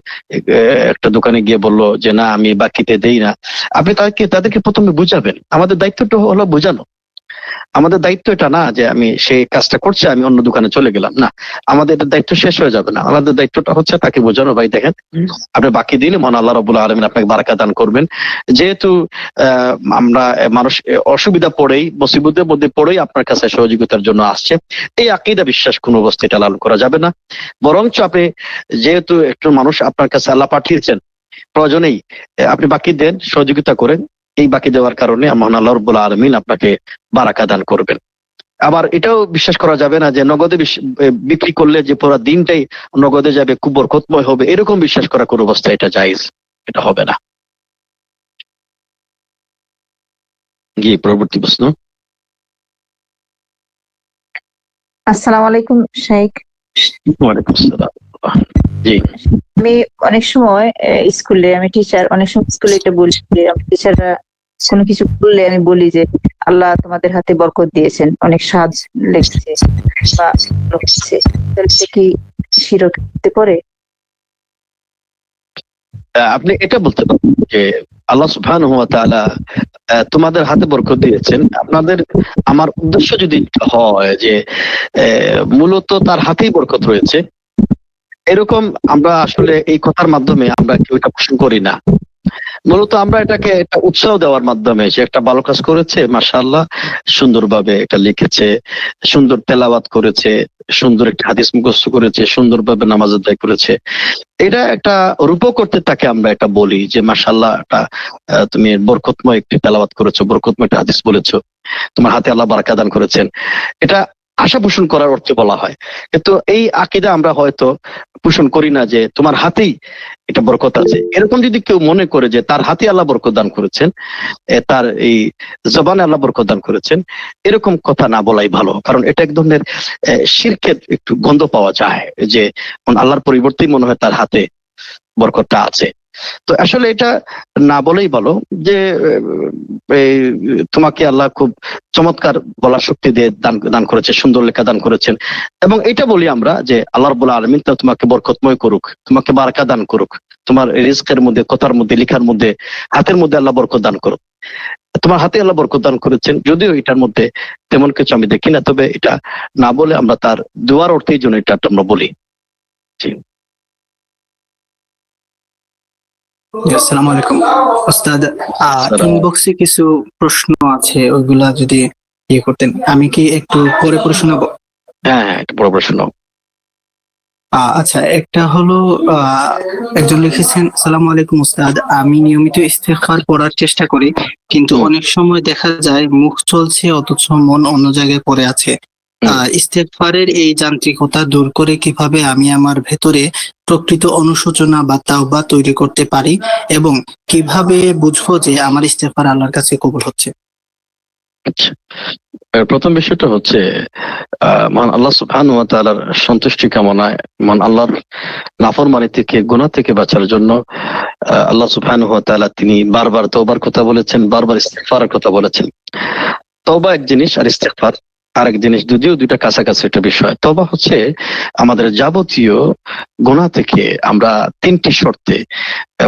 একটা দোকানে গিয়ে বললো যে না আমি বাকিতে দেই না, আপনি তাদেরকে প্রথমে বুঝাবেন। আমাদের দায়িত্বটা হলো বোঝানো। আমাদের দায়িত্ব এটা না যে আমি সেই কাজটা করছি আমি অন্য দোকানে চলে গেলাম, না, আমাদের এটা দায়িত্ব শেষ হয়ে যাবে না। আমাদের দায়িত্বটা হচ্ছে তাকে বোঝানো, ভাই দেখেন আপনি বাকি দিলে মহান আল্লাহ রাব্বুল আলামিন আপনাকে বারাকা দান করবেন। যেহেতু আমরা মানুষ অসুবিধা পড়েই, মুসিবতের মধ্যে পড়েই আপনার কাছে সহযোগিতার জন্য আসছে, এই আকীদা বিশ্বাস কোন অবস্থায় এটা লালন করা যাবে না। বরঞ্চ আপনি যেহেতু একটু মানুষ আপনার কাছে আল্লাহ পাঠিয়েছেন, প্রয়োজনেই আপনি বাকি দেন, সহযোগিতা করেন। এই বাকি দেওয়ার কারণে মহান আল্লাহ রাব্বুল আলামিন আপনাকে বারাকা দান করবেন। আবার এটাও বিশ্বাস করা যাবে না যে নগদে বিক্রি করলে যে পুরো দিনটাই নগদে যাবে, খুব বরকতময় হবে, এরকম বিশ্বাস করা কোনো অবস্থা এটা জায়েজ, এটা হবে না। জি, পরবর্তী প্রশ্ন। আসসালামু আলাইকুম শাইখ। ওয়ালাইকুম আসসালাম। জি। আমি অনেক সময় স্কুলে, আমি টিচার, অনেক সময় স্কুলে এটা বলি যে টিচাররা কোনো কিছু বললে আমি বলি যে আল্লাহ তোমাদের হাতে বরকত দিয়েছেন, অনেক সাহায্য লেগেছে বা ভালো হচ্ছে, তাহলে সে কি শিরক হতে পারে? আপনি এটা বলতে পারেন যে আল্লাহ সুবহানাহু ওয়া তাআলা তোমাদের হাতে বরকত দিয়েছেন। আপনাদের, আমার উদ্দেশ্য যদি হয় যে মূলত তার হাতেই বরকত রয়েছে, এরকম আমরা আসলে এই কথার মাধ্যমে আমরা কেউ এটা পোষণ করি না। মূলত আমরা এটাকে একটা উৎসাহ দেওয়ার মাধ্যমে, যে একটা ভালো কাজ করেছে, মাশাআল্লাহ, সুন্দরভাবে এটা লিখেছে, সুন্দর তেলাওয়াত করেছে, সুন্দর একটা হাদিস মুখস্থ করেছে, সুন্দরভাবে নামাজ আদায় করেছে, এটা একটা রূপক করতে তাকে আমরা এটা বলি যে মাশাআল্লাহ, এটা তুমি বরকতময় একটি তেলাওয়াত করেছো, বরকতময় একটা হাদিস বলেছো, তোমার হাতে আল্লাহ বারাকা দান করেছেন, এটা আশা পোষণ করার অর্থে বলা হয়। কিন্তু এই আকীদা আমরা হয়তো পোষণ করি না যে তোমার হাতেই এটা বরকত আছে। এরকম যদি কেউ মনে করে যে তার হাতে আল্লাহ বরকত দান করেছেন, তার এই জবানে আল্লাহ বরকত দান করেছেন, এরকম কথা না বলাই ভালো। কারণ এটা এক ধরনের শিরকের একটু গন্ধ পাওয়া যায়, যে আল্লাহর পরিবর্তেই মনে হয় তার হাতে বরকতটা আছে। তো আসলে এটা না বলেই ভালো যে তোমাকে আল্লাহ খুব চমৎকার বলার শক্তি দিয়ে দান করেছে, সুন্দর লেখা দান করেছেন, এবং এটা বলি আমরা যে আল্লাহ রাব্বুল আলামিন তোমাকে বরকতময় করুক, তোমাকে বারাকা দান করুক, তোমার রিজকের মধ্যে, কথার মধ্যে, লেখার মধ্যে, হাতের মধ্যে আল্লাহ বরকত দান করুক। তোমার হাতে আল্লাহ বরকত দান করেছেন, যদিও এটার মধ্যে তেমন কিছু আমি দেখি না, তবে এটা না বলে আমরা তার দোয়ার অর্থেই জন্য এটা আমরা বলি। আসসালামু আলাইকুম ওস্তাদ, ইনবক্সে কিছু প্রশ্ন আছে, ওইগুলা যদি ইয়ে করতেন। আমি কি একটু পরে পড়ে শোনাবো? হ্যাঁ, একটু পরে পড়ে শোনাও। আচ্ছা, একটা হলো একজন লিখেছেন, আসসালামু আলাইকুম উস্তাদ, আমি নিয়মিত ইস্তেগফার পড়ার চেষ্টা করি, কিন্তু অনেক সময় দেখা যায় মুখ চলছে অথচ মন অন্য জায়গায় পড়ে আছে। ইস্তেগফারের এই যান্ত্রিকতা দূর করে কিভাবে আমি আমার ভেতরে প্রকৃত অনুশোচনা বা তাওবা তৈরি করতে পারি, এবং কিভাবে বুঝবো যে আমার ইস্তেগফার আল্লাহর কাছে কবুল হচ্ছে? আচ্ছা, প্রথম বিষয়টা হচ্ছে মহান আল্লাহ সুবহানাহু ওয়া তাআলার সন্তুষ্টি কামনায়, মহান আল্লাহর নাফরমানি থেকে, গুনাহ থেকে বাঁচার জন্য আল্লাহ সুবহানাহু ওয়া তাআলা তিনি বারবার তওবার কথা বলেছেন, বারবার ইস্তিগফারের কথা বলেছেন। তওবা এক জিনিস আর ইস্তিগফার আরেক জিনিস, যদিও দুইটা কাছাকাছি একটা বিষয়। তওবা হচ্ছে আমাদের যাবতীয় গুনাহ থেকে আমরা তিনটি শর্তে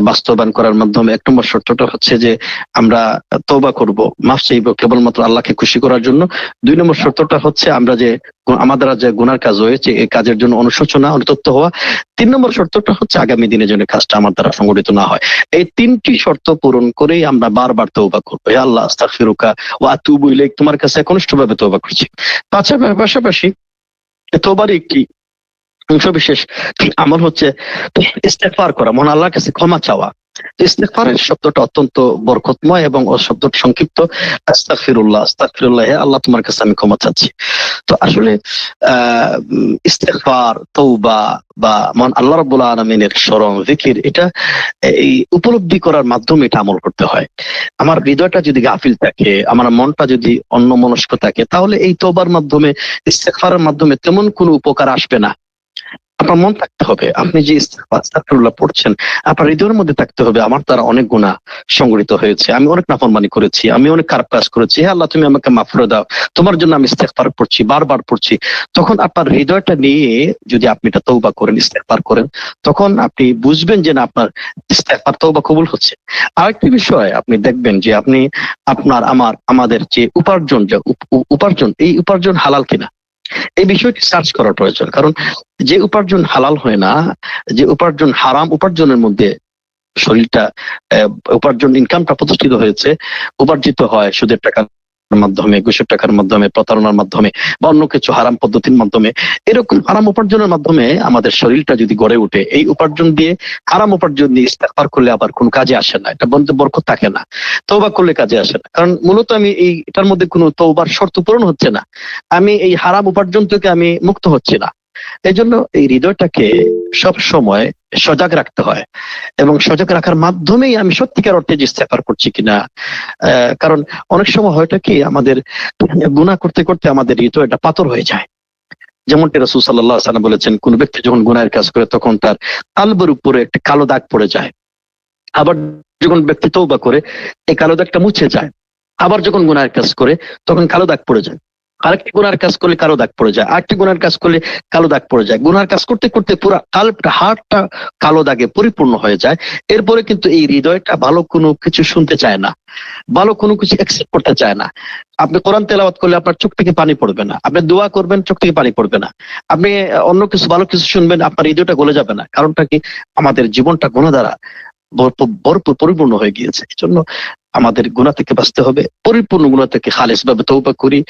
বাস্তবায়ন করার মাধ্যমে, এক নম্বর শর্তটা হচ্ছে যে আমরা তওবা করব, মাফ চাইব কেবলমাত্র আল্লাহকে খুশি করার জন্য। দুই নম্বর শর্তটা হচ্ছে আমরা যে আমাদের যে গুনার কাজ হয়েছে এই কাজের জন্য অনুশোচনা, অনুতপ্ত হওয়া। তিন নম্বর শর্তটা হচ্ছে আগামী দিনের জন্য কাজটা আমার দ্বারা সংগঠিত না হয়। এই তিনটি শর্ত পূরণ করেই আমরা বারবার তওবা করবো। হে আল্লাহ, আস্তাগফিরুকা ওয়া আতুবু ইলাইক, তোমার কাছে একনিষ্ঠভাবে তওবা করছি। পাশাপাশি তওবার একটি অংশ বিশেষ আমল হচ্ছে ইস্তেগফার করা, মহান আল্লাহর কাছে ক্ষমা চাওয়া। ইস্তেগফারের শব্দটা অত্যন্ত বরকতময় এবং শব্দটা সংক্ষিপ্ত, আস্তাগফিরুল্লাহ, আস্তাগফিরুল্লাহ, হে আল্লাহ তোমার কাছে আমি ক্ষমা চাচ্ছি। তো আসলে ইস্তেগফার, তওবা বা মহান আল্লাহ রাব্বুল আলামিনের স্মরণ, জিকির, এটা এই উপলব্ধি করার মাধ্যমে এটা আমল করতে হয়। আমার হৃদয়টা যদি গাফিল থাকে, আমার মনটা যদি অন্যমনস্ক থাকে, তাহলে এই তওবার মাধ্যমে, ইস্তেগফারের মাধ্যমে তেমন কোনো উপকার আসবে না। আপনার মন থাকতে হবে, আপনি যে আস্তাগফিরুল্লাহ পড়ছেন, আপনার হৃদয়ের মধ্যে থাকতে হবে আমার দ্বারা অনেক গুনাহ সংগঠিত হয়েছে, আমি অনেক নাফরমানি করেছি, আমি অনেক খারাপ কাজ করেছি, হে আল্লাহ তুমি আমাকে মাফ করে দাও, তোমার জন্য আমি ইস্তেগফার পড়ছি, বারবার পড়ছি। তখন আপনার হৃদয়টা নিয়ে যদি আপনি এটা তওবা করেন, ইস্তেগফার করেন, তখন আপনি বুঝবেন যে না, আপনার ইস্তেগফার, তওবা কবুল হচ্ছে। আরেকটি বিষয় আপনি দেখবেন যে আপনি আমাদের যে উপার্জন, এই উপার্জন হালাল কিনা, এই বিষয়টি সার্চ করার প্রয়োজন। কারণ যে উপার্জন হালাল হয় না, যে উপার্জন হারাম উপার্জনের মধ্যে শরীরটা, উপার্জন, ইনকামটা প্রতিষ্ঠিত হয়েছে, উপার্জিত হয় সুদের টাকা মাধ্যমে, ঘুষের টাকার মাধ্যমে, প্রতারণার মাধ্যমে বা অন্য কিছু হারাম পদ্ধতির মাধ্যমে, এরকম হারাম উপার্জনের মাধ্যমে আমাদের শরীরটা যদি গড়ে ওঠে, এই উপার্জন দিয়ে হারাম উপার্জন দিয়ে ইস্তেগফার করলে আবার কোনো কাজে আসে না, এটা বলতে বরকত থাকে না, তওবা করলে কাজে আসে না। কারণ মূলত আমি এটার মধ্যে কোনো তওবার শর্ত পূরণ হচ্ছে না, আমি এই হারাম উপার্জন থেকে আমি মুক্ত হচ্ছি না। এই জন্য এই হৃদয়টাকে সব সময় সজাগ রাখতে হয়, এবং সজাগ রাখার মাধ্যমেই আমি সত্যিকার অর্থে যে ইস্তেগফার করছি কিনা। কারণ অনেক সময় হয়তো কি আমাদের গুনাহ করতে করতে আমাদের হৃদয়টা পাথর হয়ে যায়। যেমনটি রাসূল সাল্লাল্লাহু আলাইহি ওয়াসাল্লাম বলেছেন, কোন ব্যক্তি যখন গুনাহের কাজ করে তখন তার কালবের উপরে একটা কালো দাগ পড়ে যায়, আবার যখন ব্যক্তি তওবা করে এই কালো দাগটা মুছে যায়, আবার যখন গুনাহের কাজ করে তখন কালো দাগ পড়ে যায়, আরেকটি গুনাহের কাজ করলে কালো দাগ পড়ে যায়, আরেকটি গুনাহের কাজ করলে কালো দাগ পড়ে যায়। গুনাহের কাজ করতে করতে পুরো কালবটা, হার্টটা কালো দাগে পরিপূর্ণ হয়ে যায়। এরপরে কিন্তু এই হৃদয়টা ভালো কোনো কিছু শুনতে চায় না, ভালো কোনো কিছু অ্যাকসেপ্ট করতে চায় না। আপনি কোরআন তেলাওয়াত করলে আপনার চোখ থেকে পানি পড়বে না, আপনি দোয়া করবেন চোখ থেকে পানি পড়বে না, আপনি অন্য কিছু ভালো কিছু শুনবেন আপনার হৃদয়টা গলে যাবে না। কারণটা কি? আমাদের জীবনটা গুনাহ দ্বারা ভরপুর পরিপূর্ণ হয়ে গিয়েছে। এই জন্য আমাদের গুনাহ থেকে বাঁচতে হবে, পরিপূর্ণ গুনাহ থেকে খালিস ভাবে তওবা করি,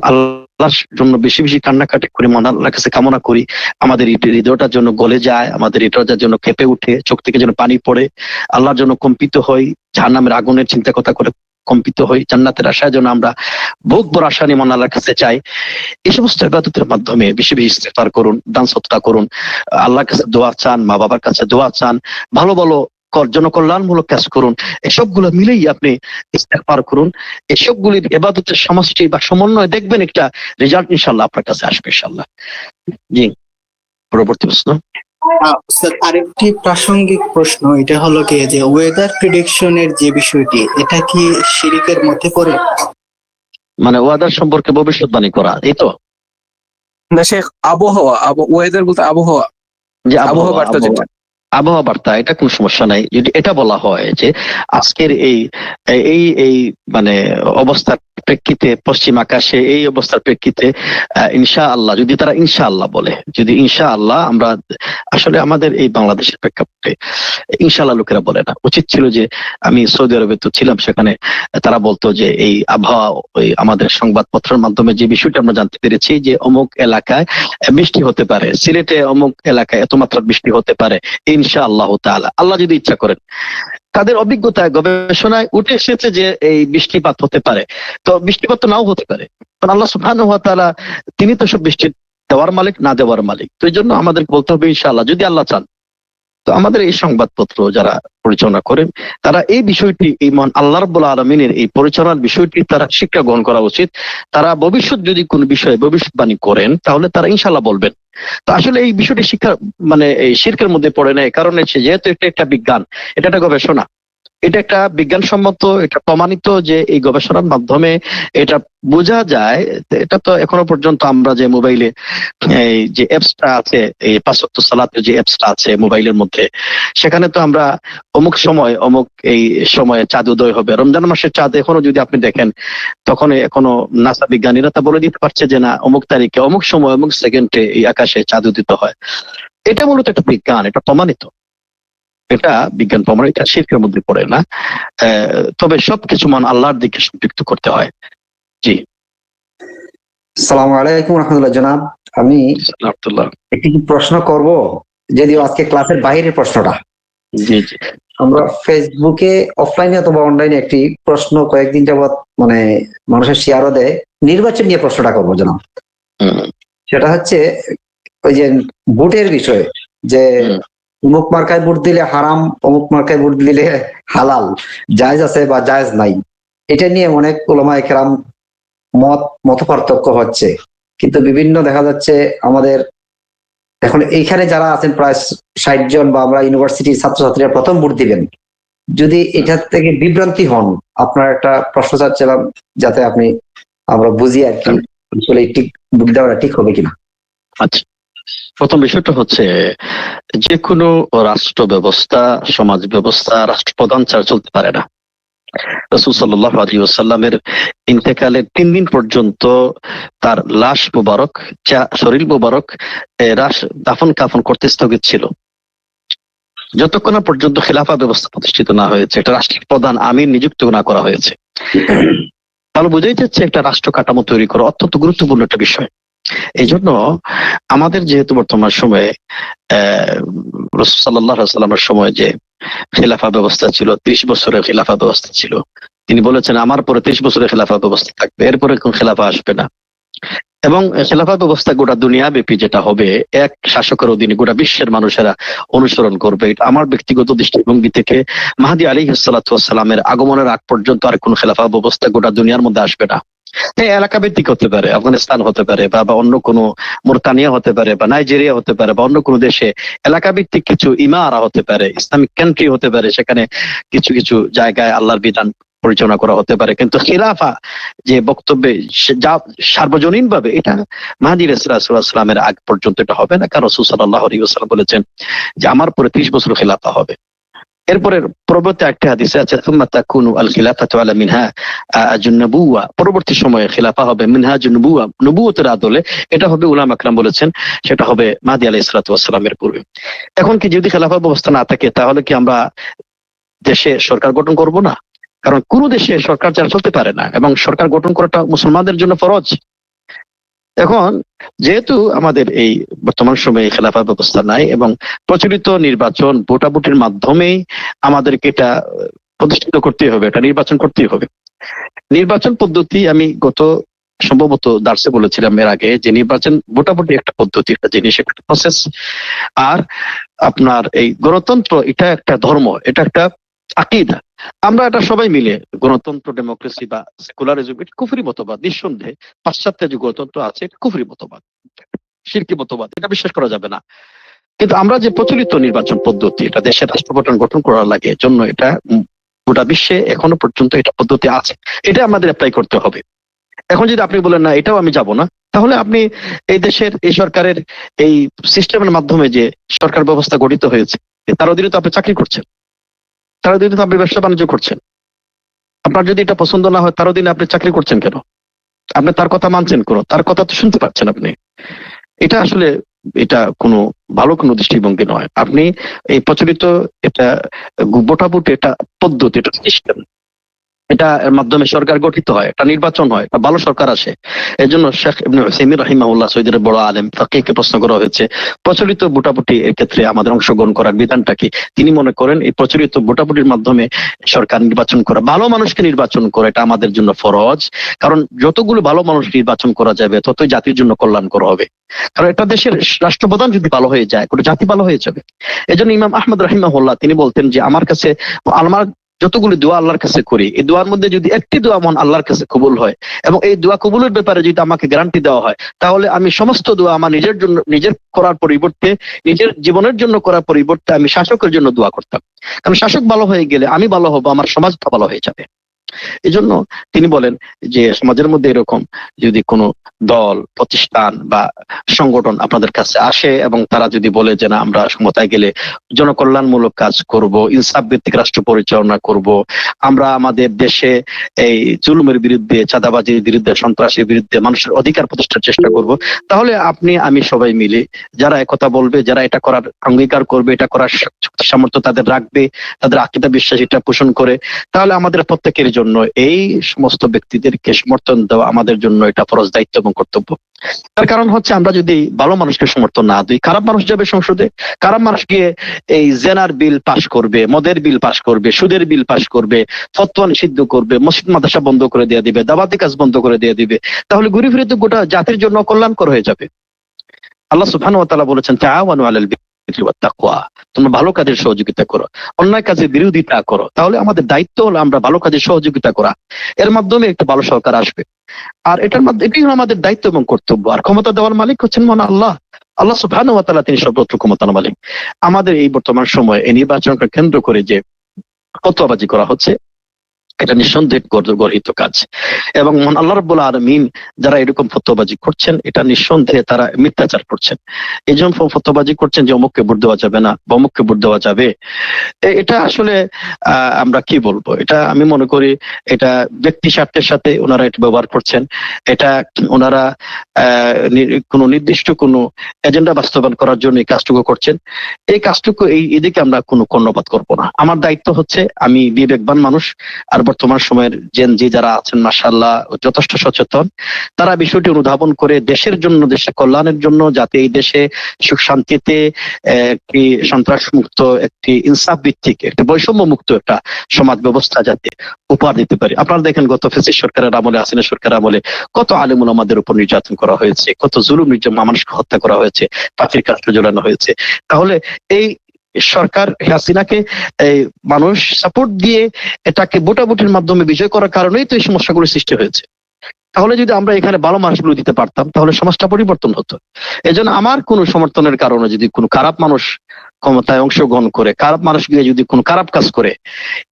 আল্লাহর জন্য বেশি বেশি কান্নাকাটি করি, মন আল্লাহর কাছে কামনা করি আমাদের হৃদয়টার জন্য গলে যায়, আমাদের হৃদয়টার জন্য কেঁপে উঠে, চোখ থেকে যেন পানি পড়ে, আল্লাহর জন্য কম্পিত হই, জাহান্নামের আগুনের চিন্তা কথা করে কম্পিত হই, জান্নাতের আশায় যেন আমরা ভোগ বড় আশা নিয়ে মন আল্লাহর কাছে চাই। এই সমস্ত ইবাদতের মাধ্যমে বেশি বেশি ইস্তেগফার করুন, দান সদকা করুন, আল্লাহর কাছে দোয়া চান, মা বাবার কাছে দোয়া চান, ভালো ভালো জনকল্যাণমূলক কাজ করুন। এসবগুলো মিলেই আপনি ইস্তেগফার করুন, এসবগুলির ইবাদতের সমষ্টি বা সমন্বয় দেখবেন একটা রেজাল্ট ইনশাআল্লাহ আপনার কাছে আসবে ইনশাআল্লাহ। জি, পরবর্তী প্রশ্ন। স্যার, আরেকটি প্রাসঙ্গিক প্রশ্ন, এটা হলো কি যে ওয়েদার প্রেডিকশনের যে বিষয়টি, এটা কি শিরকের মধ্যে পড়ে? মানে ওয়াদার সম্পর্কে ভবিষ্যৎবাণী করা, এই তো? না শেখ, আবহাওয়া, ওয়েদার বলতে আবহাওয়া, যে আবহাওয়া বার্তা যেটা। আবহাওয়া বার্তা, এটা কোনো সমস্যা নাই যদি এটা বলা হয় যে আজকের এই এই এই মানে অবস্থার প্রেক্ষিতে, পশ্চিম আকাশে এই অবস্থার প্রেক্ষিতে ইনশাআল্লাহ, যদি তারা ইনশাআল্লাহ বলে, যদি ইনশাআল্লাহ, আমরা আসলে আমাদের এই বাংলাদেশের প্রেক্ষাপটে ইনশাআল্লাহ লোকেরা বলে না। উচিত ছিল যে, আমি সৌদি আরবে তো ছিলাম, সেখানে তারা বলতো যে এই আবহাওয়া, ওই আমাদের সংবাদপত্রের মাধ্যমে যে বিষয়টা আমরা জানতে পেরেছি যে অমুক এলাকায় বৃষ্টি হতে পারে, সিলেটে অমুক এলাকায় এত মাত্রার বৃষ্টি হতে পারে ইনশাআল্লাহ তাআলা, আল্লাহ যদি ইচ্ছা করেন। তাদের অভিজ্ঞতায়, গবেষণায় উঠে এসেছে যে এই বৃষ্টিপাত হতে পারে, তো বৃষ্টিপাত তো নাও হতে পারে, কারণ আল্লাহ সুবহানাহু ওয়া তাআলা তিনি তো সব বৃষ্টি দেওয়ার মালিক, না দেওয়ার মালিক। তো এই জন্য আমাদের বলতে হবে ইনশাআল্লাহ, যদি আল্লাহ চান। তো আমাদের এই সংবাদপত্র যারা পরিচালনা করেন, তারা এই বিষয়টি, এই মহান আল্লাহ রাব্বুল আলামিনের এই পরিচালনার বিষয়টি তারা শিক্ষা গ্রহণ করা উচিত। তারা ভবিষ্যৎ যদি কোনো বিষয়ে ভবিষ্যৎবাণী করেন, তাহলে তারা ইনশাআল্লাহ বলবেন। তো আসলে এই বিষয়টি শিক্ষা মানে এই শিরকের মধ্যে পড়ে না, কারণ হচ্ছে যেহেতু এটা একটা বিজ্ঞান, এটা একটা গবেষণা, এটা একটা বিজ্ঞানসম্মত, এটা প্রমাণিত যে এই গবেষণার মাধ্যমে এটা বোঝা যায়। এটা তো এখনো পর্যন্ত আমরা যে মোবাইলে এই যে অ্যাপসটা আছে, এই ৫ ওয়াক্ত সালাতের যে অ্যাপসটা আছে মোবাইলের মধ্যে, সেখানে তো আমরা অমুক সময় অমুক এই সময়ে চাঁদ উদয় হবে, রমজান মাসের চাঁদ এখনো যদি আপনি দেখেন, তখন এখনো নাসা বিজ্ঞানীরা তা বলে দিতে পারছে যে না, অমুক তারিখে অমুক সময় অমুক সেকেন্ডে এই আকাশে চাঁদ উদিত হয়। এটা মূলত একটা বিজ্ঞান, এটা প্রমাণিত, এটা বিজ্ঞান প্রমাণ, এটা শিরকের মধ্যে পড়ে না। তবে সবকিছু মান আল্লাহর দিকে সম্পৃক্ত করতে হয়। জি, আসসালামু আলাইকুম রাহমাতুল্লাহ। জনাব, আমি আব্দুল্লাহ। একটি প্রশ্ন করব, যদিও আজকে ক্লাসের বাইরের প্রশ্নটা। জি জি। আমরা ফেসবুকে অফলাইনে অথবা অনলাইনে একটি প্রশ্ন কয়েকদিন যাবত মানে মানুষের শেয়ারও দেয়, নির্বাচন নিয়ে প্রশ্নটা করবো জনাব। সেটা হচ্ছে ওই যে ভোটের বিষয়ে, যে অমুক মার্কায় ভোট দিলে হারাম, অমুক মার্কায় ভোট দিলে হালাল, জায়েজ আছে বা জায়েজ নাই, এটা নিয়ে অনেক উলামায়ে কেরাম মত পার্থক্য হচ্ছে। কিন্তু বিভিন্ন দেখা যাচ্ছে আমাদের এখন এইখানে যারা আছেন প্রায় ৬০ জন, বা আমরা ইউনিভার্সিটির ছাত্রছাত্রীরা প্রথম ভোট দিবেন, যদি এটা থেকে বিভ্রান্তি হন, আপনার একটা প্রশ্ন চাচ্ছিলাম, যাতে আপনি আমরা বুঝি আর কি, আসলে ঠিক ভোট দেওয়াটা ঠিক হবে কিনা। আচ্ছা, প্রথম বিষয়টা হচ্ছে যে কোনো রাষ্ট্র ব্যবস্থা, সমাজ ব্যবস্থা রাষ্ট্রপ্রধান ছাড়া চলতে পারে না। রাসূল সাল্লাল্লাহু আলাইহি ওয়াসাল্লামের ইন্তেকালের ৩ দিন পর্যন্ত তার লাশ মুবারক, শরীর মুবারক দাফন কাফন করতে স্থগিত ছিল, যতক্ষণ না পর্যন্ত খেলাফা ব্যবস্থা প্রতিষ্ঠিত না হয়েছে, এটা রাষ্ট্রের প্রধান আমির নিযুক্ত না করা হয়েছে। তাহলে বোঝাই যাচ্ছে একটা রাষ্ট্র কাঠামো তৈরি করা অত্যন্ত গুরুত্বপূর্ণ একটা বিষয়। এই জন্য আমাদের যেহেতু বর্তমান সময়ে রাসূল সাল্লাল্লাহু আলাইহি ওয়াসাল্লামের সময় যে খিলাফা ব্যবস্থা ছিল, 30 বছরের খিলাফা ব্যবস্থা ছিল, তিনি বলেছেন আমার পরে 30 বছরের খিলাফা ব্যবস্থা থাকবে, এরপরে কোন খিলাফা আসবে না। এবং খিলাফা ব্যবস্থা গোটা দুনিয়া ব্যাপী যেটা হবে, এক শাসকের অধীনে গোটা বিশ্বের মানুষেরা অনুসরণ করবে। এটা আমার ব্যক্তিগত দৃষ্টিভঙ্গি থেকে মাহদী আলাইহিস সালাতু ওয়াস সালামের আগমনের আগ পর্যন্ত আর কোন খিলাফা ব্যবস্থা গোটা দুনিয়ার মধ্যে আসবে না। হ্যাঁ, এলাকা ভিত্তিক হতে পারে, আফগানিস্তান হতে পারে বা অন্য কোনো মোরতানিয়া হতে পারে বা নাইজেরিয়া হতে পারে বা অন্য কোনো দেশে এলাকা ভিত্তিক কিছু ইমারা হতে পারে, ইসলামিক কান্ট্রি হতে পারে, সেখানে কিছু কিছু জায়গায় আল্লাহর বিধান পরিচালনা করা হতে পারে। কিন্তু খিলাফা যে বক্তব্যে যা সার্বজনীন ভাবে, এটা মাহদী রাসূলুল্লাহ সাল্লাল্লাহু আলাইহি ওয়াসাল্লামের আগ পর্যন্ত এটা হবে না, কারণ রাসূল সাল্লাল্লাহু আলাইহি ওয়াসাল্লাম বলেছেন যে আমার পরে 30 বছর খিলাফা হবে। এরপরে পরবর্তী একটা হাদিসে আছে সুম্মা তাকুনু আল খিলাফাতু আলা মিনহাজুন নবুওয়া, পরবর্তী সময়ে খিলাফা হবে মিনহাজুন নবুওয়া, নবুয়তের আদলে। এটা হবে উলামা একরাম বলেছেন সেটা হবে মাহদী আলাইহিস সালাতু ওয়াস সালামের পূর্বে। এখন কি যদি খিলাফা ব্যবস্থা না থাকে তাহলে কি আমরা দেশে সরকার গঠন করব না? কারণ কোন দেশে সরকার যারা চলতে পারে না, এবং সরকার গঠন করাটা মুসলমানদের জন্য ফরজ। এখন যেহেতু আমাদের এই বর্তমান সময়ে খেলাফা ব্যবস্থা নাই এবং প্রচলিত নির্বাচন ভোটাভুটির মাধ্যমেই আমাদেরকে এটা প্রতিষ্ঠিত করতে হবে, এটা নির্বাচন করতেই হবে। নির্বাচন পদ্ধতি আমি গত সম্ভবত দার্সে বলেছিলাম এর আগে যে নির্বাচন ভোটাভুটি একটা পদ্ধতি, একটা জিনিস, একটা প্রসেস। আর আপনার এই গণতন্ত্র এটা একটা ধর্ম, এটা একটা আকীদা। আমরা এটা সবাই মিলে গণতন্ত্র, ডেমোক্রেসি বা সেকুলারিজম এটা কুফরি মতবাদ, নিঃসন্দেহে পাশ্চাত্যের যে গণতন্ত্র আছে এটা কুফরি মতবাদ, শিরকি মতবাদ, এটা বিশ্বাস করা যাবে না। কিন্তু আমরা যে প্রচলিত নির্বাচন পদ্ধতি, এটা দেশের রাষ্ট্র গঠন করার লাগে জন্য এটা গোটা বিশ্বে এখনো পর্যন্ত এটা পদ্ধতি আছে, এটা আমাদের অ্যাপ্লাই করতে হবে। এখন যদি আপনি বলেন না এটাও আমি যাব না, তাহলে আপনি এই দেশের এই সরকারের এই সিস্টেমের মাধ্যমে যে সরকার ব্যবস্থা গঠিত হয়েছে তার অধীনে তো আপনি চাকরি করছেন, তার অধীনে তো আপনি ব্যবসা বাণিজ্য করছেন। আপনার যদি এটা পছন্দ না হয় তার অধীনে আপনি চাকরি করছেন কেন? আপনি তার কথা মানছেন কেন? তার কথা তো শুনতে পাচ্ছেন আপনি। এটা আসলে এটা কোনো ভালো কোনো দৃষ্টিভঙ্গি নয়। আপনি এই প্রচলিত এটা ভোটাভুটি, এটা পদ্ধতি, এটা সিস্টেম, এটা এর মাধ্যমে সরকার গঠিত হয়, এটা নির্বাচন হয়, এটা ভালো সরকার আসে। এই জন্য শেখ ইবনে উসাইমিন রাহিমাহুল্লাহ, সৌদির বড় আলেম, ফাকিহকে প্রশ্ন করা হয়েছে প্রচলিত ভোটাভুটি এর ক্ষেত্রে আমাদের অংশগ্রহণ করার বিধানটা কি। তিনি মনে করেন এই প্রচলিত ভোটাভুটির মাধ্যমে সরকার নির্বাচন করা, ভালো মানুষকে নির্বাচন করা, এটা আমাদের জন্য ফরজ। কারণ যতগুলো ভালো মানুষ নির্বাচন করা যাবে ততই জাতির জন্য কল্যাণকর হবে। কারণ একটা দেশের রাষ্ট্রপ্রধান যদি ভালো হয়ে যায় গোটা জাতি ভালো হয়ে যাবে। এই জন্য ইমাম আহমদ রাহিমাহুল্লাহ তিনি বলতেন যে আমার কাছে আমার যতগুলি দোয়া আল্লাহর কাছে করি, এই দোয়ার মধ্যে যদি একটি দোয়া মন আল্লাহর কাছে কবুল হয় এবং এই দোয়া কবুলের ব্যাপারে যদি আমাকে গ্যারান্টি দেওয়া হয়, তাহলে আমি সমস্ত দোয়া আমার নিজের জন্য, নিজের করার পরিবর্তে, নিজের জীবনের জন্য করার পরিবর্তে আমি শাসকের জন্য দোয়া করতাম। কারণ শাসক ভালো হয়ে গেলে আমি ভালো হব, আমার সমাজটা ভালো হয়ে যাবে। এই জন্য তিনি বলেন যে সমাজের মধ্যে এরকম যদি কোনো দল, প্রতিষ্ঠান বা সংগঠন আপনাদের কাছে আসে এবং তারা যদি বলে যে না আমরা ক্ষমতায় গেলে জনকল্যাণমূলক কাজ করব, ইনসাফ ভিত্তিক রাষ্ট্র পরিচালনা করব, আমরা আমাদের দেশে এই জুলুমের বিরুদ্ধে, চাঁদাবাজির বিরুদ্ধে, সন্ত্রাসের বিরুদ্ধে মানুষের অধিকার প্রতিষ্ঠার চেষ্টা করব, তাহলে আপনি আমি সবাই মিলে যারা একথা বলবে, যারা এটা করার অঙ্গীকার করবে, এটা করার সামর্থ্য তাদের রাখবে, তাদের আকীদা বিশ্বাস এটা পোষণ করে, তাহলে আমাদের প্রত্যেকের জন্য এই সমস্ত ব্যক্তিদেরকে সমর্থন দেওয়া আমাদের জন্য এটা ফরজ দায়িত্ব এবং কর্তব্য। তার কারণ হচ্ছে আমরা যদি ভালো মানুষকে সমর্থন না দিই, খারাপ মানুষ যাবে সংসদে, খারাপ মানুষ গিয়ে এই জেনার বিল পাশ করবে, মদের বিল পাশ করবে, সুদের বিল পাশ করবে, ফতোয়া নিষিদ্ধ করবে, মসজিদ মাদ্রাসা বন্ধ করে দিয়ে দিবে, দাওয়াতি কাজ বন্ধ করে দিয়ে দিবে, তাহলে ঘুরে ফিরে তো গোটা জাতির জন্য কল্যাণকর হয়ে যাবে। আল্লাহ সুবহানাহু ওয়া তাআলা বলেছেন তাআওয়ানু আলাল বিররি ওয়াত তাকওয়া, তোমরা ভালো কাজের সহযোগিতা করো, অন্যায় কাজের বিরোধিতা করো। তাহলে আমাদের দায়িত্ব হলো আমরা ভালো কাজের সহযোগিতা করা, এর মাধ্যমে একটা ভালো সরকার আসবে। আর এটার মাধ্যমে এটাই হলো আমাদের দায়িত্ব এবং কর্তব্য। আর ক্ষমতা দেওয়ার মালিক হচ্ছেন মহান আল্লাহ, আল্লাহ সুবহানাহু ওয়া তাআলা, তিনি সর্বত্র ক্ষমতার মালিক। আমাদের এই বর্তমান সময়ে এই নির্বাচনকে কেন্দ্র করে যে ফতোয়াবাজি করা হচ্ছে এটা নিঃসন্দেহে গর্হিত কাজ, এবং মহান আল্লাহ রাব্বুল আলামিন যারা এরকম ফতোয়াবাজি করছেন এটা নিঃসন্দেহে তারা মিথ্যাচার করছেন। এই জন্য ফতোয়াবাজি করছেন যে অমুককে ভোট দেওয়া যাবে না, অমুককে ভোট দেওয়া যাবে। এটা আসলে আমরা কি বলবো, এটা আমি মনে করি এটা ব্যক্তি স্বার্থের সাথে ওনারা এটা ব্যবহার করছেন। এটা ওনারা কোনো নির্দিষ্ট কোনো এজেন্ডা বাস্তবায়ন করার জন্য এই কাজটুকু করছেন। এই কাজটুকু এদিকে আমরা কোনো কর্ণপাত করবো না। আমার দায়িত্ব হচ্ছে, আমি বিবেকবান মানুষ, আর বর্তমান সময়ের জেনজি যারা আছেন মাশাআল্লাহ যথেষ্ট সচেতন। তারা বিষয়টি অনুধাবন করে দেশের জন্য, দেশের কল্যাণের জন্য, যাতে এই দেশে সুখ শান্তিতে একটি সন্ত্রাস মুক্ত, একটি ইনসাফ ভিত্তিক, একটি বৈষম্য মুক্ত একটা সমাজ ব্যবস্থা যাতে উপহার দিতে পারি। আপনারা দেখেন গত ফ্যাসিস্ট সরকারের আমলে, হাসিনা সরকারের আমলে কত আলেম ওলামাদের উপর নির্যাতন করা হয়েছে, কত জুলুম নির্যাতন, মানুষকে হত্যা করা হয়েছে, পাখির কাছে ঝোলানো হয়েছে। তাহলে এই সরকার হাসিনাকে এই মানুষ সাপোর্ট দিয়ে এটাকে ভোটাভুটির মাধ্যমে বিজয় করার কারণেই তো এই সমস্যাগুলো সৃষ্টি হয়েছে। তাহলে যদি আমরা এখানে ভালো মানুষগুলো দিতে পারতাম তাহলে সমাজটা পরিবর্তন হতো। এজন্য আমার কোন সমর্থনের কারণে যদি কোনো খারাপ মানুষ ক্ষমতায় অংশগ্রহণ করে, খারাপ মানুষ গিয়ে যদি কোনো খারাপ কাজ করে,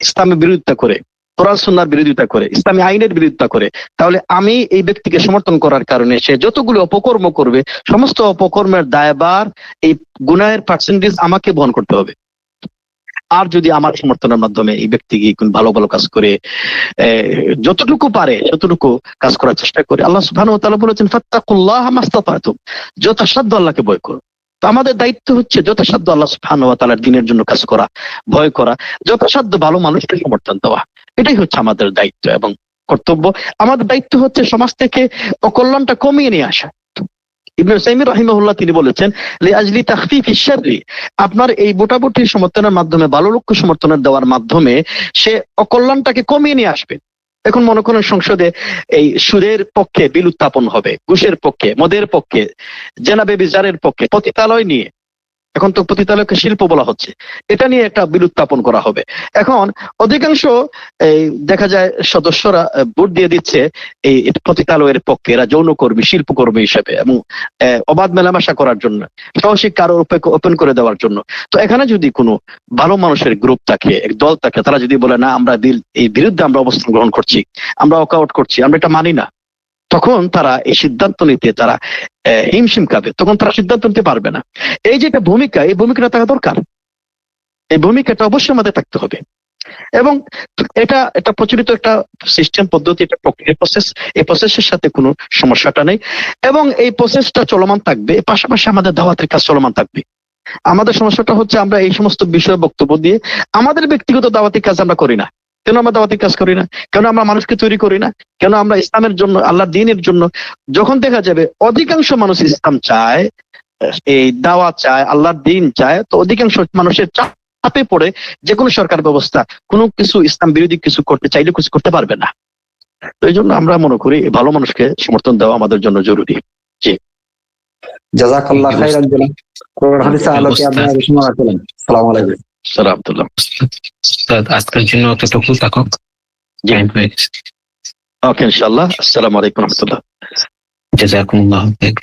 ইসলামের বিরোধিতা করে, কোরআন সুন্নাহর বিরোধিতা করে, ইসলামী আইনের বিরোধিতা করে, তাহলে আমি এই ব্যক্তিকে সমর্থন করার কারণে সে যতগুলো অপকর্ম করবে সমস্ত অপকর্মের দায়ভার, এই গুনাহের পার্সেন্টেজ আমাকে বহন করতে হবে। আর যদি আমার সমর্থনের মাধ্যমে এই ব্যক্তি কোন ভালো ভালো কাজ করে, যতটুকু পারে ততটুকু কাজ করার চেষ্টা করে, আল্লাহ সুবহানাহু ওয়া তাআলা বলেছেন ফাত্তাকুল্লাহা মাস্তাতাতুম, যথাসাধ্য আল্লাহকে ভয় করো। তো আমাদের দায়িত্ব হচ্ছে যথাসাধ্য আল্লাহ সুবহানাহু ওয়া তাআলার দ্বীনের জন্য কাজ করা, ভয় করা, যথাসাধ্য ভালো মানুষকে সমর্থন দেওয়া। এটাই হচ্ছে আমাদের দায়িত্ব এবং কর্তব্য। আমাদের দায়িত্ব হচ্ছে সমাজ থেকে অকল্যাণটা কমিয়ে নিয়ে আসা। ইবনে তাইমিয়া রাহিমাহুল্লাহ তিনি বলেছেন লিআজলি তাখফিফিশ শাররি, আপনার এই ভোটাভুটির সমর্থনের মাধ্যমে, ভালো লোককে সমর্থনের দেওয়ার মাধ্যমে সে অকল্যাণটাকে কমিয়ে নিয়ে আসবে। এখন মনে করেন সংসদে এই সুদের পক্ষে বিল উত্থাপন হবে, ঘুষের পক্ষে, মদের পক্ষে, জেনা বেবিচারের পক্ষে, পতিতালয় নিয়ে, এখন তো পতিতালয়কে শিল্প বলা হচ্ছে, এটা নিয়ে একটা বিল উত্থাপন করা হবে। এখন অধিকাংশ এই দেখা যায় সদস্যরা ভোট দিয়ে দিচ্ছে এই পতিতালয়ের পক্ষে, এরা যৌনকর্মী, শিল্পকর্মী হিসেবে, এবং অবাধ মেলামেশা করার জন্য, সহশিক্ষা আরো ওপেন করে দেওয়ার জন্য। তো এখানে যদি কোনো ভালো মানুষের গ্রুপ থাকে, এক দল থাকে, তারা যদি বলে না আমরা বিল এই বিরুদ্ধে আমরা অবস্থান গ্রহণ করছি, আমরা ওয়াকআউট করছি, আমরা এটা মানি না, তখন তারা এই সিদ্ধান্ত নিতে তারা হিমশিম খাবে, তখন তারা সিদ্ধান্ত নিতে পারবে না। এই যে একটা ভূমিকা, এই ভূমিকাটা থাকা দরকার, এই ভূমিকাটা অবশ্যই আমাদের থাকতে হবে। এবং এটা প্রচলিত একটা সিস্টেম পদ্ধতি, একটা প্রক্রিয়া, প্রসেস। এই প্রসেসের সাথে কোনো সমস্যাটা নেই এবং এই প্রসেসটা চলমান থাকবে, পাশাপাশি আমাদের দাওয়াতের কাজ চলমান থাকবে। আমাদের সমস্যাটা হচ্ছে আমরা এই সমস্ত বিষয়ে বক্তব্য দিয়ে আমাদের ব্যক্তিগত দাওয়াতি কাজ আমরা করি না। কেন আমরা দাওয়াতি কাজ করি না? কেন আমরা মানুষকে তৈরি করি না? কেন আমরা ইসলামের জন্য, আল্লাহর দ্বীনের জন্য, যখন দেখা যাবে অধিকাংশ মানুষ ইসলাম চায়, এই দাওয়াত চায়, আল্লাহর দ্বীন চায়, তো অধিকাংশ মানুষের চাপে পড়ে যে কোনো সরকার ব্যবস্থা কোনো কিছু ইসলাম বিরোধী কিছু করতে চাইলে কিছু করতে পারবে না। তো এই জন্য আমরা মনে করি ভালো মানুষকে সমর্থন দেওয়া আমাদের জন্য জরুরি। জি, জাযাকাল্লাহ খাইরান জনাব। কোরআন হাদিসে আলোকে আপনারা বিস্ময় রাখলেন। আসসালামু আলাইকুম। সালামতুল্লাহ। উস্তাদ, আজকের জন্য অতটুকু থাকুক। ওকে, ইনশাআল্লাহ। আসসালামু আলাইকুম ওয়া রাহমাতুল্লাহ। জাযাকুমুল্লাহ খাইর।